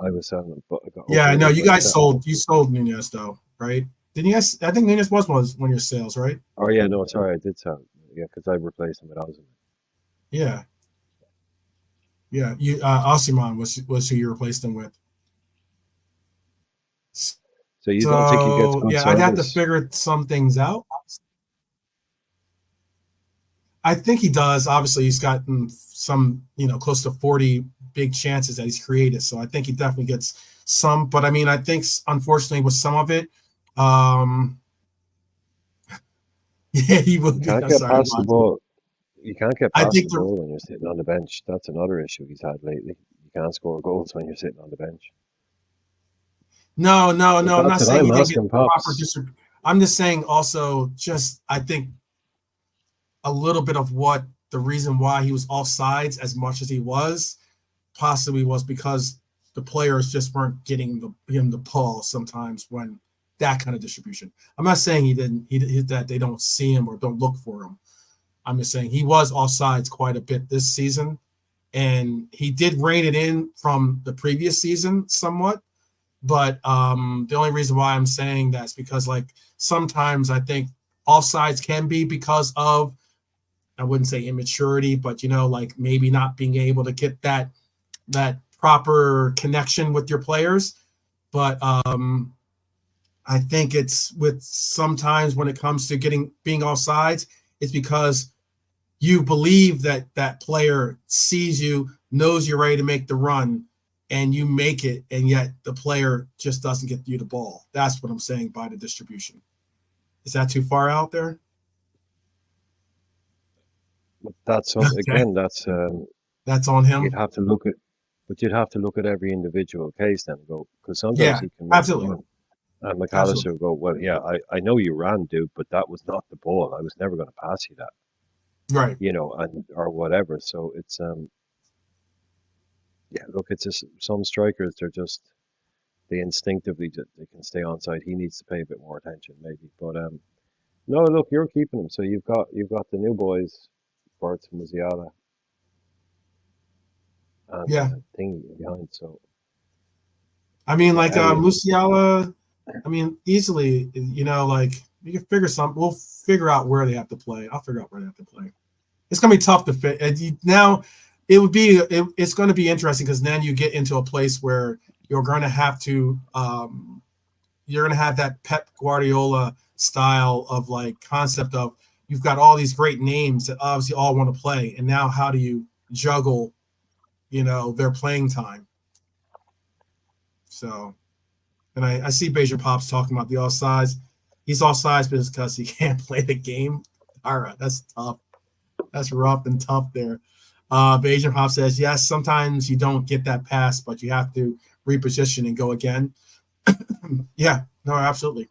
Speaker 2: I was selling him, but I got
Speaker 1: yeah, I know you
Speaker 2: overpaid
Speaker 1: guys
Speaker 2: that.
Speaker 1: sold Nunez though, right? Didn't you guys? I think Nunez was one of your sales, right?
Speaker 2: Oh yeah, no, sorry, I did sell him. Yeah, because I replaced him with Osimhen.
Speaker 1: Yeah, yeah. You Osimhen was who you replaced him with.
Speaker 2: So you don't think he gets
Speaker 1: So
Speaker 2: good
Speaker 1: yeah, I'd have to
Speaker 2: service?
Speaker 1: figure some things out. I think he does. Obviously, he's gotten some, close to 40 big chances that he's created. So I think he definitely gets some. But I mean, I think unfortunately with some of it, um, yeah, he will
Speaker 2: You
Speaker 1: be.
Speaker 2: can't
Speaker 1: I'm
Speaker 2: get
Speaker 1: sorry,
Speaker 2: past the
Speaker 1: Monty.
Speaker 2: ball. You can't get
Speaker 1: I
Speaker 2: past
Speaker 1: think
Speaker 2: the
Speaker 1: the
Speaker 2: ball when you're sitting on the bench. That's another issue he's had lately. You can't score goals when you're sitting on the bench.
Speaker 1: no, no,
Speaker 2: But
Speaker 1: no. I'm
Speaker 2: that's
Speaker 1: not
Speaker 2: what
Speaker 1: saying
Speaker 2: I'm
Speaker 1: he didn't get
Speaker 2: asking,
Speaker 1: proper
Speaker 2: pops.
Speaker 1: distribution. I'm just saying also just I think a little bit of what the reason why he was offsides as much as he was possibly was because the players just weren't getting him the pull sometimes when that kind of distribution. I'm not saying he didn't that they don't see him or don't look for him. I'm just saying he was offsides quite a bit this season, and he did rein it in from the previous season somewhat. But the only reason why I'm saying that is because like sometimes I think offsides can be because of I wouldn't say immaturity, but like maybe not being able to get that proper connection with your players. But I think it's with sometimes when it comes to being offsides, it's because you believe that that player sees you, knows you're ready to make the run, and you make it, and yet the player just doesn't get you the ball. That's what I'm saying by the distribution. Is that too far out there?
Speaker 2: But that's
Speaker 1: Okay,
Speaker 2: again, that's
Speaker 1: that's on
Speaker 2: you'd
Speaker 1: him.
Speaker 2: have to look at, but you'd have to look at every individual case then and go, because sometimes
Speaker 1: Yeah,
Speaker 2: he can make the
Speaker 1: absolutely,
Speaker 2: run. And McAllister
Speaker 1: absolutely.
Speaker 2: will go, well, yeah, I know you ran, dude, but that was not the ball. I was never going to pass you that,
Speaker 1: Right.
Speaker 2: and or whatever. So it's yeah, look, it's just some strikers, they instinctively they can stay on side. He needs to pay a bit more attention, maybe. But no, look, you're keeping him. So you've got the new boys, Bart and Musiala. and
Speaker 1: Yeah.
Speaker 2: thingy behind. So
Speaker 1: I mean,
Speaker 2: yeah,
Speaker 1: like
Speaker 2: Elliot.
Speaker 1: Musiala, I mean, easily, you know, like you can figure something. We'll figure out where they have to play. I'll figure out where they have to play. It's gonna be tough to fit. Now, it's going to be interesting because then you get into a place where you're going to have to you're going to have that Pep Guardiola style of like concept of you've got all these great names that obviously all want to play, and now how do you juggle, you know, their playing time? So, and I see Beijing Pops talking about the offsides. He's offsides because he can't play the game. All right, that's tough. That's rough and tough there. Beijing Pop says, yes, sometimes you don't get that pass, but you have to reposition and go again. Yeah, no, absolutely.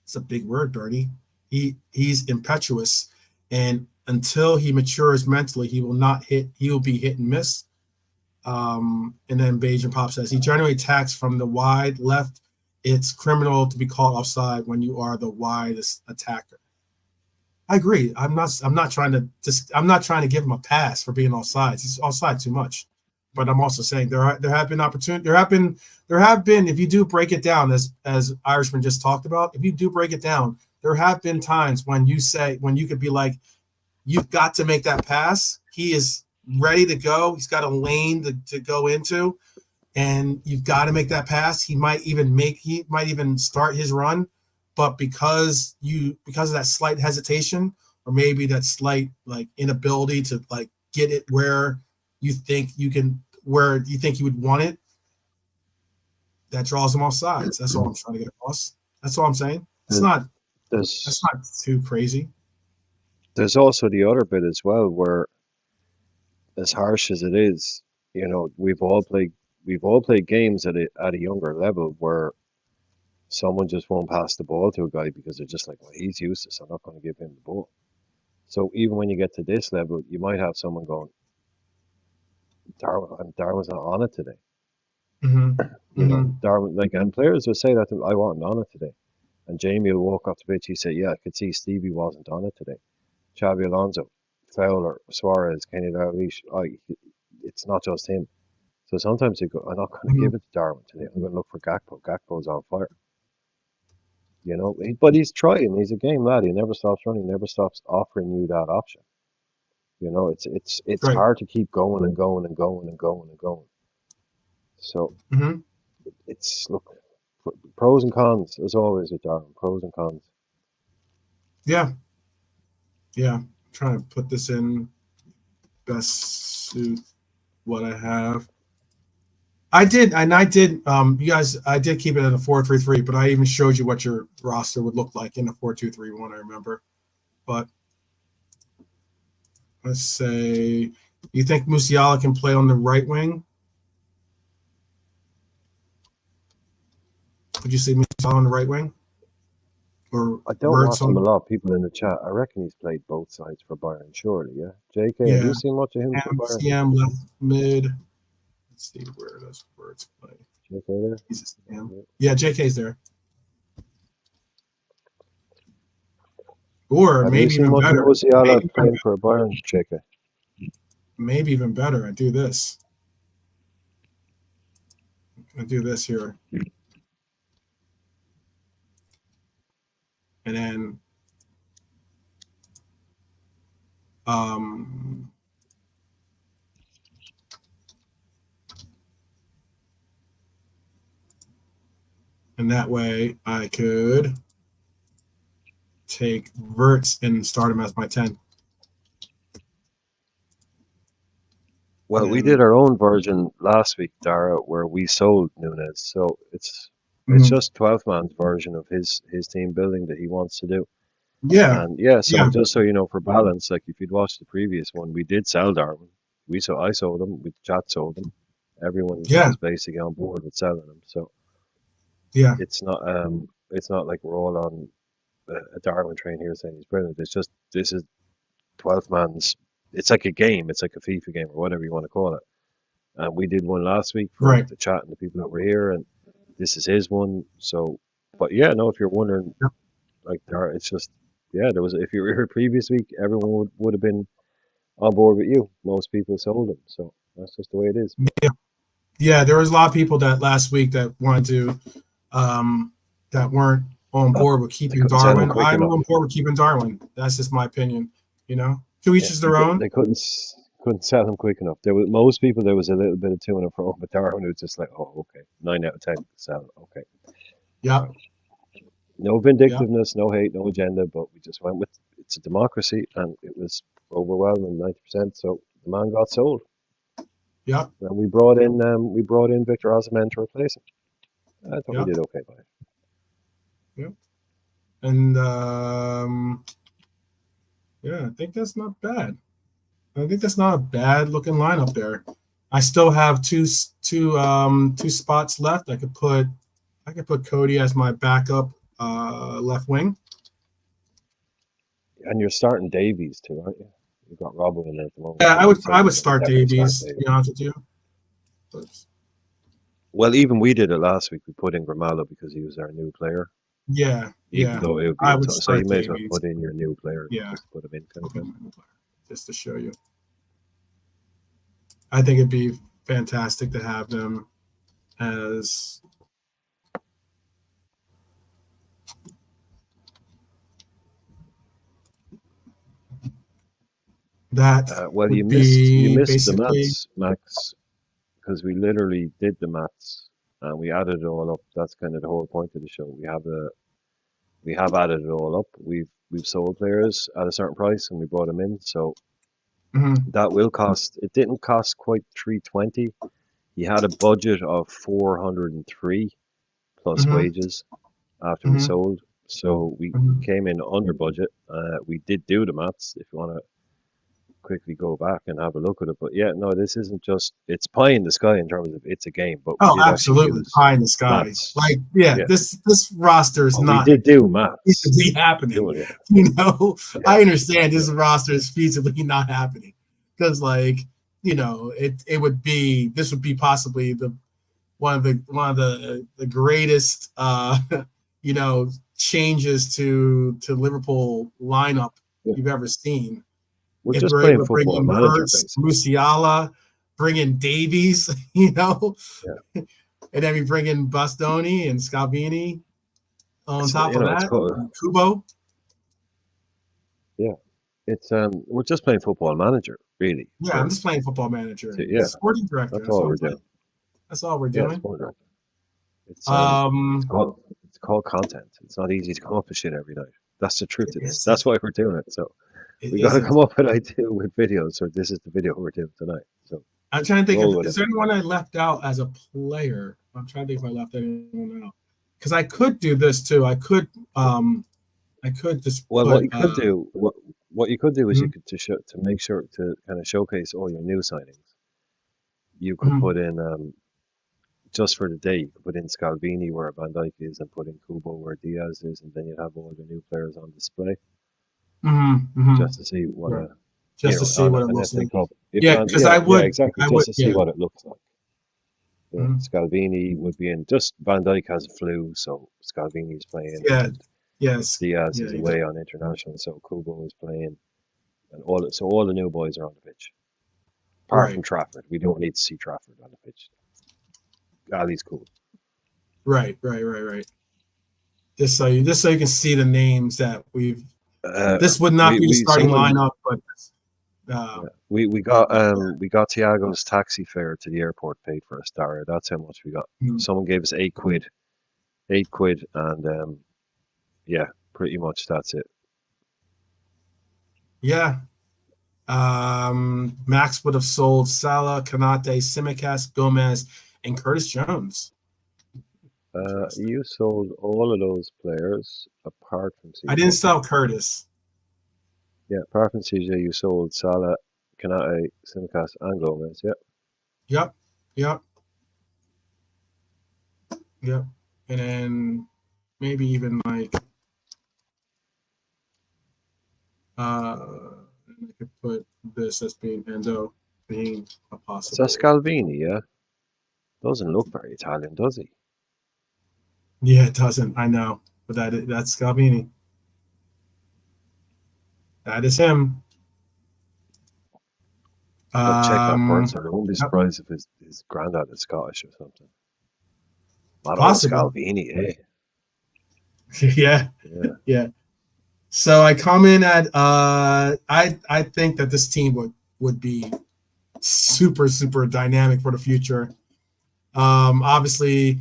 Speaker 1: It's a big word, Bernie. He's impetuous, and until he matures mentally, he will not hit. He will be hit and miss. And then Beijing Pop says he generally attacks from the wide left. It's criminal to be called offside when you are the widest attacker. I agree. I'm not trying to give him a pass for being offside. He's offside too much. But I'm also saying there have been opportunities. There have been, if you do break it down, as Irishman just talked about, if you do break it down, there have been times when you could be like, you've got to make that pass. He is ready to go. He's got a lane to go into, and you've got to make that pass. He might even start his run, but because of that slight hesitation, or maybe that slight like inability to like get it where you think you would want it, that draws him off sides. That's all I'm trying to get across. That's all I'm saying. That's not too crazy.
Speaker 2: There's also the other bit as well, where as harsh as it is, you know, we've all played games at a younger level where someone just won't pass the ball to a guy because they're just like, well, he's useless. I'm not going to give him the ball. So even when you get to this level, you might have someone going, Darwin's not on it today.
Speaker 1: Mm-hmm.
Speaker 2: You know, Darwin, like, and players will say that I wasn't on it today. And Jamie will walk off the pitch. He said, yeah, I could see Stevie wasn't on it today. Xabi Alonso, Fowler, Suarez, Kenny Dalglish, it's not just him. So sometimes you go, I'm not going to give it to Darwin today. I'm going to look for Gakpo. Gakpo's on fire. You know, but he's trying. He's a game lad. He never stops running. He never stops offering you that option. You know, it's
Speaker 1: Right.
Speaker 2: hard to keep going and going and going and going and going. So it's look, pros and cons as always with Darwin. Pros and cons.
Speaker 1: Yeah. I'm trying to put this in best suit what I have. I did you guys, I did keep it in a 4-3-3, but I even showed you what your roster would look like in a 4-2-3-1, I remember. But let's say, you think Musiala can play on the right wing? Would you see Musiala on the right wing? Or
Speaker 2: I don't watch him a lot. People in the chat, I reckon he's played both sides for Bayern, surely, yeah? JK, have you seen much of him for Bayern?
Speaker 1: CM left mid. Let's see where those words play.
Speaker 2: JK there?
Speaker 1: Jesus, yeah, JK's there. Or
Speaker 2: have
Speaker 1: maybe even better.
Speaker 2: Musiala playing for Bayern, JK?
Speaker 1: Maybe even better. I do this. I do this here. And then and that way I could take Verts and start him as my 10.
Speaker 2: Well, we did our own version last week, Dara, where we sold Nunes. So it's just 12 man's version of his team building that he wants to do.
Speaker 1: Yeah.
Speaker 2: And so just so you know, for balance, like if you'd watched the previous one, we did sell Darwin. I sold him, we chat sold him. Everyone was basically on board with selling him. So it's not like we're all on a Darwin train here saying he's brilliant. It's just this is 12 man's. It's like a game. It's like a FIFA game or whatever you want to call it. And we did one last week for the chat and the people that were here, and this is his one. So, but yeah, no, if you're wondering, like, it's just, there was, if you were here previous week, everyone would have been on board with you. Most people sold him, so that's just the way it is.
Speaker 1: Yeah, there was a lot of people that last week that wanted to, that weren't on board with keeping
Speaker 2: couldn't sell him
Speaker 1: Darwin.
Speaker 2: quick
Speaker 1: I'm
Speaker 2: enough.
Speaker 1: on board with keeping Darwin. That's just my opinion. To each
Speaker 2: Yeah,
Speaker 1: is their own.
Speaker 2: they couldn't sell him quick enough. There was most people. There was a little bit of to and fro, but Darwin was just like, oh, okay, 9 out of 10 sell. Okay,
Speaker 1: Yep.
Speaker 2: no vindictiveness, no hate, no agenda, but we just went with it's a democracy, and it was overwhelming 90%. So the man got sold,
Speaker 1: Yep.
Speaker 2: and we brought in Victor Osimhen to replace him. I thought we
Speaker 1: Yep.
Speaker 2: did okay by it.
Speaker 1: Yep. And yeah, I think that's not bad. I think that's not a bad looking lineup there. I still have two spots left. I could put Cody as my backup left wing.
Speaker 2: And you're starting Davies too, aren't you? You've got Robbo in there at the moment.
Speaker 1: Yeah,
Speaker 2: So
Speaker 1: I would start
Speaker 2: definitely
Speaker 1: Davies.
Speaker 2: start
Speaker 1: To be honest with you.
Speaker 2: Well, even we did it last week. We put in Gramalo because he was our new player.
Speaker 1: Yeah,
Speaker 2: Even though it would be
Speaker 1: I would
Speaker 2: so you
Speaker 1: start
Speaker 2: may as well
Speaker 1: Davies.
Speaker 2: put in your new player.
Speaker 1: Yeah.
Speaker 2: Just put him in kind of thing.
Speaker 1: Just to show you. I think it'd be fantastic to have them as that.
Speaker 2: Well,
Speaker 1: would
Speaker 2: you
Speaker 1: be
Speaker 2: missed the
Speaker 1: basically
Speaker 2: maths, Max, because we literally did the maths and we added it all up. That's kind of the whole point of the show. We have added it all up. We've sold players at a certain price and we brought them in. So
Speaker 1: Mhm.
Speaker 2: that will cost. It didn't cost quite 320. He had a budget of 403 plus
Speaker 1: Mhm.
Speaker 2: wages after we
Speaker 1: Mhm.
Speaker 2: sold. So we
Speaker 1: Mhm.
Speaker 2: came in under budget. We did do the maths if you want to quickly go back and have a look at it. But yeah, no, this isn't just it's pie in the sky in terms of it's a game, but we
Speaker 1: Oh,
Speaker 2: did actually
Speaker 1: absolutely,
Speaker 2: use
Speaker 1: pie in the sky.
Speaker 2: maths.
Speaker 1: Like, yeah,
Speaker 2: Yeah,
Speaker 1: this roster is
Speaker 2: but we
Speaker 1: not
Speaker 2: did do maths.
Speaker 1: feasibly happening.
Speaker 2: Doing it.
Speaker 1: I
Speaker 2: Yeah,
Speaker 1: understand this roster is feasibly not happening because, like, it would be this would be possibly one of the greatest changes to Liverpool lineup
Speaker 2: yeah.
Speaker 1: you've ever seen.
Speaker 2: We're
Speaker 1: If
Speaker 2: just
Speaker 1: we're
Speaker 2: playing
Speaker 1: able to bring
Speaker 2: football
Speaker 1: in
Speaker 2: manager,
Speaker 1: Hurts,
Speaker 2: basically.
Speaker 1: Musiala, bring in Davies,
Speaker 2: Yeah.
Speaker 1: and then we bring in Bastoni and Scalvini on top of
Speaker 2: It's
Speaker 1: that,
Speaker 2: called,
Speaker 1: and Kubo.
Speaker 2: yeah. It's we're just playing football manager, really.
Speaker 1: Yeah,
Speaker 2: So,
Speaker 1: I'm just playing football manager.
Speaker 2: yeah,
Speaker 1: Sporting director.
Speaker 2: that's all we're doing.
Speaker 1: That's all we're
Speaker 2: Yeah,
Speaker 1: doing.
Speaker 2: sport director. It's called content. It's not easy to come up with shit every night. That's the truth. That's why we're doing it. So we got to come up with ideas with videos. Or this is the video we're doing tonight. So
Speaker 1: I'm trying to think.
Speaker 2: roll
Speaker 1: Is there anyone I left out as a player? I'm trying to think if I left anyone out because I could do this too. I could just.
Speaker 2: Well,
Speaker 1: put,
Speaker 2: what you could do, what you could do is you
Speaker 1: Mhm.
Speaker 2: could to make sure to kind of showcase all your new signings. You could
Speaker 1: Mhm.
Speaker 2: put in just for the day. You could put in Scalvini where Van Dijk is, and put in Kubo where Diaz is, and then you'd have all the new players on display just to see what
Speaker 1: Right. Just to see what it looks like. Yeah, because I would.
Speaker 2: exactly,
Speaker 1: I
Speaker 2: just
Speaker 1: would.
Speaker 2: to see
Speaker 1: Yeah.
Speaker 2: what it looks like. Yeah,
Speaker 1: Mhm.
Speaker 2: Scalvini would be in. Just Van Dijk has a flu, so Scalvini's playing.
Speaker 1: Yeah.
Speaker 2: And
Speaker 1: Yes.
Speaker 2: Diaz
Speaker 1: Yeah,
Speaker 2: is away on international, so Kubo is playing, and all the new boys are on the pitch. Apart from Trafford, we don't need to see Trafford on the pitch. Ali's cool.
Speaker 1: Right. Just so you can see the names that we've. This would not be the starting lineup, but
Speaker 2: we got Thiago's taxi fare to the airport paid for a star. That's how much we got.
Speaker 1: Mhm.
Speaker 2: Someone gave us £8, and yeah, pretty much that's it.
Speaker 1: Yeah. Max would have sold Salah, Kanate, Simicast, Gomez, and Curtis Jones.
Speaker 2: You sold all of those players apart from CJ.
Speaker 1: I didn't sell Curtis.
Speaker 2: Yeah, apart from CJ, you sold Salah, Kanate, Simicast, and Gomez. Yeah.
Speaker 1: Yep. And then maybe even like I could put this as being Endo being a possible.
Speaker 2: So Scalvini, yeah. Doesn't look very Italian, does he?
Speaker 1: Yeah, it doesn't. I know, but that's Scalvini. That is him.
Speaker 2: I'll check that
Speaker 1: Um,
Speaker 2: birth cert. I wouldn't be
Speaker 1: yep,
Speaker 2: surprised if his granddad is Scottish or something. Mauro
Speaker 1: possibly.
Speaker 2: Scalvini, eh?
Speaker 1: Yeah,
Speaker 2: Yeah.
Speaker 1: yeah. So I come in at I think that this team would be super dynamic for the future. Obviously,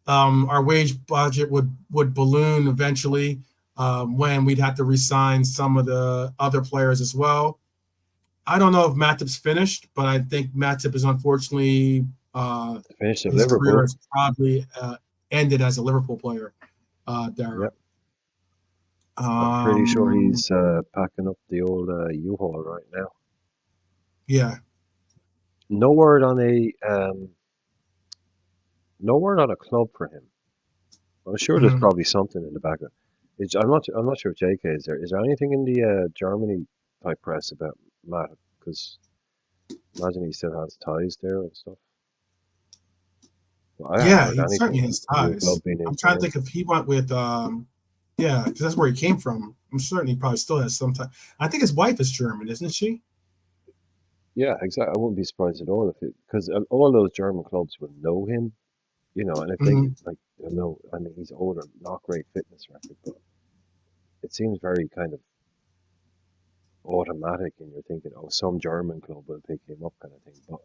Speaker 1: our wage budget would balloon eventually when we'd have to re-sign some of the other players as well. I don't know if Matip's finished, but I think Matip is unfortunately
Speaker 2: Finished at
Speaker 1: his career
Speaker 2: Liverpool.
Speaker 1: has probably ended as a Liverpool player. There.
Speaker 2: Yep. I'm pretty sure
Speaker 1: Um,
Speaker 2: he's packing up the old U-Haul right now.
Speaker 1: yeah.
Speaker 2: No word on no word on a club for him. I'm sure there's
Speaker 1: Mhm.
Speaker 2: probably something in the background. I'm not sure if JK is there. Is there anything in the Germany type press about Matt? Because imagine he still has ties there and stuff. Well, I haven't
Speaker 1: Yeah,
Speaker 2: heard
Speaker 1: he
Speaker 2: anything
Speaker 1: certainly
Speaker 2: about
Speaker 1: has
Speaker 2: the new
Speaker 1: ties.
Speaker 2: club being in
Speaker 1: I'm trying to
Speaker 2: town.
Speaker 1: think if he went with, yeah, because that's where he came from. I'm certain he probably still has some time. I think his wife is German, isn't she?
Speaker 2: Yeah, exactly. I wouldn't be surprised at all if it because all those German clubs would know him, and if they
Speaker 1: Hmm.
Speaker 2: like, I mean, he's older, not great fitness record, but it seems very kind of automatic, and you're thinking, oh, some German club will pick him up, kind of thing. But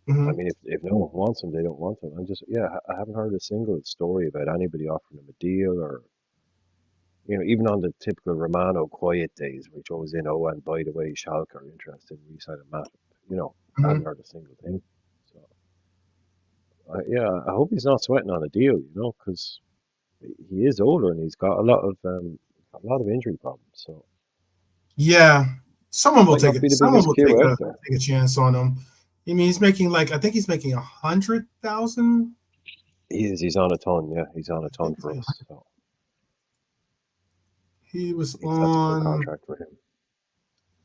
Speaker 2: I
Speaker 1: Hmm.
Speaker 2: mean, if no one wants him, they don't want him. I haven't heard a single story about anybody offering him a deal, or even on the typical Romano quiet days, which always and by the way, Schalke are interested in re-signing Matt. I
Speaker 1: Hmm.
Speaker 2: haven't heard a single thing. So I hope he's not sweating on a deal, because he is older and he's got a lot of injury problems. So
Speaker 1: Yeah, someone will
Speaker 2: might
Speaker 1: take
Speaker 2: not
Speaker 1: it.
Speaker 2: be the
Speaker 1: Someone
Speaker 2: biggest
Speaker 1: will
Speaker 2: Q out there.
Speaker 1: take a chance on him. I mean, he's making I think he's making 100,000.
Speaker 2: He is. He's on a ton. Yeah, he's on a ton for us. So
Speaker 1: He was
Speaker 2: that's a good
Speaker 1: on,
Speaker 2: contract for him.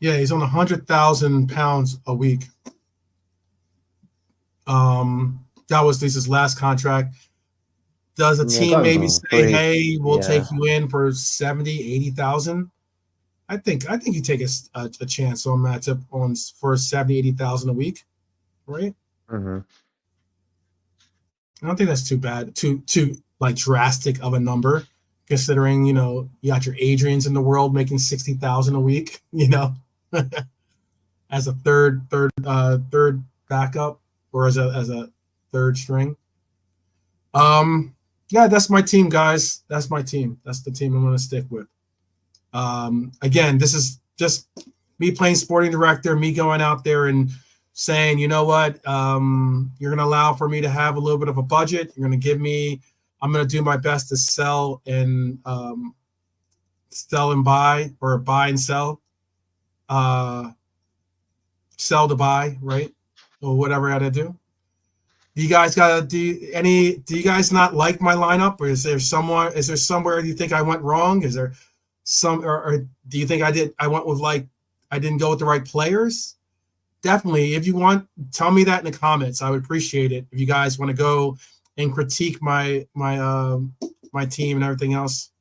Speaker 1: yeah, he's on 100,000 pounds a week. That was his last contract. Does a
Speaker 3: Yeah,
Speaker 1: team
Speaker 3: got him
Speaker 1: maybe
Speaker 3: for
Speaker 1: say,
Speaker 3: free.
Speaker 1: "Hey, we'll
Speaker 3: Yeah.
Speaker 1: take you in for 70, 80,000"? I think you take a chance on Matip for 70, 80,000 a week, right?
Speaker 3: Hmm.
Speaker 1: I don't think that's too bad, too like drastic of a number, considering you got your Adrians in the world making 60,000 a week, as a third backup or as a third string. Yeah, that's my team, guys. That's my team. That's the team I'm going to stick with. Again, this is just me playing sporting director, me going out there and saying, you know what, you're going to allow for me to have a little bit of a budget. You're going to give me, I'm going to do my best to sell and buy, or buy and sell, sell to buy, right? Or whatever I got to do. Do you guys do you guys not like my lineup, or is there somewhere you think I went wrong? Is there or do you think I went with I didn't go with the right players? Definitely, if you want, tell me that in the comments. I would appreciate it. If you guys want to go and critique my team and everything else,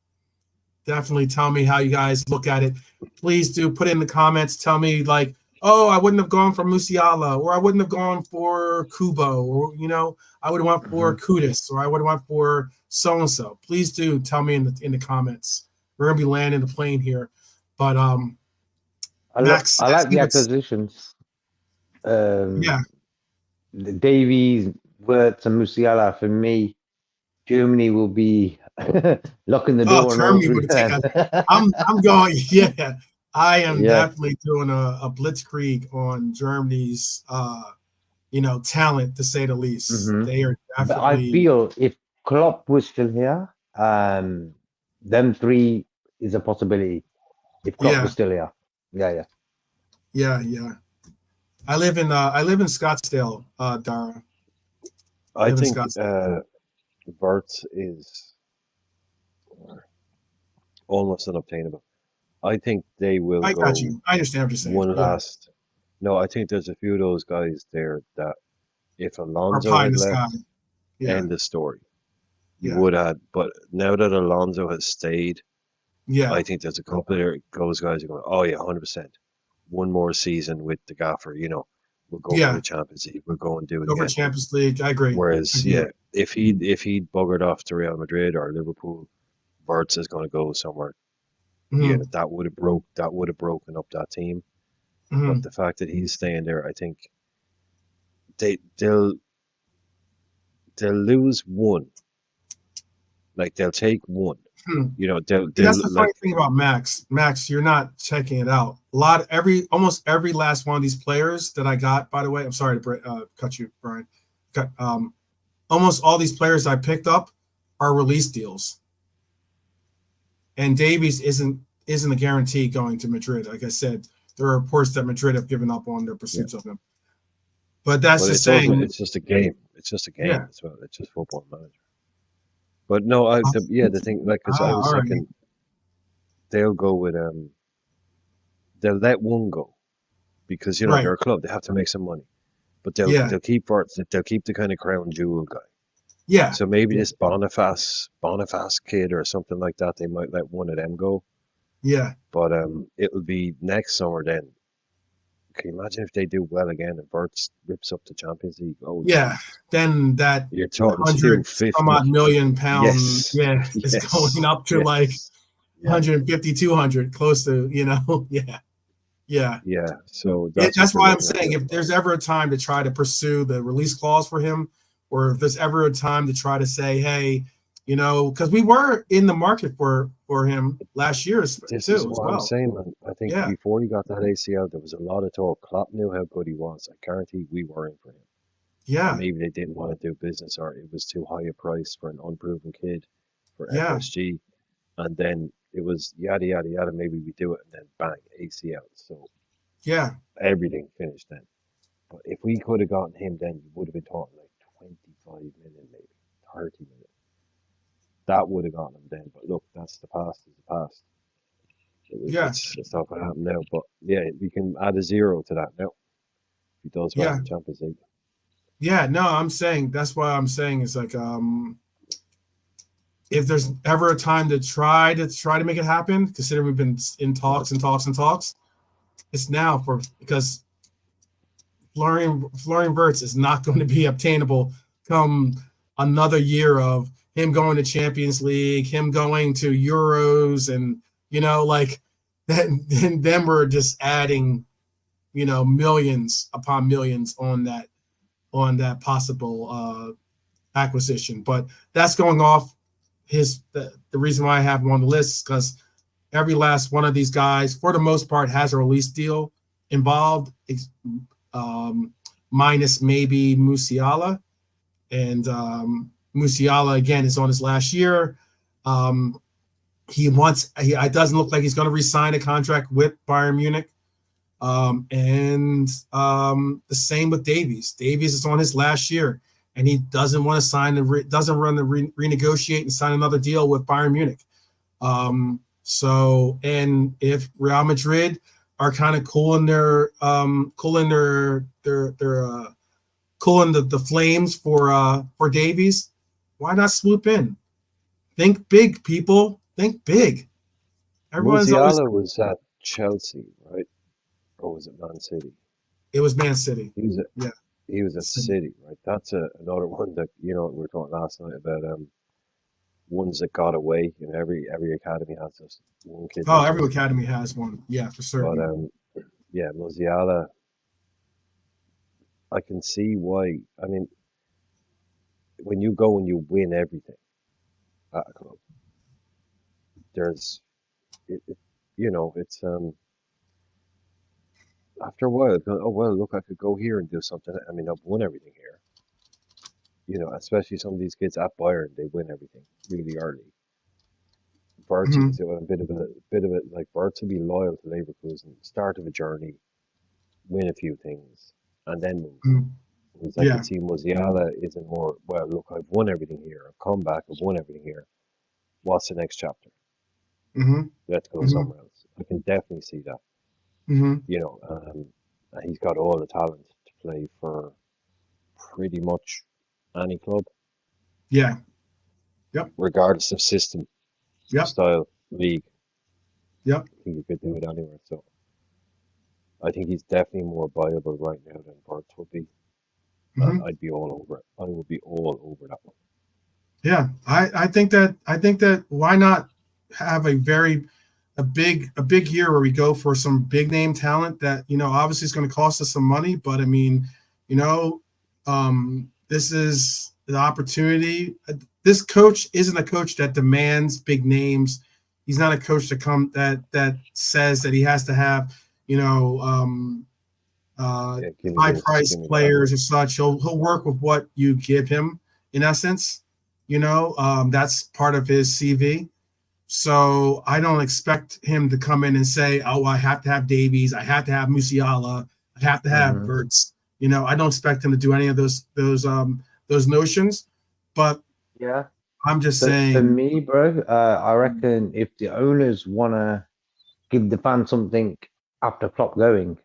Speaker 1: definitely tell me how you guys look at it. Please do put it in the comments. Tell me oh, I wouldn't have gone for Musiala, or I wouldn't have gone for Kubo, or I would have went for Kudus, or I would have went for so and so. Please do tell me in the comments. We're gonna be landing the plane here, but Max
Speaker 3: I
Speaker 1: says
Speaker 3: like
Speaker 1: he
Speaker 3: the
Speaker 1: would.
Speaker 3: acquisitions.
Speaker 1: Yeah,
Speaker 3: The Davies, Wirtz, and Musiala for me. Germany will be locking the
Speaker 1: oh,
Speaker 3: door on all
Speaker 1: Germany
Speaker 3: three
Speaker 1: would
Speaker 3: of
Speaker 1: take
Speaker 3: them.
Speaker 1: I'm going. Yeah, I am
Speaker 3: Yeah,
Speaker 1: definitely doing a blitzkrieg on Germany's talent, to say the least.
Speaker 3: hmm
Speaker 1: They are
Speaker 3: but I
Speaker 1: definitely.
Speaker 3: feel if Klopp was still here, them three is a possibility. If Klopp
Speaker 1: Yeah,
Speaker 3: was still here, yeah.
Speaker 1: yeah. I live in Scottsdale, Dara. I
Speaker 2: I
Speaker 1: live in
Speaker 2: think
Speaker 1: Scottsdale.
Speaker 2: Wirtz is almost unobtainable. I think they will
Speaker 1: I got
Speaker 2: go
Speaker 1: you. I understand what you're saying.
Speaker 2: one
Speaker 1: Yeah,
Speaker 2: last. No, I think there's a few of those guys there that if
Speaker 1: or
Speaker 2: Alonso
Speaker 1: pie in
Speaker 2: had
Speaker 1: the sky.
Speaker 2: left,
Speaker 1: Yeah,
Speaker 2: end the story. You
Speaker 1: yeah,
Speaker 2: would have, but now that Alonso has stayed,
Speaker 1: yeah.
Speaker 2: I think there's a couple of those guys are going, oh yeah, 100%. One more season with the gaffer, We'll go for
Speaker 1: Yeah,
Speaker 2: the Champions League. We'll go and do it
Speaker 1: go for
Speaker 2: again.
Speaker 1: Champions League. I agree.
Speaker 2: Whereas, yeah, if he'd buggered off to Real Madrid or Liverpool, Wirtz is going to go somewhere. Yeah,
Speaker 1: Mhm.
Speaker 2: that would have broken up that team. But
Speaker 1: Mhm.
Speaker 2: the fact that he's staying there, I think they'll lose one. Like they'll take one.
Speaker 1: Hmm.
Speaker 2: You know,
Speaker 1: That's
Speaker 2: they'll
Speaker 1: the funny
Speaker 2: like
Speaker 1: thing about Max. Max, you're not checking it out. Almost every last one of these players that I got. By the way, I'm sorry to cut you, Brian. Almost all these players I picked up are release deals, and Davies isn't a guarantee going to Madrid. Like I said, there are reports that Madrid have given up on their pursuits of him. But that's
Speaker 2: but
Speaker 1: just saying.
Speaker 2: it's just a game. It's just a game
Speaker 1: Yeah.
Speaker 2: as well. It's just Football Manager. But no, the thing, like, because I was
Speaker 1: all right.
Speaker 2: thinking they'll go with they'll let one go because you know
Speaker 1: Right.
Speaker 2: they're a club, they have to make some money. But they'll keep Wirtz, they'll keep the kind of crown jewel guy.
Speaker 1: Yeah.
Speaker 2: So maybe this Boniface kid or something like that, they might let one of them go.
Speaker 1: Yeah.
Speaker 2: But it'll be next summer then. Can you imagine if they do well again and Wirtz rips up the Champions League? Oh
Speaker 1: Yeah. Then that
Speaker 2: you're talking
Speaker 1: 100 some
Speaker 2: 250
Speaker 1: odd million pound,
Speaker 2: Yes.
Speaker 1: is going up to
Speaker 2: Yes.
Speaker 1: like
Speaker 2: Yeah.
Speaker 1: 150, 200, close to, yeah.
Speaker 2: Yeah. So
Speaker 1: That's why I'm
Speaker 2: looking at
Speaker 1: saying
Speaker 2: there.
Speaker 1: if there's ever a time to try to pursue the release clause for him, or if there's ever a time to try to say, hey, because we were in the market for him last year
Speaker 2: This
Speaker 1: too
Speaker 2: is
Speaker 1: as
Speaker 2: what
Speaker 1: well.
Speaker 2: I'm saying, man. I think
Speaker 1: Yeah.
Speaker 2: before he got that ACL, there was a lot of talk. Klopp knew how good he was. I guarantee we were in for him.
Speaker 1: Yeah.
Speaker 2: And maybe they didn't want to do business, or it was too high a price for an unproven kid for
Speaker 1: Yeah.
Speaker 2: FSG. And then it was yada yada yada. Maybe we do it, and then bang, ACL. So
Speaker 1: Yeah.
Speaker 2: everything finished then. But if we could have gotten him, then you would have been talking like 25 million, maybe 30 million. That would have gotten him then. But look, that's the past. Is the past.
Speaker 1: Yeah.
Speaker 2: It's not going to happen now. But yeah, we can add a 0 to that now. If he does well
Speaker 1: Yeah.
Speaker 2: in the Champions League.
Speaker 1: Yeah. No, I'm saying that's why I'm saying is like if there's ever a time to try to make it happen, considering we've been in talks, it's now because Florian Wirtz is not going to be obtainable come another year of him going to Champions League, him going to Euros, and like then we're just adding millions upon millions on that possible acquisition. But that's going off the reason why I have him on the list is because every last one of these guys, for the most part, has a release deal involved, minus maybe Musiala. And Musiala, again, is on his last year. It doesn't look like he's going to re-sign a contract with Bayern Munich. And the same with Davies. Davies is on his last year, and he doesn't want to renegotiate and sign another deal with Bayern Munich. So, and if Real Madrid are kind of cooling the flames for Davies, why not swoop in? Think big, people. Think big.
Speaker 2: Musiala was at Chelsea, right? Or was it Man City?
Speaker 1: It was Man City.
Speaker 2: He was at City, right? That's another one that we were talking last night about ones that got away. Every academy has this one kid.
Speaker 1: Oh, every academy has one. Yeah, for
Speaker 2: But
Speaker 1: certain.
Speaker 2: yeah, Musiala, I can see why. I mean, when you go and you win everything at a club, it's after a while, oh well, look, I could go here and do something. I mean, I've won everything here. Especially some of these kids at Bayern, they win everything really early. Wirtz is a bit of it. Like Wirtz will be loyal to Leverkusen, start of a journey, win a few things, and then move. Whereas I can see Musiala isn't more, well, look, I've won everything here. I've come back, I've won everything here. What's the next chapter? Let's go somewhere else. I can definitely see that. He's got all the talent to play for pretty much any club.
Speaker 1: Yeah. Yep.
Speaker 2: Regardless of system, style, league.
Speaker 1: Yep.
Speaker 2: I think you could do it anywhere. So I think he's definitely more viable right now than Burks would be. And
Speaker 1: Mhm.
Speaker 2: I'd be all over it. I would be all over that one.
Speaker 1: Yeah, I think that why not have a big year where we go for some big name talent that obviously is going to cost us some money, but I mean, you know, this is the opportunity. This coach isn't a coach that demands big names. He's not a coach that says that he has to have you know uh,
Speaker 2: Yeah, give me
Speaker 1: high
Speaker 2: this,
Speaker 1: price
Speaker 2: give me that.
Speaker 1: players or such. He'll work with what you give him in essence. That's part of his CV. So I don't expect him to come in and say, "Oh, I have to have Davies, I have to have Musiala, I have to have
Speaker 3: Mhm.
Speaker 1: Verts." I don't expect him to do any of those notions. But
Speaker 3: Yeah.
Speaker 1: I'm just
Speaker 3: But for
Speaker 1: saying,
Speaker 3: me, bro, I reckon if the owners wanna give the fans something after Klopp going,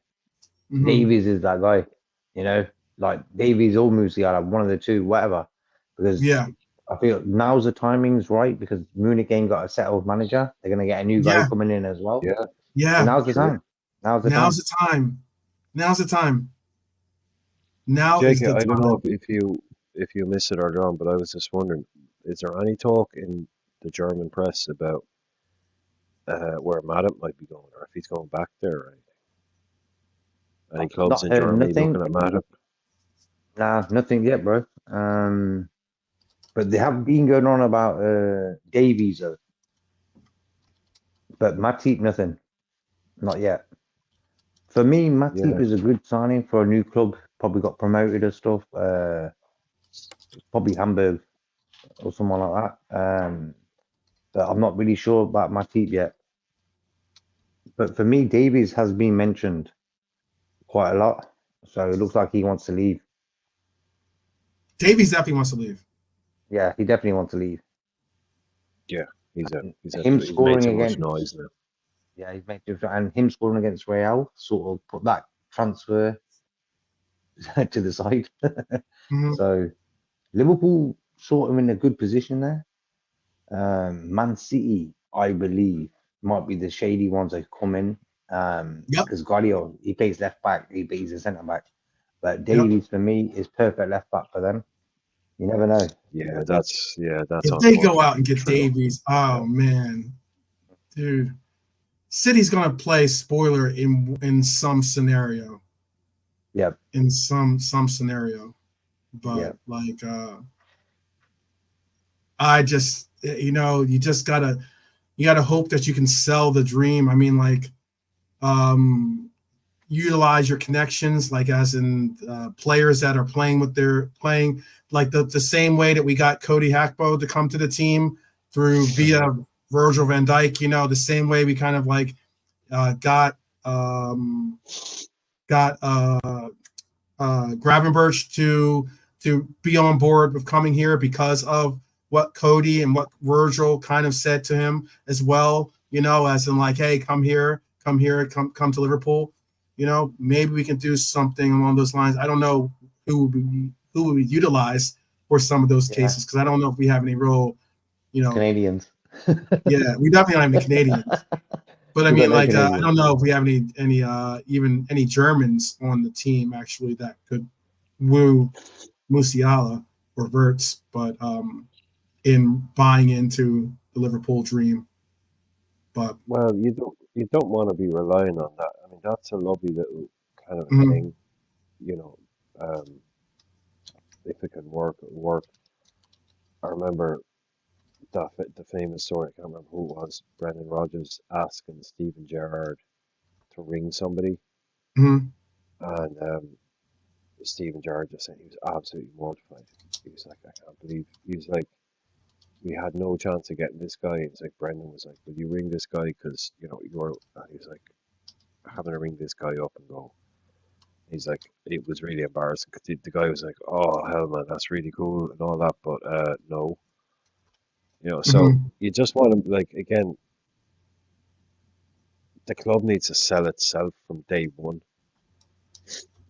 Speaker 1: mhm,
Speaker 3: Davies is that guy. You know, like Davies or Musiala, one of the two, whatever. Because
Speaker 1: yeah,
Speaker 3: I feel now's the timing's right because Munich ain't got a settled manager. They're gonna get a new guy
Speaker 1: yeah,
Speaker 3: coming in as well.
Speaker 2: Yeah,
Speaker 3: So
Speaker 1: yeah.
Speaker 3: now's the
Speaker 2: true.
Speaker 3: time. Now's the
Speaker 1: Now's
Speaker 3: time.
Speaker 1: the time. Now's the time. Now is
Speaker 2: Jacob,
Speaker 1: the
Speaker 2: I don't know
Speaker 1: time.
Speaker 2: if you missed it or not, but I was just wondering, is there any talk in the German press about where Matip might be going, or if he's going back there, or anything? Any
Speaker 3: I've
Speaker 2: clubs
Speaker 3: not
Speaker 2: in
Speaker 3: heard
Speaker 2: Germany looking
Speaker 3: nothing.
Speaker 2: at Matip?
Speaker 3: Nah, nothing yet, bro. But they have been going on about Davies, but Matip, nothing. Not yet. For me, Matip
Speaker 2: Yeah,
Speaker 3: is a good signing for a new club. Probably got promoted and stuff. Probably Hamburg or someone like that. But I'm not really sure about Matip yet. But for me, Davies has been mentioned quite a lot. So it looks like he wants to leave.
Speaker 1: Davies definitely wants to leave.
Speaker 3: Yeah, he definitely wants to leave.
Speaker 2: yeah. He's a
Speaker 3: And
Speaker 2: he's a
Speaker 3: him
Speaker 2: he's made
Speaker 3: scoring
Speaker 2: too much noise
Speaker 3: against,
Speaker 2: now.
Speaker 3: yeah, he's made different. And him scoring against Real sort of put that transfer to the side.
Speaker 1: Mhm.
Speaker 3: So Liverpool sort of in a good position there. Man City, I believe, might be the shady ones that come in.
Speaker 1: Yep,
Speaker 3: Because Guardiola, he plays left back, he's a centre back. But
Speaker 1: yep.
Speaker 3: Davies for me is perfect left back for them. You never know.
Speaker 2: Yeah, that's
Speaker 1: If they go out and
Speaker 2: unfortunately
Speaker 1: get
Speaker 2: true.
Speaker 1: Davies,
Speaker 2: Yeah,
Speaker 1: oh man, dude, City's gonna play spoiler in some scenario,
Speaker 3: Yep,
Speaker 1: in some scenario. But
Speaker 3: yep.
Speaker 1: like, I just you gotta hope that you can sell the dream. I mean, like, um, utilize your connections, like as in players that are playing like the same way that we got Cody Hackbo to come to the team through via
Speaker 3: Mhm.
Speaker 1: Virgil van Dijk. The same way we kind of like got got Gravenberch to be on board with coming here because of what Cody and what Virgil kind of said to him as well. As in like, hey, come to Liverpool. Maybe we can do something along those lines. I don't know who would be utilized for some of those
Speaker 3: Yeah,
Speaker 1: cases because I don't know if we have any real, you know,
Speaker 3: Canadians.
Speaker 1: yeah, we definitely don't have any Canadians. But I
Speaker 3: We got
Speaker 1: mean,
Speaker 3: no
Speaker 1: like, I
Speaker 3: Canadians.
Speaker 1: don't know if we have any even any Germans on the team actually that could woo Musiala or Verts, but in buying into the Liverpool dream. But
Speaker 2: well, you don't want to be relying on that. I mean, that's a lovely little kind of a
Speaker 1: mhm,
Speaker 2: thing, you know. Um, if it can work, it'll work. I remember the famous story. I can't remember who it was. Brendan Rodgers asking Steven Gerrard to ring somebody,
Speaker 1: mhm,
Speaker 2: and Steven Gerrard just said he was absolutely mortified. He was like, I can't believe. He was like, we had no chance of getting this guy. It's like Brendan was like, will you ring this guy? Because you're. And he was like, having to ring this guy up and go. He's like, it was really embarrassing because the guy was like, oh hell man, that's really cool and all that, but no, so
Speaker 1: mhm.
Speaker 2: you just want to, like, again, the club needs to sell itself from day one.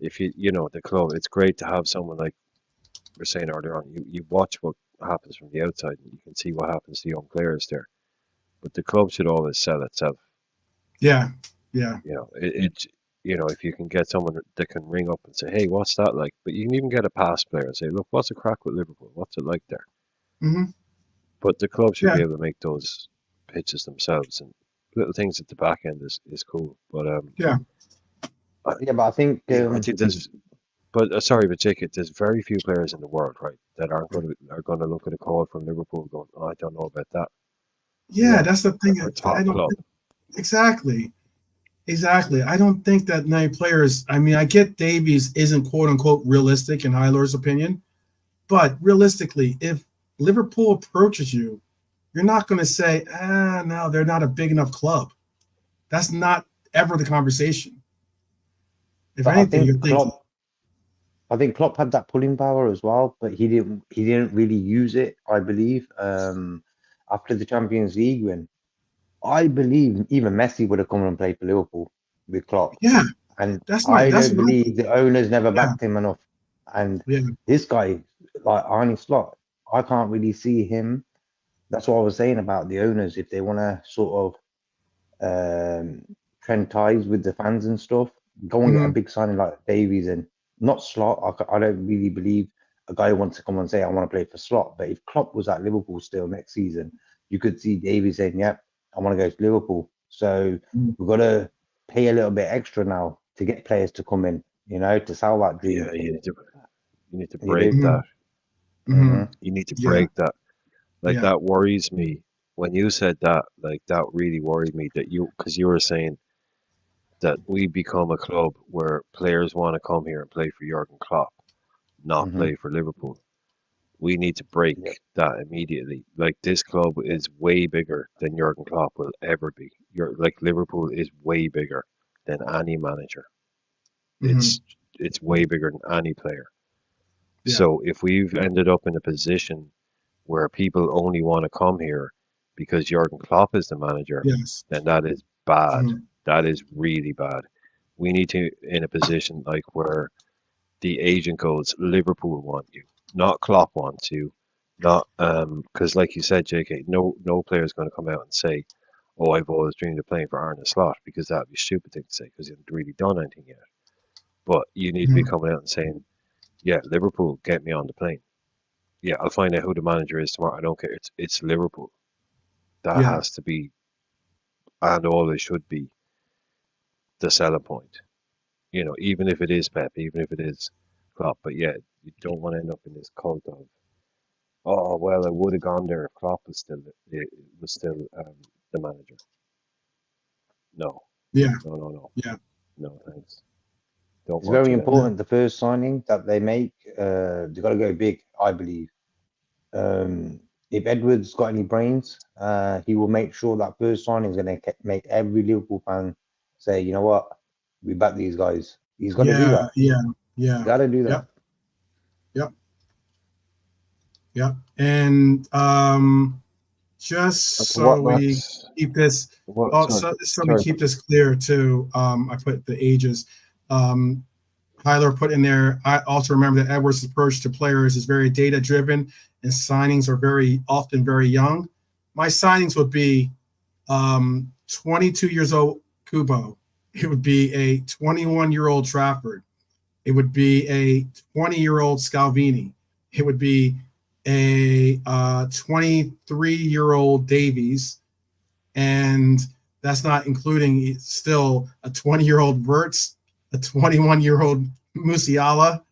Speaker 2: If the club, it's great to have someone like we are saying earlier on. You watch what happens from the outside, and you can see what happens to young players there. But the club should always sell itself.
Speaker 1: Yeah, yeah,
Speaker 2: You know, it you know, if you can get someone that can ring up and say, "Hey, what's that like?" But you can even get a past player and say, "Look, what's the crack with Liverpool? What's it like there?"
Speaker 1: Hmm.
Speaker 2: But the club should
Speaker 1: Yeah.
Speaker 2: be able to make those pitches themselves, and little things at the back end is cool. But
Speaker 1: Yeah.
Speaker 3: Yeah, but I think
Speaker 2: you know, I think there's. But sorry, but Jake, there's very few players in the world, right, that are going to look at a call from Liverpool going, "Oh, I don't know about that."
Speaker 1: Yeah, that's the thing.
Speaker 2: Or
Speaker 1: I
Speaker 2: top
Speaker 1: don't
Speaker 2: club.
Speaker 1: exactly. Exactly. I don't think that many players. I mean, I get Davies isn't quote unquote realistic in Hyler's opinion, but realistically, if Liverpool approaches you, you're not going to say, no, they're not a big enough club. That's not ever the conversation. If
Speaker 3: but I
Speaker 1: anything, you're
Speaker 3: think
Speaker 1: thinking,
Speaker 3: Klopp had that pulling power as well, but he didn't really use it, I believe. After the Champions League win, I believe even Messi would have come and played for Liverpool with Klopp.
Speaker 1: yeah,
Speaker 3: And I
Speaker 1: that's
Speaker 3: don't
Speaker 1: my
Speaker 3: believe the owners never
Speaker 1: yeah,
Speaker 3: backed him enough. And
Speaker 1: yeah,
Speaker 3: this guy, like Arnie Slot, I can't really see him. That's what I was saying about the owners. If they want to sort of trend ties with the fans and stuff, go and get a
Speaker 1: mhm,
Speaker 3: big signing like Davies and not Slot. I don't really believe a guy who wants to come and say, I want to play for Slot. But if Klopp was at Liverpool still next season, you could see Davies saying, yep, I want to go to Liverpool. So
Speaker 1: mhm,
Speaker 3: we've got to pay a little bit extra now to get players to come in, to sell that dream.
Speaker 2: Yeah, you need to
Speaker 3: You
Speaker 2: break
Speaker 3: do.
Speaker 2: that.
Speaker 1: mhm, mhm,
Speaker 2: You need to
Speaker 1: yeah,
Speaker 2: break that. Like
Speaker 1: yeah,
Speaker 2: that worries me. When you said that, like that really worried me that because you were saying that we become a club where players want to come here and play for Jurgen Klopp, not
Speaker 3: Mm-hmm.
Speaker 2: play for Liverpool. We need to
Speaker 3: Yep.
Speaker 2: break that immediately. Like this club is way bigger than Jurgen Klopp will ever be. Like Liverpool is way bigger than any manager.
Speaker 1: mhm,
Speaker 2: It's way bigger than any player.
Speaker 1: yeah,
Speaker 2: So if we've ended up in a position where people only want to come here because Jurgen Klopp is the manager,
Speaker 1: yes,
Speaker 2: then that is bad.
Speaker 1: mhm,
Speaker 2: That is really bad. We need to in a position like where the agent goes, Liverpool want you, not Klopp wants you, not because like you said, JK, no player is going to come out and say, "Oh, I've always dreamed of playing for Arne Slot," because that'd be a stupid thing to say because he hasn't really done anything yet. But you need to be
Speaker 1: mhm,
Speaker 2: coming out and saying, "Yeah, Liverpool, get me on the plane." Yeah, I'll find out who the manager is tomorrow. I don't care. It's Liverpool. That
Speaker 1: yeah,
Speaker 2: has to be and always should be the selling point. You know, even if it is Pep, even if it is Klopp. But yeah, you don't want to end up in this cult of, oh well, I would have gone there if Klopp was still the manager. No,
Speaker 1: yeah,
Speaker 2: no,
Speaker 1: yeah,
Speaker 2: no, thanks. Don't
Speaker 3: It's
Speaker 2: want
Speaker 3: very
Speaker 2: you.
Speaker 1: no,
Speaker 3: important. The first signing that they make, they've got to go big, I believe. If Edwards got any brains, he will make sure that first signing is going to make every Liverpool fan say, you know what, we back these guys. He's got to do
Speaker 1: yeah,
Speaker 3: that.
Speaker 1: yeah,
Speaker 3: You
Speaker 1: yeah,
Speaker 3: got to do that.
Speaker 1: yep, yep, yep, and just so
Speaker 2: What
Speaker 1: we
Speaker 2: Max?
Speaker 1: keep this,
Speaker 2: What?
Speaker 1: oh,
Speaker 2: Sorry,
Speaker 1: so we
Speaker 2: sorry.
Speaker 1: keep this clear too. I put the ages. Um, Tyler put in there. I also remember that Edwards' approach to players is very data driven, and signings are very often very young. My signings would be 22 years old Kubo. It would be a 21-year-old Trafford. It would be a 20-year-old Scalvini. It would be a 23-year-old Davies, and that's not including still a 20-year-old Verts, a 21-year-old Musiala,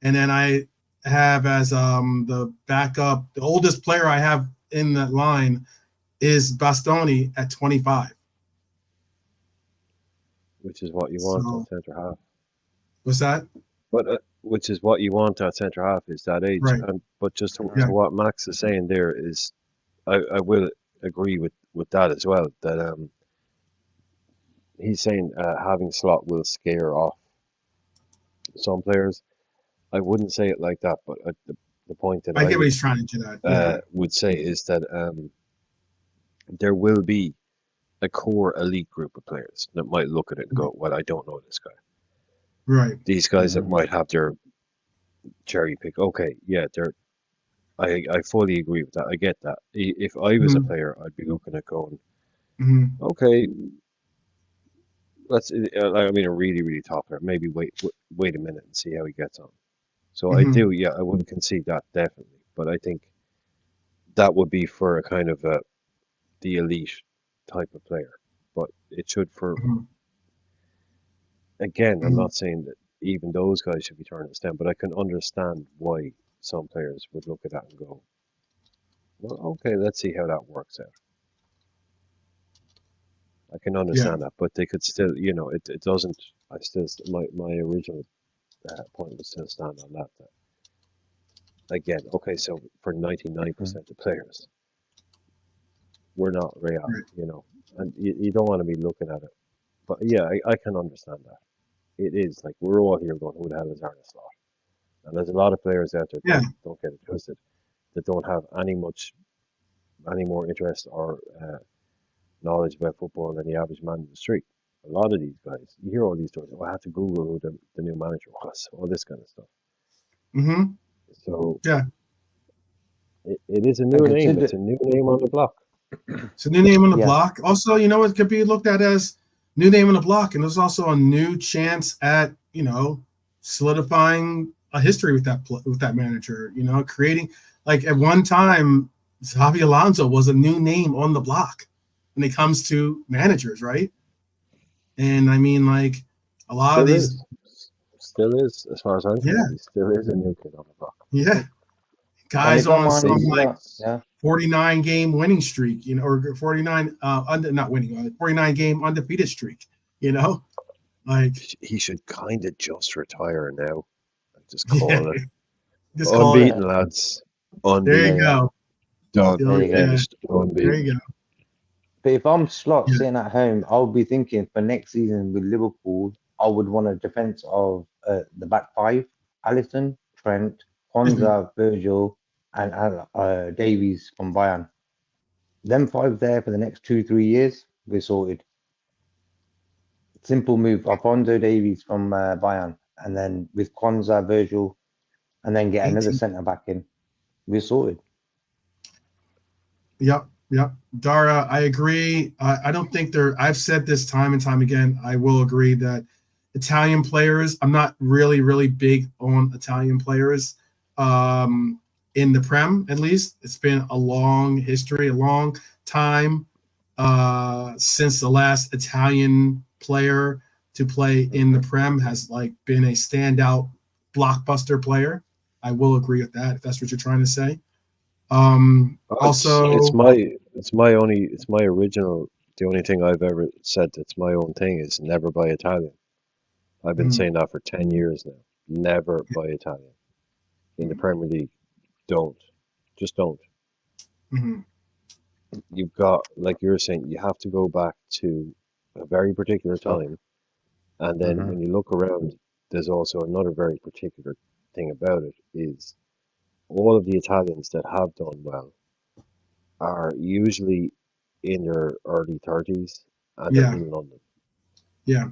Speaker 1: and then I have as the backup, the oldest player I have in that line is Bastoni at 25.
Speaker 2: Which is what you want at
Speaker 1: So
Speaker 2: centre half.
Speaker 1: what's that?
Speaker 2: But which is what you want at centre half is that age.
Speaker 1: Right.
Speaker 2: And but just
Speaker 1: Yeah.
Speaker 2: to what Max is saying there is, I will agree with that as well. That he's saying having Slot will scare off some players. I wouldn't say it like that, but the point that
Speaker 1: I
Speaker 2: I
Speaker 1: get what
Speaker 2: would
Speaker 1: he's trying to get at. Yeah.
Speaker 2: would say is that there will be a core elite group of players that might look at it and go, "Well, I don't know this guy."
Speaker 1: Right.
Speaker 2: These guys that
Speaker 3: Mhm.
Speaker 2: might have their cherry pick. Okay, yeah, they're. I fully agree with that. I get that. If I was a
Speaker 1: Mm-hmm.
Speaker 2: player, I'd be looking at going,
Speaker 1: Mm-hmm.
Speaker 2: okay, I mean, a really, really top player. Maybe wait a minute and see how he gets on. So I
Speaker 1: Hmm.
Speaker 2: do, yeah, I would concede that definitely. But I think that would be for a kind of the elite type of player. But it should for,
Speaker 1: Hmm.
Speaker 2: again, I'm
Speaker 1: Hmm.
Speaker 2: not saying that even those guys should be turning us down, but I can understand why some players would look at that and go, well, okay, let's see how that works out. I can
Speaker 1: Yeah.
Speaker 2: understand that, but they could still, it doesn't. I still, my original point would still stand on that. Again, okay, so for 99% of players, we're not real,
Speaker 1: Right.
Speaker 2: and you don't want to be looking at it. But yeah, I can understand that. It is like we're all here going, who the hell is Arne Slot? And there's a lot of players out there,
Speaker 1: Yeah.
Speaker 2: don't get it twisted, that don't have any more interest or knowledge about football than the average man in the street. A lot of these guys, you hear all these stories. Oh, I had to Google who the new manager was, all this kind of stuff.
Speaker 1: Hmm.
Speaker 2: So
Speaker 1: Yeah.
Speaker 2: it is a
Speaker 3: And
Speaker 2: new name.
Speaker 3: consider,
Speaker 2: It's a new name on the block.
Speaker 1: It's a new name on the
Speaker 3: yeah,
Speaker 1: block. Also, you know, it could be looked at as new name on the block, and there's also a new chance at solidifying a history with that manager. You know, creating like at one time, Xavi Alonso was a new name on the block when it comes to managers, right? And I mean, like a lot of
Speaker 2: Still
Speaker 1: these,
Speaker 2: is. Still is, as far as I'm
Speaker 1: yeah,
Speaker 2: concerned. He still is a new kid on the block.
Speaker 1: yeah,
Speaker 3: and
Speaker 1: guys
Speaker 3: if I'm
Speaker 1: on some
Speaker 3: honest,
Speaker 1: like
Speaker 3: yeah,
Speaker 1: 49 game winning streak, or 49 not winning, 49 game undefeated streak, you know, like
Speaker 2: He should kind of just retire now. Just
Speaker 1: yeah,
Speaker 2: call it.
Speaker 1: just call it.
Speaker 3: yeah,
Speaker 2: Unbeaten, lads.
Speaker 1: There
Speaker 3: yeah,
Speaker 1: you
Speaker 2: Unbeaten.
Speaker 3: yeah.
Speaker 1: go.
Speaker 2: Done.
Speaker 3: There you go.
Speaker 1: Yeah,
Speaker 2: Finished.
Speaker 1: there you
Speaker 2: Unbeaten.
Speaker 1: go.
Speaker 3: But if I'm Slot
Speaker 1: Yeah.
Speaker 3: sitting at home, I'll be thinking for next season with Liverpool, I would want a defense of the back five: Alisson, Trent,
Speaker 1: Mhm.
Speaker 3: Kwanzaa, Virgil, and Davies from Bayern. Them five there for the next 2, 3 years, we're sorted. Simple move: Alfonso Davies from Bayern, and then with Kwanzaa, Virgil, and then get another
Speaker 1: 18.
Speaker 3: centre back in. We're sorted.
Speaker 1: Yep. Yep. Dara, I agree. I don't think I've said this time and time again. I will agree that Italian players, I'm not really, really big on Italian players. Um, in the Prem, at least, it's been a long history, a long time since the last Italian player to play in the Prem has like been a standout blockbuster player. I will agree with that if that's what you're trying to say.
Speaker 2: It's
Speaker 1: Also,
Speaker 2: my original. The only thing I've ever said that's my own thing is never buy Italian. I've been
Speaker 1: mm,
Speaker 2: saying that for 10 years now. Never buy Italian in the Premier League. Don't. Just don't.
Speaker 1: mhm,
Speaker 2: You've got, like you were saying, you have to go back to a very particular
Speaker 3: So,
Speaker 2: time. And then
Speaker 3: hmm
Speaker 2: when you look around, there's also another very particular thing about it is all of the Italians that have done well are usually in their early 30s and they're
Speaker 1: yeah,
Speaker 2: in London.
Speaker 1: yeah,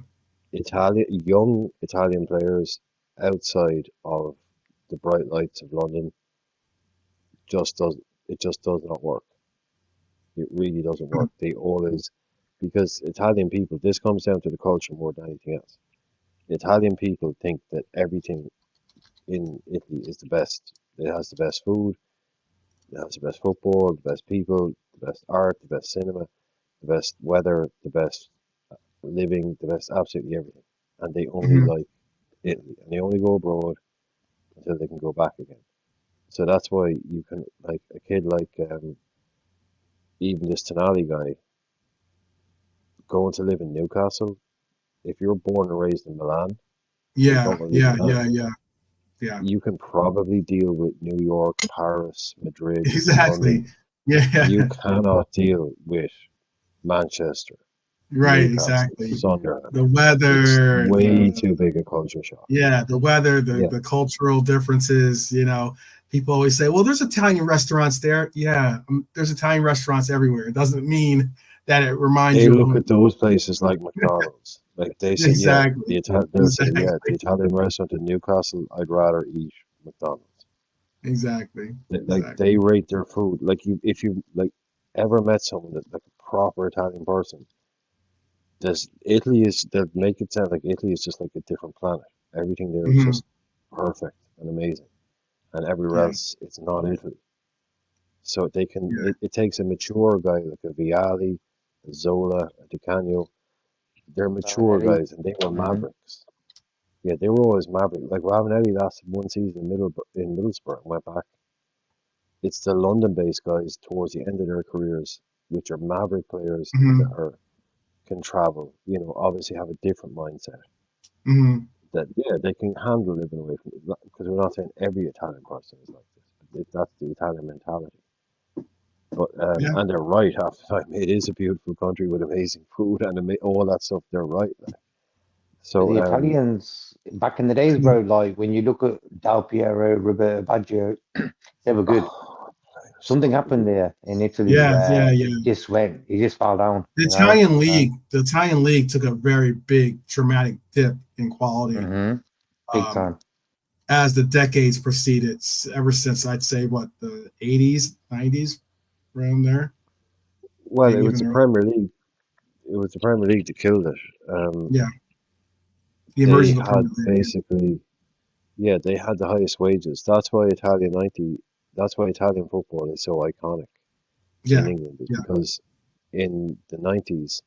Speaker 2: Young Italian players outside of the bright lights of London just does it just does not work. It really doesn't
Speaker 1: mhm,
Speaker 2: work. They always because Italian people, this comes down to the culture more than anything else. Italian people think that everything in Italy is the best. It has the best food, it has the best football, the best people, the best art, the best cinema, the best weather, the best living, the best absolutely everything. And they only
Speaker 1: mhm,
Speaker 2: like Italy and they only go abroad until they can go back again. So that's why you can like a kid like even this Tonali guy going to live in Newcastle. If you're born and raised in Milan, or you
Speaker 1: yeah,
Speaker 2: don't want to live in
Speaker 1: yeah,
Speaker 2: Milan,
Speaker 1: yeah, yeah, yeah.
Speaker 2: you can probably deal with New York, Paris, Madrid,
Speaker 1: Exactly.
Speaker 2: London.
Speaker 1: Yeah,
Speaker 2: You cannot deal with Manchester,
Speaker 1: right.
Speaker 2: Newcastle,
Speaker 1: Exactly.
Speaker 2: Sunderland.
Speaker 1: The
Speaker 2: It's
Speaker 1: weather,
Speaker 2: way too big a culture shock.
Speaker 1: the weather,
Speaker 2: Yeah,
Speaker 1: the cultural differences. People always say, "Well, there's Italian restaurants there." Yeah, there's Italian restaurants everywhere. It doesn't mean that it reminds
Speaker 2: they
Speaker 1: you of
Speaker 2: look
Speaker 1: home.
Speaker 2: at those places like McDonald's. Like they say, yeah,
Speaker 1: Exactly.
Speaker 2: they'll say,
Speaker 1: Exactly.
Speaker 2: yeah, the Italian restaurant in Newcastle, I'd rather eat McDonald's.
Speaker 1: Exactly.
Speaker 2: Like
Speaker 1: Exactly.
Speaker 2: they rate their food. Like if you like ever met someone that's like a proper Italian person, there's Italy is they'll make it sound like Italy is just like a different planet. Everything there is
Speaker 1: Hmm.
Speaker 2: just perfect and amazing, and everywhere
Speaker 1: Yeah.
Speaker 2: else it's not Italy. So they can
Speaker 1: Yeah.
Speaker 2: it takes a mature guy like a Vialli, a Zola, a Di Canio. They're mature
Speaker 3: Ravanelli.
Speaker 2: guys, and they were
Speaker 3: Hmm.
Speaker 2: mavericks. Yeah, they were always mavericks. Like Ravanelli lasted one season in Middlesbrough and went back. It's the London-based guys towards the end of their careers, which are maverick players that
Speaker 1: Hmm.
Speaker 2: can travel. Obviously have a different mindset.
Speaker 1: Hmm.
Speaker 2: That they can handle living away from it because we're not saying every Italian person is like this. But that's the Italian mentality. But
Speaker 1: Yeah.
Speaker 2: and they're right half the time. It is a beautiful country with amazing food and all that stuff. They're right. Like.
Speaker 3: But
Speaker 2: So
Speaker 3: the Italians back in the days, bro, like when you look at Del Piero, Roberto Baggio, they were good. Something
Speaker 2: so
Speaker 3: happened
Speaker 2: good.
Speaker 3: there in Italy
Speaker 1: Yeah.
Speaker 3: where
Speaker 1: Yeah.
Speaker 3: it
Speaker 1: Yeah.
Speaker 3: just went, it just fell down,
Speaker 1: The
Speaker 3: you know?
Speaker 1: Italian league took a very big dramatic dip in quality
Speaker 3: Big
Speaker 1: um,
Speaker 3: time.
Speaker 1: as the decades proceeded. Ever since I'd say the 80s, 90s, around there,
Speaker 2: Well, it
Speaker 1: maybe
Speaker 2: was
Speaker 1: even
Speaker 2: the
Speaker 1: earlier.
Speaker 2: Premier League. It was the Premier League that killed it.
Speaker 1: Yeah, the
Speaker 2: They
Speaker 1: emergence of the
Speaker 2: had
Speaker 1: Premier League.
Speaker 2: basically, they had the highest wages. That's why Italian football is so iconic in
Speaker 1: Yeah,
Speaker 2: England, is
Speaker 1: yeah.
Speaker 2: because in the 90s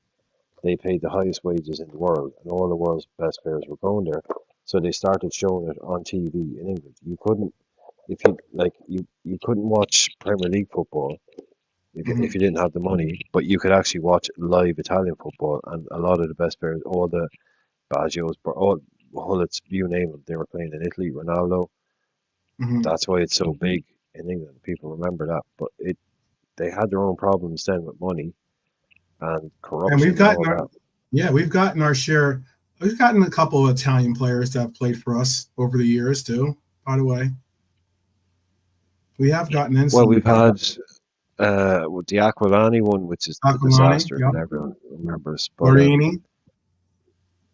Speaker 2: they paid the highest wages in the world, and all the world's best players were going there. So they started showing it on TV in England. You couldn't, if you like, you couldn't watch Premier League football if you didn't have the money, but you could actually watch live Italian football, and a lot of the best players, all the Baggios, all Hullets, you name them, they were playing in Italy. Ronaldo.
Speaker 1: Hmm.
Speaker 2: That's why it's so big in England. People remember that, but they had their own problems then with money and
Speaker 1: And
Speaker 2: corruption and all that.
Speaker 1: we've gotten our share. We've gotten a couple of Italian players that have played for us over the years too. By the way, we have gotten in
Speaker 2: Well,
Speaker 1: some.
Speaker 2: we've had with the Aquilani one, which is the
Speaker 1: Aquilani,
Speaker 2: disaster
Speaker 1: yeah,
Speaker 2: that everyone remembers, but
Speaker 1: Lorini.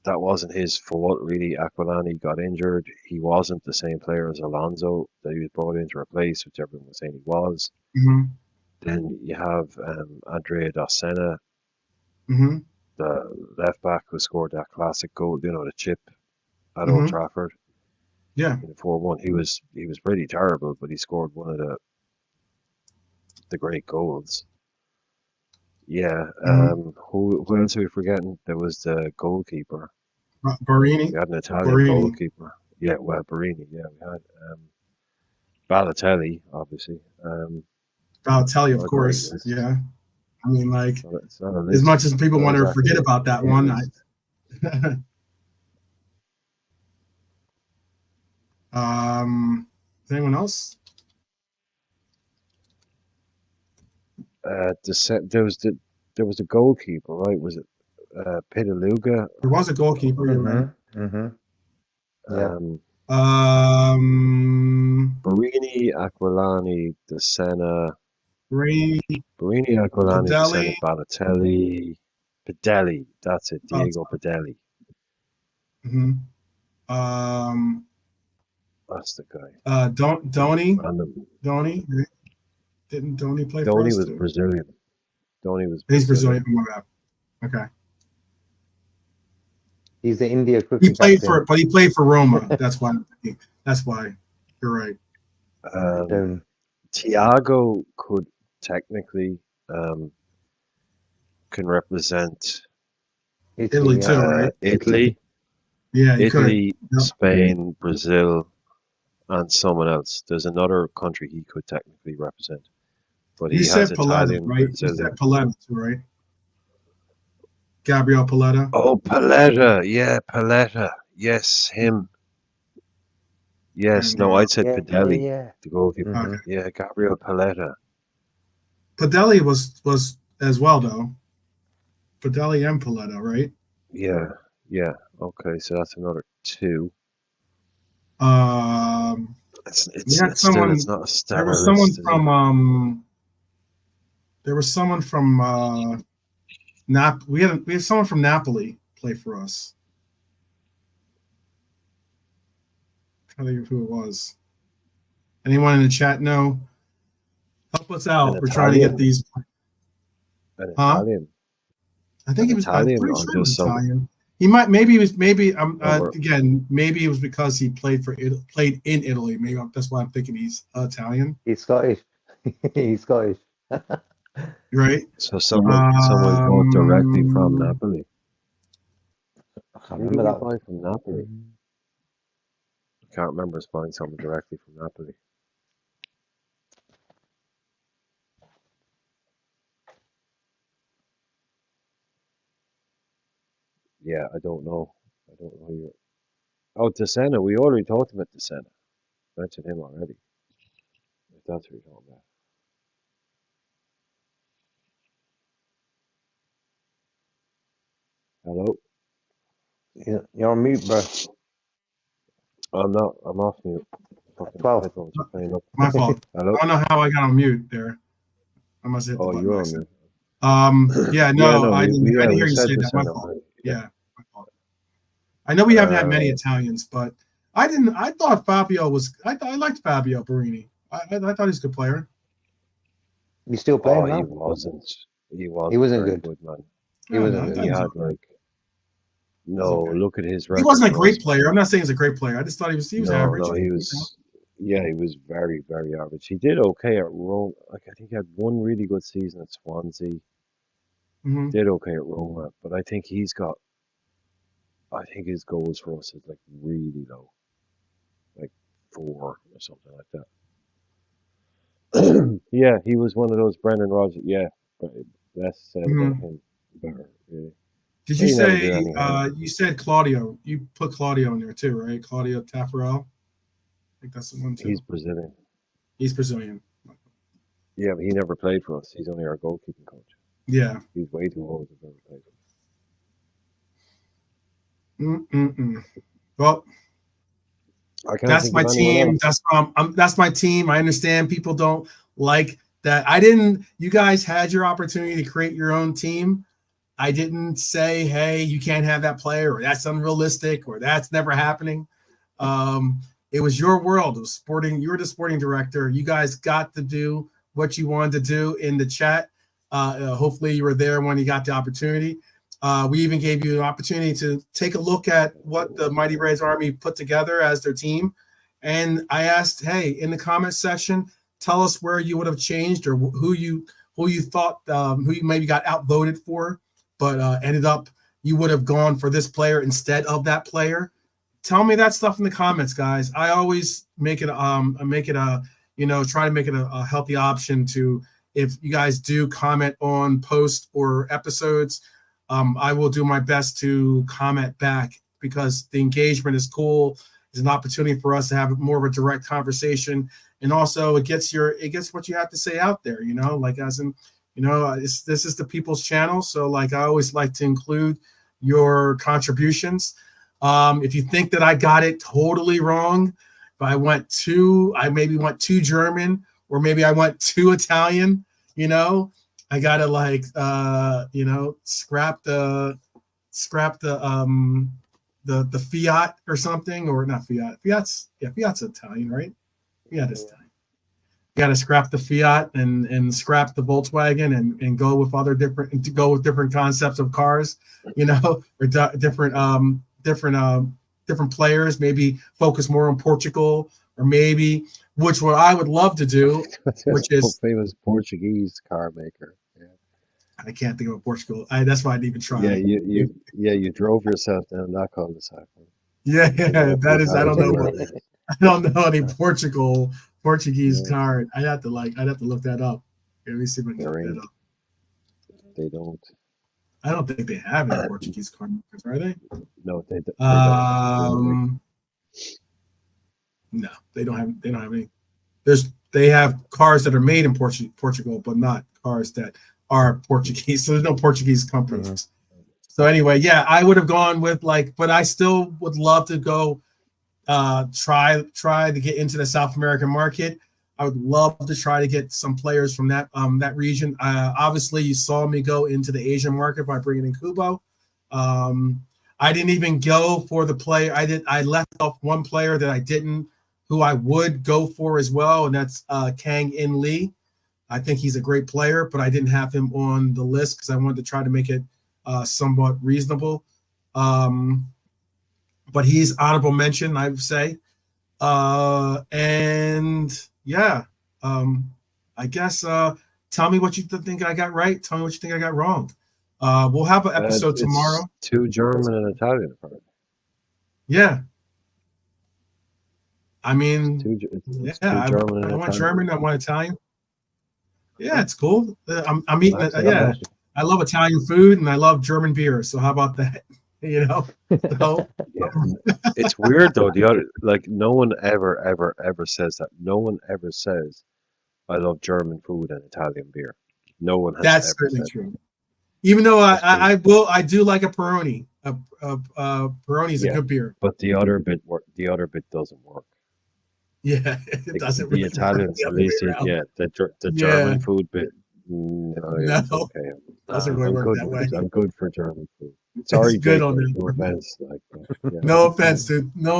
Speaker 2: that wasn't his fault really. Aquilani got injured. He wasn't the same player as Alonso that he was brought in to replace, which everyone was saying he was.
Speaker 1: Hmm.
Speaker 2: Then you have Andrea Dossena,
Speaker 1: Hmm.
Speaker 2: the left back who scored that classic goal, the chip at Old
Speaker 1: Hmm.
Speaker 2: Trafford
Speaker 1: Yeah.
Speaker 2: in the 4-1. He was pretty terrible, but he scored one of the great goals. Yeah.
Speaker 1: Hmm.
Speaker 2: Who else are we forgetting? There was the goalkeeper.
Speaker 1: Barini.
Speaker 2: We had an Italian
Speaker 1: Barini.
Speaker 2: goalkeeper. Yeah, well, Barini. Yeah, we had Balotelli, obviously.
Speaker 1: Balotelli, of
Speaker 2: Not a great
Speaker 1: course.
Speaker 2: list.
Speaker 1: Yeah. I mean, like,
Speaker 2: It's not a
Speaker 1: as
Speaker 2: list.
Speaker 1: much as people
Speaker 2: Not
Speaker 1: want to
Speaker 2: exactly
Speaker 1: forget about
Speaker 2: a
Speaker 1: that
Speaker 2: hit
Speaker 1: one,
Speaker 2: list.
Speaker 1: is anyone else?
Speaker 2: There was the goalkeeper, right? Was it Pitaluga?
Speaker 1: There was a goalkeeper. You're right.
Speaker 3: Yeah.
Speaker 2: Barini, Aquilani, De Sena.
Speaker 1: Barini,
Speaker 2: Barini, Aquilani, De Sena,
Speaker 1: Padelli.
Speaker 2: Balotelli, Pidelli. That's it, Diego Pidelli.
Speaker 1: Mm-hmm.
Speaker 2: That's the guy.
Speaker 1: Donny.
Speaker 2: Random.
Speaker 1: Donny. Didn't Donny play for
Speaker 2: Donny
Speaker 1: us
Speaker 2: was
Speaker 1: too?
Speaker 2: Brazilian. Donny was
Speaker 1: He's
Speaker 2: Brazilian.
Speaker 1: Brazilian. My bad. Okay.
Speaker 3: He's the India
Speaker 1: He
Speaker 3: cricket
Speaker 1: played
Speaker 3: captain.
Speaker 1: but he played for Roma. That's why. That's why. You're right.
Speaker 2: Thiago could technically can represent
Speaker 1: Italy too, right?
Speaker 2: Italy,
Speaker 1: Yeah, he could. Yep.
Speaker 2: Spain, Brazil, and someone else. There's another country he could technically represent, but
Speaker 1: You
Speaker 2: he has
Speaker 1: said Paletta,
Speaker 2: Italian,
Speaker 1: right? You
Speaker 2: Brazilian.
Speaker 1: said Paletta too, right? Gabriel Paletta.
Speaker 2: Oh, Paletta, yeah, Paletta, yes, him. Yes,
Speaker 1: And,
Speaker 2: no, I'd said
Speaker 3: Yeah,
Speaker 2: Pidelli, the goalkeeper.
Speaker 1: Okay.
Speaker 2: Yeah, Gabriel Paletta.
Speaker 1: Padelli was as well though. Padelli and Paletta, right?
Speaker 2: Yeah. Okay, so that's another two.
Speaker 1: We had someone.
Speaker 2: It's not a stellar
Speaker 1: There was someone
Speaker 2: list,
Speaker 1: from There was someone from We had someone from Napoli play for us. I'm trying to think of who it was. Anyone in the chat know? Help us out. We're trying to get these.
Speaker 2: An Italian.
Speaker 1: I think he was. I'm
Speaker 2: Italian
Speaker 1: pretty
Speaker 2: or
Speaker 1: sure he was
Speaker 2: just some
Speaker 1: Italian. He might. Maybe he was. Maybe.
Speaker 2: or
Speaker 1: Again. Maybe it was because he played in Italy. Maybe that's why I'm thinking he's Italian.
Speaker 4: He's Scottish. He's Scottish.
Speaker 1: Right.
Speaker 2: so someone bought directly from
Speaker 1: Um,
Speaker 2: Napoli.
Speaker 4: I can't
Speaker 2: Who did
Speaker 4: remember
Speaker 2: we
Speaker 4: that
Speaker 2: buy
Speaker 4: one.
Speaker 2: from Napoli? I can't remember us buying someone directly from Napoli. Yeah, I don't know. I don't know who you're. Oh, DeSena. We already talked about DeSena. Mentioned him already. If that's what you're talking about. Hello?
Speaker 4: You're on mute, bro.
Speaker 2: I'm not. I'm off mute. Fucking
Speaker 4: 12.
Speaker 2: headphones are playing up.
Speaker 1: my fault.
Speaker 2: Hello?
Speaker 1: I don't know how I got on mute there. I must have hit the
Speaker 2: Oh,
Speaker 1: button
Speaker 2: you're
Speaker 1: by
Speaker 2: on
Speaker 1: accident.
Speaker 2: mute.
Speaker 1: Yeah.
Speaker 2: Yeah,
Speaker 1: No,
Speaker 2: no,
Speaker 1: I didn't. I didn't hear
Speaker 2: we
Speaker 1: you
Speaker 2: said
Speaker 1: say that. My
Speaker 2: DeSena
Speaker 1: fault.
Speaker 2: already.
Speaker 1: Yeah. My fault. I know we haven't had many
Speaker 2: Uh,
Speaker 1: Italians, but I didn't. I thought Fabio was. I liked Fabio Barini. I thought he's a good player.
Speaker 4: He's still
Speaker 2: oh,
Speaker 4: playing
Speaker 2: he
Speaker 4: now.
Speaker 2: wasn't. He
Speaker 4: He
Speaker 2: wasn't
Speaker 4: wasn't
Speaker 2: very
Speaker 4: good.
Speaker 2: good, man.
Speaker 4: He
Speaker 1: I don't know.
Speaker 4: wasn't
Speaker 1: I
Speaker 4: good.
Speaker 1: thought
Speaker 2: He
Speaker 1: he was
Speaker 2: had
Speaker 1: okay.
Speaker 2: like
Speaker 1: He was
Speaker 2: no.
Speaker 1: okay.
Speaker 2: Look at his
Speaker 1: He
Speaker 2: record
Speaker 1: wasn't a
Speaker 2: for
Speaker 1: great
Speaker 2: us, man.
Speaker 1: player. I'm not saying he's a great player. I just thought he was
Speaker 2: No,
Speaker 1: average.
Speaker 2: no, he was. Yeah, he was very, very average. He did okay at Rome. Like I think he had one really good season at Swansea.
Speaker 1: Mm-hmm.
Speaker 2: Did okay at Roma, but I think he's got. I think his goals for us is like really low, like 4 or something like that. Yeah, he was one of those Brendan Rodgers. Yeah, but less said about him, better. Really.
Speaker 1: Did
Speaker 2: But
Speaker 1: you
Speaker 2: he never
Speaker 1: say
Speaker 2: did any harm.
Speaker 1: you said Claudio? You put Claudio in there too, right? Claudio Taffarel. I think that's the one too.
Speaker 2: He's Brazilian.
Speaker 1: He's Brazilian.
Speaker 2: Yeah, but he never played for us. He's only our goalkeeping coach.
Speaker 1: Yeah.
Speaker 2: He's way too old to ever play for us.
Speaker 1: Well,
Speaker 2: I can't
Speaker 1: that's
Speaker 2: think
Speaker 1: my
Speaker 2: of anyone
Speaker 1: team.
Speaker 2: else.
Speaker 1: That's my team. I understand people don't like that. I didn't. You guys had your opportunity to create your own team. I didn't say, hey, you can't have that player, or that's unrealistic, or that's never happening. It was your world. It was sporting. You were the sporting director. You guys got to do what you wanted to do in the chat. Hopefully you were there when you got the opportunity. We even gave you an opportunity to take a look at what the Mighty Reds Army put together as their team. And I asked, hey, in the comment section, tell us where you would have changed or who you thought who you maybe got outvoted for, but ended up you would have gone for this player instead of that player. Tell me that stuff in the comments, guys. I always make it try to make it a healthy option to, if you guys do comment on posts or episodes, I will do my best to comment back because the engagement is cool. It's an opportunity for us to have more of a direct conversation, and also it gets what you have to say out there. Like as in, this is the people's channel, so like I always like to include your contributions. If you think that I got it totally wrong, if I maybe went too German, or maybe I went too Italian, I gotta scrap the Fiat or something, or not Fiat. Fiat's Italian, right? Fiat is Italian. You gotta scrap the Fiat and scrap the Volkswagen and go with different concepts of cars, or different players. Maybe focus more on Portugal, or maybe what I would love to do, which is
Speaker 2: famous Portuguese car maker. Yeah.
Speaker 1: I can't think of Portugal. That's why I didn't even try.
Speaker 2: Yeah, you drove yourself down that cul-de-sac.
Speaker 1: Yeah, that is. I don't know any Portuguese card. I'd have to look that up. Let me see if I can look that up.
Speaker 2: They don't.
Speaker 1: I don't think they have any Portuguese car makers, are they?
Speaker 2: No, they don't.
Speaker 1: No, they don't have any. They have cars that are made in Portugal, but not cars that are Portuguese. So there's no Portuguese companies. Mm-hmm. So anyway, yeah, I would have gone with but I still would love to go try to get into the South American market. I would love to try to get some players from that region. Obviously, you saw me go into the Asian market by bringing in Kubo. I didn't even go for the play. I left off one player that I didn't, who I would go for as well, and that's Kang In Lee. I think he's a great player, but I didn't have him on the list because I wanted to try to make it somewhat reasonable. But he's honorable mention, I would say. And yeah, I guess tell me what you think I got right. Tell me what you think I got wrong. We'll have an episode tomorrow.
Speaker 2: 2 German and Italian, apparently.
Speaker 1: Yeah. I mean,
Speaker 2: It's
Speaker 1: yeah,
Speaker 2: two German and
Speaker 1: I want
Speaker 2: Italian.
Speaker 1: German, I want Italian. Yeah, it's cool. I'm eating it. Yeah, I love Italian food and I love German beer. So how about that? You know, so,
Speaker 2: Yeah. It's weird though. The other, like, no one ever says that. No one ever says, "I love German food and Italian beer." No one has
Speaker 1: that's
Speaker 2: ever
Speaker 1: certainly
Speaker 2: said
Speaker 1: true.
Speaker 2: that.
Speaker 1: Even though I do like a Peroni. Peroni is a good beer.
Speaker 2: But the other bit doesn't work.
Speaker 1: Yeah, it doesn't.
Speaker 2: The
Speaker 1: really
Speaker 2: Italians, at least, the German food bit. No, it's okay.
Speaker 1: Doesn't really work that way.
Speaker 2: I'm good for German food. Sorry,
Speaker 1: good
Speaker 2: JK,
Speaker 1: on it.
Speaker 2: no offense. Like, yeah.
Speaker 1: No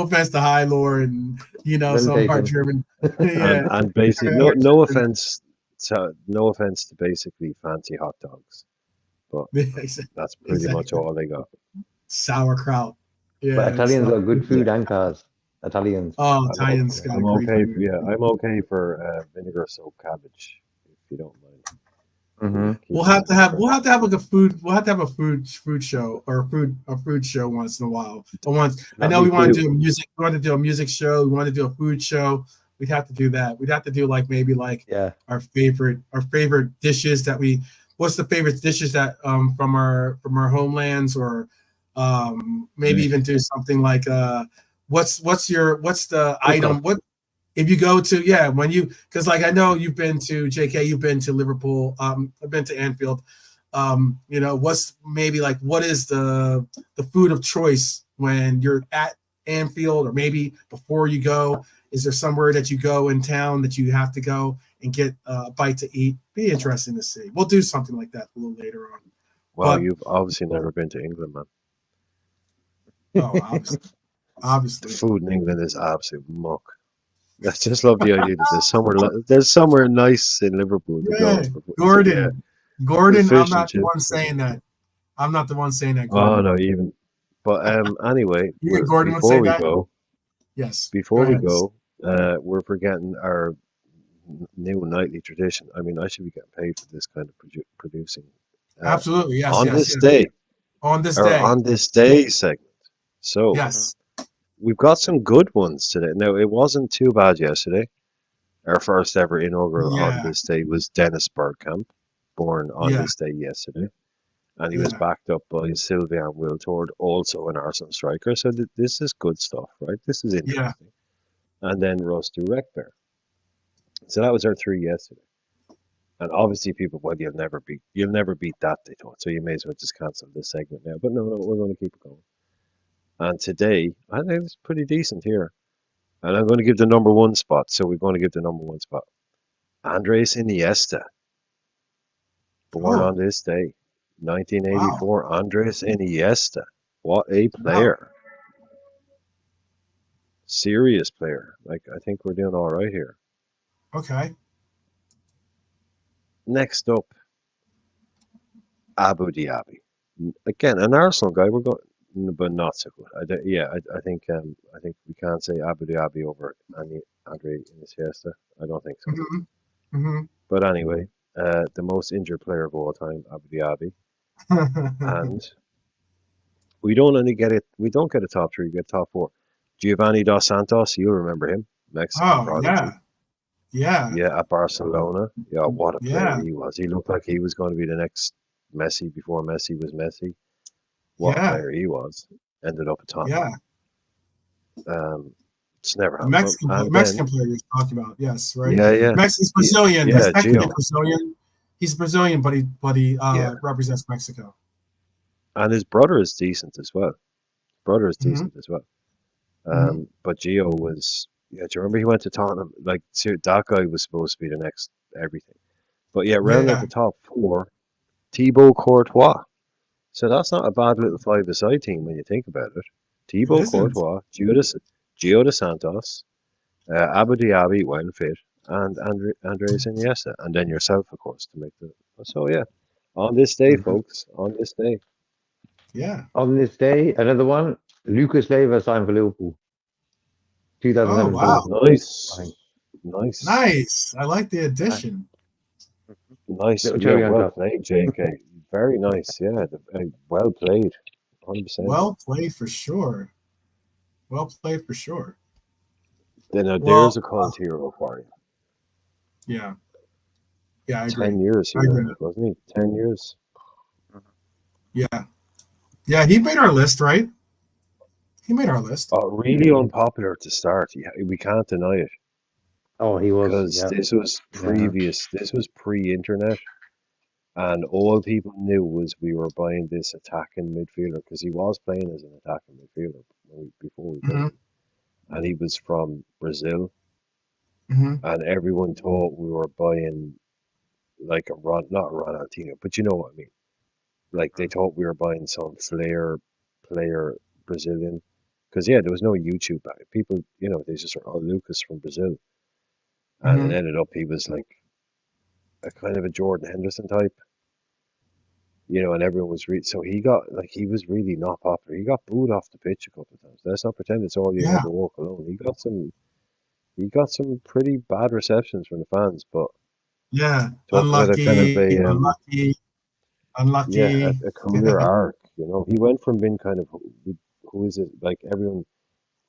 Speaker 1: offense to High Lore and some of our German. Yeah,
Speaker 2: and basically, no offense to basically fancy hot dogs, but that's pretty much all they got.
Speaker 1: Sauerkraut. Yeah,
Speaker 4: but Italians got good food and cars. Italians.
Speaker 1: Oh, Italians got great food.
Speaker 2: Yeah, I'm okay for vinegar soaked cabbage, if you don't mind.
Speaker 1: We'll have to have like a food. We'll have to have a food show or a food show once in a while. But once I know we want to do music. We want to do a music show. We want to do a food show. We'd have to do that. We'd have to do like maybe like our favorite dishes that we. What's the favorite dishes that from our homelands, or maybe even do something like what's the item? What if you go to when you, because like I know you've been to JK, you've been to Liverpool, I've been to Anfield. What's maybe like what is the food of choice when you're at Anfield, or maybe before you go? Is there somewhere that you go in town that you have to go and get a bite to eat? Be interesting to see. We'll do something like that a little later on.
Speaker 2: Well, you've obviously never been to England, man.
Speaker 1: Oh, obviously.
Speaker 2: The food in England is absolute muck. I just love the idea that there's somewhere nice in Liverpool to go.
Speaker 1: Gordon, I'm not the one saying that. I'm not the one saying that. Gordon.
Speaker 2: Oh no, even. But anyway,
Speaker 1: Gordon
Speaker 2: before we go,
Speaker 1: yes.
Speaker 2: Before we go, we're forgetting our new nightly tradition. I mean, I should be getting paid for this kind of producing.
Speaker 1: Absolutely, yes.
Speaker 2: On this day.
Speaker 1: On this day
Speaker 2: segment. So
Speaker 1: yes.
Speaker 2: We've got some good ones today. Now, it wasn't too bad yesterday. Our first ever inaugural on this day was Dennis Bergkamp, born on this day yesterday. And he was backed up by Sylvain Wiltord, also an Arsenal striker. So this is good stuff, right? This is interesting. And then Rusty Rekber. So that was our 3 yesterday. And obviously people, you'll never beat that, they thought. So you may as well just cancel this segment now. But no, we're going to keep it going. And today, I think it's pretty decent here. And I'm going to give the number 1 spot. So we're going to give the number 1 spot. Andres Iniesta. Born on this day. 1984. Wow. Andres Iniesta. What a player. Wow. Serious player. Like, I think we're doing all right here.
Speaker 1: Okay.
Speaker 2: Next up, Abu Dhabi. Again, an Arsenal guy. We're going... but not so good. I think we can't say Abu Dhabi over Andre Iniesta. I don't think so. But anyway, the most injured player of all time, Abu Dhabi, and we don't get a top 3, we get top 4. Giovanni Dos Santos, you'll remember him, Mexican prodigy. Yeah, at Barcelona. Yeah, what a player he was. He looked like he was going to be the next Messi before Messi was Messi. What a player he was. Ended up at Tottenham. It's never happened.
Speaker 1: Mexican player you're talking about, yes, right?
Speaker 2: Yeah.
Speaker 1: He's Brazilian.
Speaker 2: Yeah,
Speaker 1: he's technically Brazilian. He's Brazilian, but he represents Mexico.
Speaker 2: And his brother is decent as well. But Gio was, do you remember he went to Tottenham? Like, that guy was supposed to be the next everything. But round at the top 4, Thibaut Courtois. So that's not a bad little 5-a-side team when you think about it. Thibaut Courtois, Gio Dos Santos, Abu Dhabi when fit, and Andres Iniesta, and then yourself, of course, to make the. So on this day, folks, on this day.
Speaker 1: Yeah.
Speaker 4: On this day, another one. Lucas Leiva signed for Liverpool.
Speaker 1: Oh
Speaker 4: 2017.
Speaker 1: wow.
Speaker 2: Nice,
Speaker 4: I think.
Speaker 2: nice,
Speaker 1: Nice. I like the addition.
Speaker 2: nice.
Speaker 4: Little
Speaker 2: Yeah,
Speaker 4: cherry on
Speaker 2: well
Speaker 4: top.
Speaker 2: played, JK. Very nice. Yeah, well played. 100%.
Speaker 1: Well played for sure. Well played for sure.
Speaker 2: Then there's
Speaker 1: Well,
Speaker 2: a cult hero for you.
Speaker 1: yeah. Yeah, I agree.
Speaker 2: 10 years
Speaker 1: I
Speaker 2: he
Speaker 1: agree.
Speaker 2: was, wasn't he? 10 years.
Speaker 1: Yeah. Yeah, he made our list, right? He made our list.
Speaker 2: Oh, really unpopular to start. We can't deny it
Speaker 4: Oh, he was.
Speaker 2: because
Speaker 4: Yeah.
Speaker 2: this was
Speaker 4: Yeah.
Speaker 2: this was pre-internet, and all people knew was we were buying this attacking midfielder because he was playing as an attacking midfielder before we got
Speaker 1: Hmm.
Speaker 2: him, and he was from Brazil,
Speaker 1: Hmm.
Speaker 2: and everyone thought we were buying like not Ronaldinho, but you know what I mean. Like they thought we were buying some flair player Brazilian. Because yeah, there was no YouTube back. People, they just were, oh, Lucas from Brazil, and it
Speaker 1: Hmm.
Speaker 2: ended up he was like a kind of a Jordan Henderson type, and everyone was so he was really not popular. He got booed off the pitch a couple of times. Let's not pretend it's all you
Speaker 1: Yeah.
Speaker 2: ever walk alone. He got some pretty bad receptions from the fans, but
Speaker 1: Yeah.
Speaker 2: talk about a kind of
Speaker 1: Unlucky. Unlucky.
Speaker 2: yeah,
Speaker 1: Unlucky.
Speaker 2: a career arc. He went from being kind of who is it, like everyone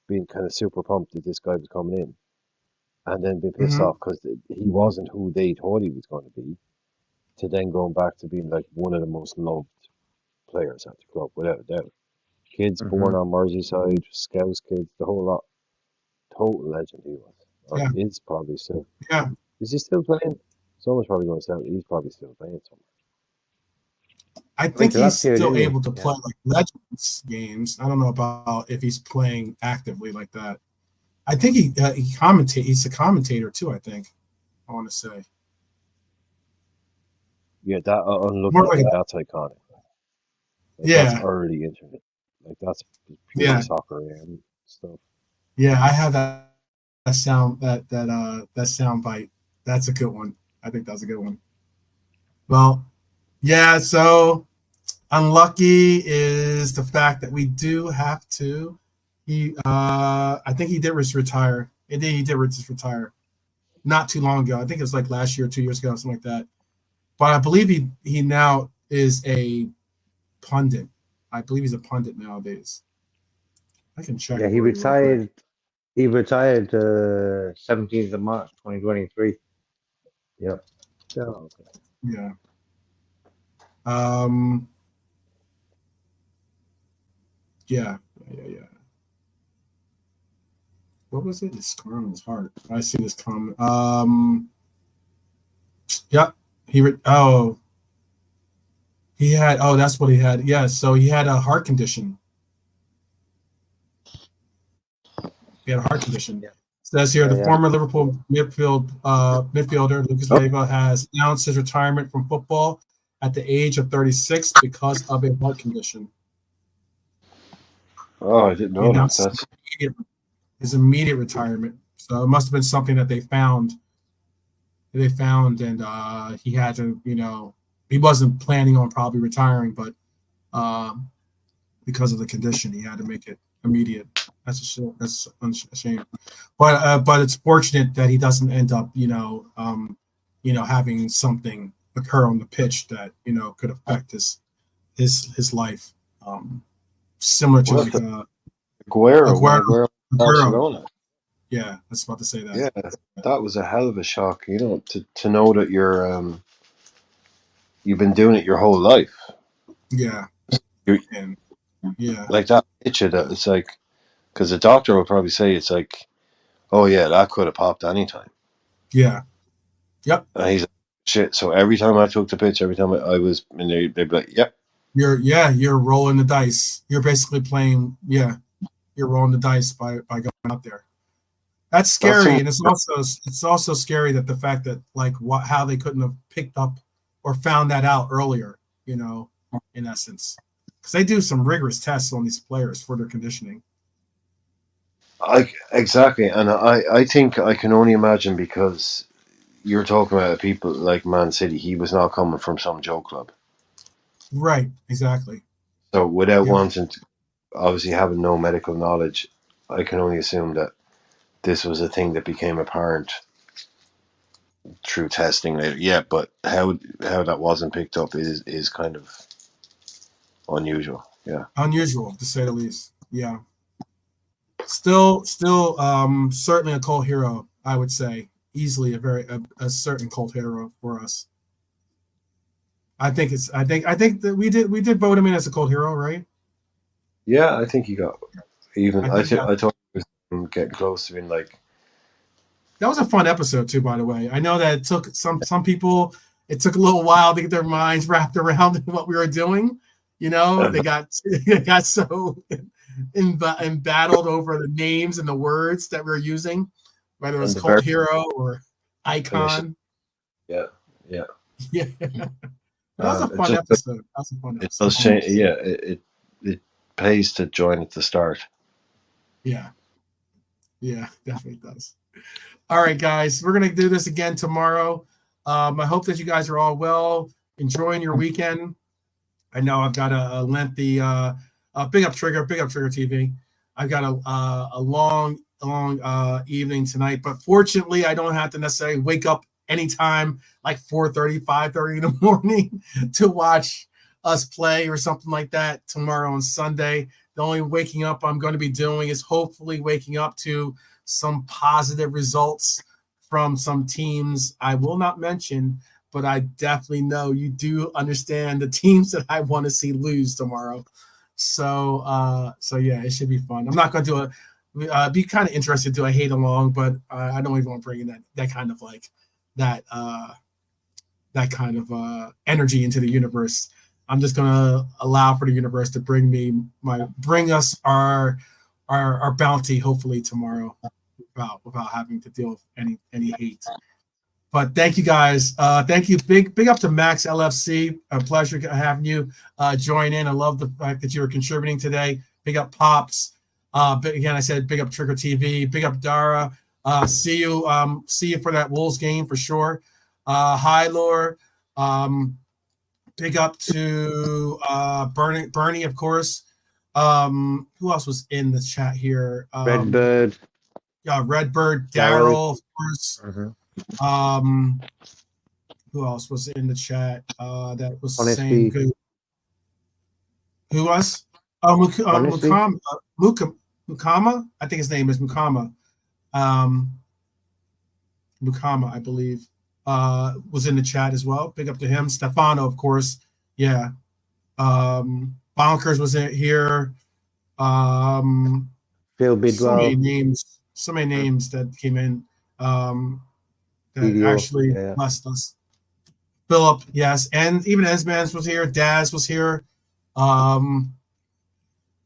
Speaker 2: being kind of super pumped that this guy was coming in, and then being pissed
Speaker 1: Hmm.
Speaker 2: off because he wasn't who they thought he was going to be, to then going back to being like one of the most loved players at the club, without a doubt. Kids born
Speaker 4: Hmm.
Speaker 2: on Merseyside, Scouts kids, the whole lot. Total legend he was. Or
Speaker 1: Yeah.
Speaker 2: is probably still.
Speaker 1: Yeah.
Speaker 2: Is he still playing? Someone's probably going to say he's probably still playing somewhere.
Speaker 1: I
Speaker 4: Went
Speaker 1: think
Speaker 4: to
Speaker 1: he's
Speaker 4: Lazio,
Speaker 1: still
Speaker 4: didn't he?
Speaker 1: able to
Speaker 4: Yeah.
Speaker 1: play like Legends games. I don't know about if he's playing actively like that. I think he commentate. He's a commentator too. I think. I want to say
Speaker 2: Yeah, that unlucky
Speaker 1: more like
Speaker 2: thing,
Speaker 1: a,
Speaker 2: that's iconic. Like that's
Speaker 1: yeah,
Speaker 2: early internet. Like that's pure
Speaker 1: yeah,
Speaker 2: soccer and stuff.
Speaker 1: yeah. I have that sound that sound bite. That's a good one. I think that's a good one. Well, yeah. So unlucky is the fact that we do have to. I think he did retire. Indeed, he did just retire not too long ago. I think it was like last year, 2 years ago, something like that. But I believe he now is a pundit. I believe he's a pundit nowadays. I can check
Speaker 4: Yeah, he
Speaker 1: for you real quick.
Speaker 4: retired. He retired 17th of March 2023. Yep.
Speaker 2: Yeah, okay.
Speaker 1: Yeah. Um. Yeah. Yeah. What was it? This comment was hard. I see this comment. Yep. He had. Oh, that's what he had. Yeah. So he had a heart condition. He had a heart condition.
Speaker 4: Yeah.
Speaker 1: Says here, the
Speaker 4: Yeah.
Speaker 1: former Liverpool midfielder Lucas Leiva has announced his retirement from football at the age of 36 because of a heart condition.
Speaker 2: Oh, I didn't
Speaker 1: He
Speaker 2: know that.
Speaker 1: announced
Speaker 2: That's
Speaker 1: his immediate retirement. So it must have been something that they found. And he had to, he wasn't planning on probably retiring, but because of the condition, he had to make it immediate. That's a shame. But it's fortunate that he doesn't end up, having something occur on the pitch that could affect his life. Similar to like
Speaker 2: Aguero,
Speaker 1: Aguero.
Speaker 2: Barcelona.
Speaker 1: Yeah, I was about to say that.
Speaker 2: Yeah, that was a hell of a shock. To know that you've been doing it your whole life.
Speaker 1: Yeah.
Speaker 2: You're-
Speaker 1: Yeah.
Speaker 2: Like that picture that it's like, because the doctor will probably say it's like, oh yeah, that could have popped anytime.
Speaker 1: Yeah. Yep.
Speaker 2: And he's like, shit. So every time I took the pitch, every time I was, and they'd be like, yep.
Speaker 1: You're rolling the dice. You're basically playing. Yeah, you're rolling the dice by going out there. That's scary, and it's also scary that the fact that how they couldn't have picked up or found that out earlier. In essence, because they do some rigorous tests on these players for their conditioning.
Speaker 2: Exactly, and I think I can only imagine because you're talking about people like Man City. He was not coming from some Joe club.
Speaker 1: Right. Exactly.
Speaker 2: So without
Speaker 1: Yeah.
Speaker 2: wanting to, obviously having no medical knowledge, I can only assume that this was a thing that became apparent through testing later. Yeah, but how that wasn't picked up is kind of unusual. Yeah.
Speaker 1: Unusual to say the least. Yeah. Still, certainly a cult hero, I would say. Easily a certain cult hero for us. I think that we did vote him in as a cult hero, right?
Speaker 2: Yeah, I think he got even. I
Speaker 1: yeah.
Speaker 2: thought he was getting close to being like.
Speaker 1: That was a fun episode too, by the way. I know that it took some people. It took a little while to get their minds wrapped around what we were doing. You know, they got so embattled over the names and the words that we were using, whether it was cult hero or icon.
Speaker 2: Yeah.
Speaker 1: Yeah. That was a fun episode. That was a fun episode.
Speaker 2: It does change. Yeah, it pays to join at the start.
Speaker 1: Yeah, definitely does. All right, guys, we're gonna do this again tomorrow. I hope that you guys are all well, enjoying your weekend. I know I've got a lengthy big up trigger TV. I've got a long evening tonight, but fortunately, I don't have to necessarily wake up anytime like 4:30, 5:30 in the morning to watch us play or something like that tomorrow on Sunday. The only waking up I'm going to be doing is hopefully waking up to some positive results from some teams I will not mention, but I definitely know you do understand the teams that I want to see lose tomorrow. So yeah, it should be fun. I'm not going to do be kind of interested to do a hate along, but I don't even want to bring in that kind of like that kind of energy into the universe. I'm just gonna allow for the universe to bring us our bounty hopefully tomorrow without having to deal with any hate. But thank you guys. Thank you. Big up to Max LFC. A pleasure having you join in. I love the fact that you were contributing today. Big up Pops. Again, I said big up Trigger TV. Big up Dara. See you for that Wolves game for sure. Hi, Lore. Big up to Bernie, of course. Who else was in the chat here?
Speaker 4: Redbird.
Speaker 1: Yeah, Redbird, Daryl, of course.
Speaker 4: Mm-hmm.
Speaker 1: Who else was in the chat? That was
Speaker 4: Honestly.
Speaker 1: saying good. Who was? Mukama. Mukama. I think his name is Mukama. Mukama, I believe, was in the chat as well. Big up to him. Stefano, of course. Yeah. Bonkers was in here.
Speaker 4: Phil Bidwell.
Speaker 1: So many names that came in that
Speaker 4: Video,
Speaker 1: actually blessed us. Philip, yes, and even Esmans was here. Daz was here.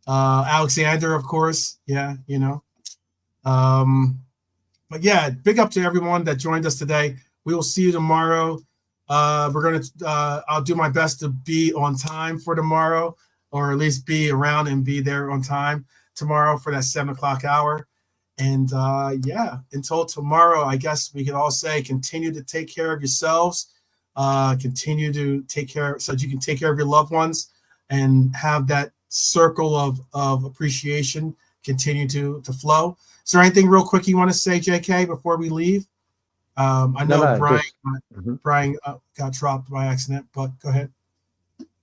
Speaker 1: Alexander, of course. Yeah, you know. But yeah, big up to everyone that joined us today. We will see you tomorrow. I'll do my best to be on time for tomorrow, or at least be around and be there on time tomorrow for that 7 o'clock hour. And yeah, until tomorrow, I guess we can all say, continue to take care of yourselves. Continue to take care so that you can take care of your loved ones and have that circle of appreciation continue to flow. Is there anything real quick you want to say, JK, before we leave? I know Brian got dropped by accident, but go ahead.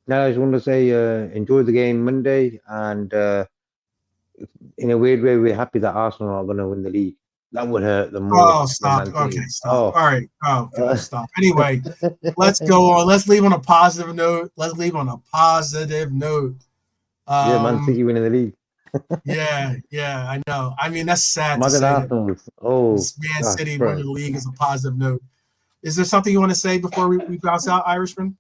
Speaker 4: No, I just want to say enjoy the game Monday, and in a weird way, we're happy that Arsenal are going to win the league. That would hurt them more.
Speaker 1: Oh, stop. Okay, stop. Oh. All right. Oh, God, stop. Anyway, let's go on. Let's leave on a positive note.
Speaker 4: Yeah, Man City winning the league.
Speaker 1: Yeah, I know. I mean, that's sad to
Speaker 4: Imagine
Speaker 1: say
Speaker 4: Arsenal. Oh,
Speaker 1: Man City winning the league is a positive note. Is there something you want to say before we bounce out, Irishman?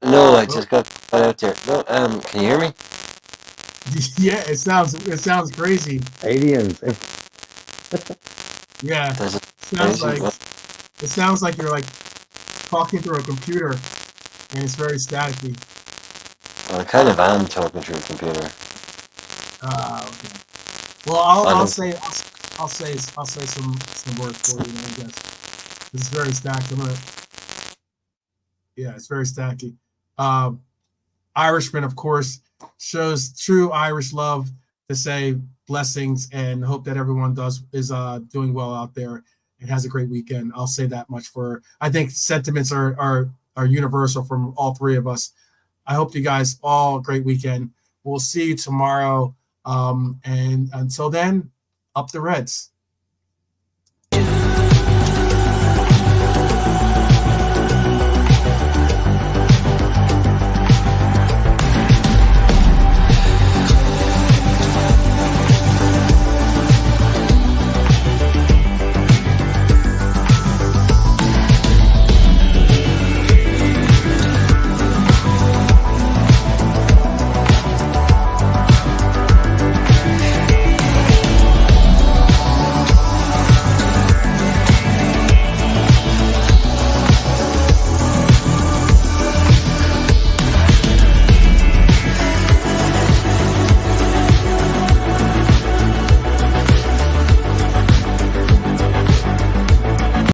Speaker 5: No, I just got out there. No, can you hear me?
Speaker 1: Yeah, it sounds crazy.
Speaker 4: Aliens.
Speaker 1: Yeah, it sounds like you're like talking through a computer, and it's very staticky.
Speaker 5: I kind of am talking through a computer.
Speaker 1: Okay. Well, I'll say some words for you, I guess. It's very stacked. Yeah, it's very stacky. Irishman, of course, shows true Irish love to say blessings and hope that everyone is doing well out there and has a great weekend. I'll say that much. I think sentiments are universal from all three of us. I hope you guys all a great weekend. We'll see you tomorrow. And until then, up the Reds.